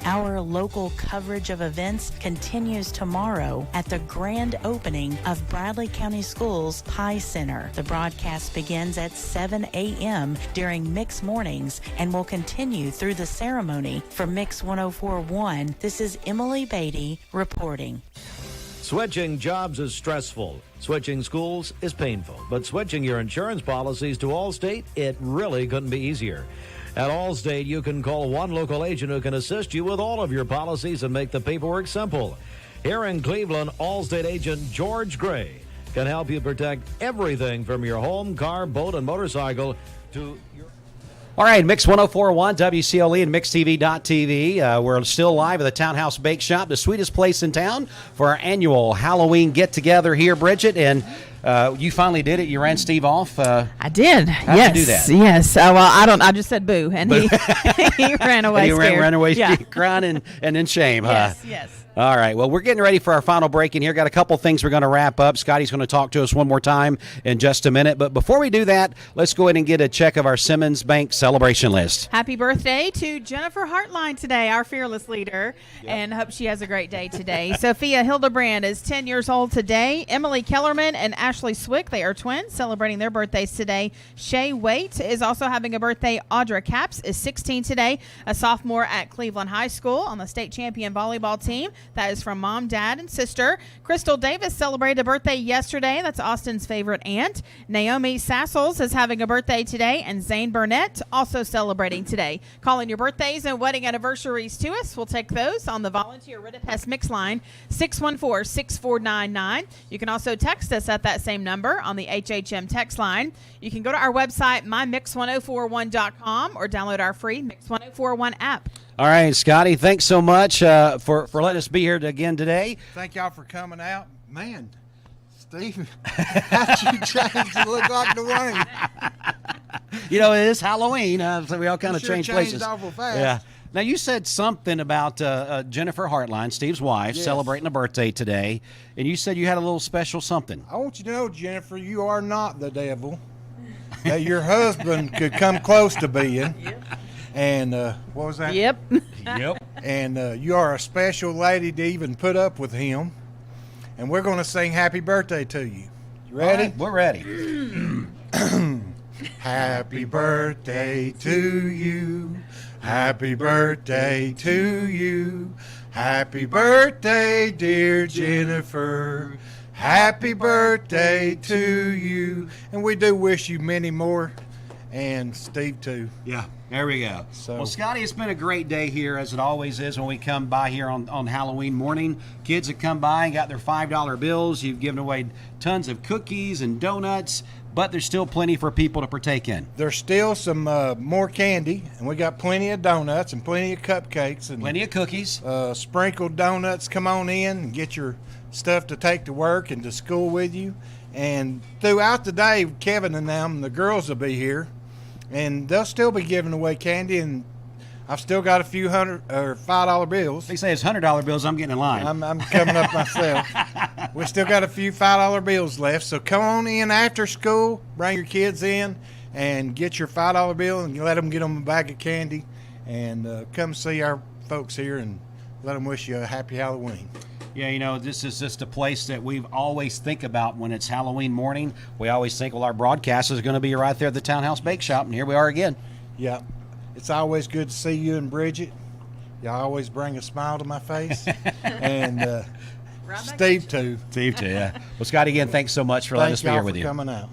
[SPEAKER 2] Our local coverage of events continues tomorrow at the grand opening of Bradley County Schools Pie Center. The broadcast begins at 7 a.m. during Mix Mornings and will continue through the ceremony. For Mix 1041, this is Emily Beatty reporting.
[SPEAKER 1] Switching jobs is stressful. Switching schools is painful. But switching your insurance policies to Allstate, it really couldn't be easier. At Allstate, you can call one local agent who can assist you with all of your policies and make the paperwork simple. Here in Cleveland, Allstate agent George Gray can help you protect everything from your home, car, boat, and motorcycle to your...
[SPEAKER 7] All right, Mix 1041, WCLE, and MixTV.tv. We're still live at the Townhouse Bake Shop, the sweetest place in town, for our annual Halloween get-together here, Bridget. And you finally did it. You ran Steve off.
[SPEAKER 5] I did.
[SPEAKER 7] How'd
[SPEAKER 5] yes.
[SPEAKER 7] you do that?
[SPEAKER 5] Yes. Well, I just said boo, and he ran away.
[SPEAKER 7] And he ran away, crying and in shame.
[SPEAKER 5] Yes. Yes.
[SPEAKER 7] All right. Well, we're getting ready for our final break in here. Got a couple things we're going to wrap up. Scotty's going to talk to us one more time in just a minute. But before we do that, let's go ahead and get a check of our Simmons Bank celebration list.
[SPEAKER 5] Happy birthday to Jennifer Hartline today, our fearless leader, and hope she has a great day today. Sophia Hildebrand is 10 years old today. Emily Kellerman and Ashley Swick, they are twins, celebrating their birthdays today. Shay Waite is also having a birthday. Audra Capps is 16 today, a sophomore at Cleveland High School on the state champion volleyball team. That is from mom, dad, and sister. Crystal Davis celebrated a birthday yesterday. That's Austin's favorite aunt. Naomi Sassels is having a birthday today, and Zane Burnett also celebrating today. Calling your birthdays and wedding anniversaries to us. We'll take those on the Volunteer Ridipest Mix line, 614-6499. You can also text us at that same number on the HHM text line. You can go to our website, mymix1041.com, or download our free Mix 1041 app.
[SPEAKER 7] All right, Scotty, thanks so much for letting us be here again today.
[SPEAKER 9] Thank y'all for coming out. Man, Steve, how'd you change to look like the rain?
[SPEAKER 7] You know, it is Halloween, so we all kind of change places.
[SPEAKER 9] Awful fast.
[SPEAKER 7] Yeah. Now, you said something about Jennifer Hartline, Steve's wife, celebrating a birthday today, and you said you had a little special something.
[SPEAKER 9] I want you to know, Jennifer, you are not the devil. That your husband could come close to being. And what was that?
[SPEAKER 5] Yep.
[SPEAKER 9] Yep. And you are a special lady to even put up with him. And we're going to sing happy birthday to you. You ready?
[SPEAKER 7] Right, we're ready.
[SPEAKER 9] Happy birthday to you. Happy birthday to you. Happy birthday, dear Jennifer. Happy birthday to you. And we do wish you many more. And Steve, too.
[SPEAKER 7] Yeah, there we go. Well, Scotty, it's been a great day here, as it always is when we come by here on Halloween morning. Kids have come by and got their $5 bills. You've given away tons of cookies and donuts, but there's still plenty for people to partake in.
[SPEAKER 9] There's still some more candy, and we got plenty of donuts and plenty of cupcakes. And
[SPEAKER 7] plenty of cookies.
[SPEAKER 9] Sprinkled donuts. Come on in and get your stuff to take to work and to school with you. And throughout the day, Kevin and them, the girls will be here. And they'll still be giving away candy, and I've still got a few $100 or $5 bills.
[SPEAKER 7] They say it's $100 bills. I'm getting in line.
[SPEAKER 9] I'm coming up myself. We still got a few $5 bills left, so come on in after school, bring your kids in, and get your $5 bill and let them get them a bag of candy, and come see our folks here and let them wish you a happy Halloween.
[SPEAKER 7] Yeah, you know, this is just a place that we always think about when it's Halloween morning. We always think, well, our broadcast is going to be right there at the Townhouse Bake Shop, and here we are again.
[SPEAKER 9] Yeah, it's always good to see you and Bridget. Y'all always bring a smile to my face. And Steve, too.
[SPEAKER 7] Steve, too, yeah. Well, Scottie, again, thanks so much for letting us be here with you.
[SPEAKER 9] Thank y'all for coming out.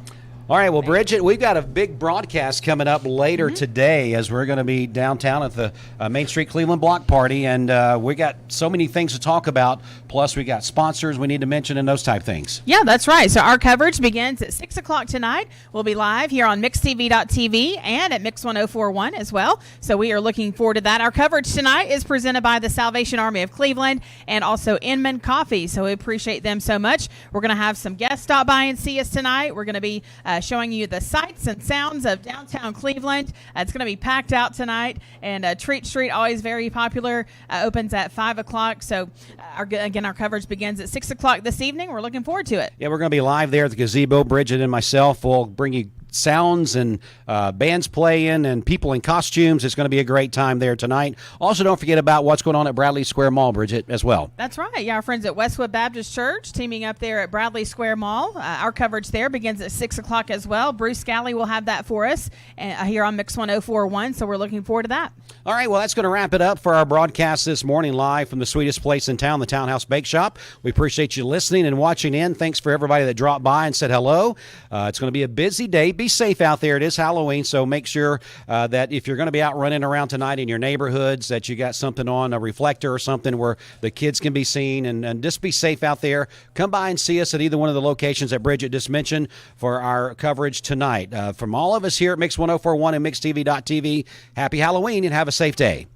[SPEAKER 7] All right, well, Bridget, we've got a big broadcast coming up later today as we're going to be downtown at the Main Street Cleveland Block Party, and we got so many things to talk about, plus we got sponsors we need to mention and those type things.
[SPEAKER 5] Yeah, that's right. So our coverage begins at 6 o'clock tonight. We'll be live here on MixTV.tv and at Mix 1041 as well, so we are looking forward to that. Our coverage tonight is presented by the Salvation Army of Cleveland and also Inman Coffee, so we appreciate them so much. We're going to have some guests stop by and see us tonight. We're going to be showing you the sights and sounds of downtown Cleveland. It's going to be packed out tonight, and Treat Street, always very popular, opens at 5 o'clock. So, our coverage begins at 6 o'clock this evening. We're looking forward to it.
[SPEAKER 7] Yeah, we're going to be live there at the gazebo. Bridget and myself will bring you sounds and bands playing and people in costumes. It's going to be a great time there tonight. Also, don't forget about what's going on at Bradley Square Mall, Bridget, as well.
[SPEAKER 5] That's right. Yeah, our friends at Westwood Baptist Church teaming up there at Bradley Square Mall. Our coverage there begins at 6 o'clock as well. Bruce Scally will have that for us here on Mix 1041, so we're looking forward to that.
[SPEAKER 7] All right, well, that's going to wrap it up for our broadcast this morning live from the sweetest place in town, the Townhouse Bake Shop. We appreciate you listening and watching in. Thanks for everybody that dropped by and said hello. It's going to be a busy day. Be safe out there. It is Halloween, so make sure that if you're going to be out running around tonight in your neighborhoods, that you got something on, a reflector or something where the kids can be seen, and just be safe out there. Come by and see us at either one of the locations that Bridget just mentioned for our coverage tonight. From all of us here at Mix 1041 and MixTV.tv, happy Halloween and have a safe day.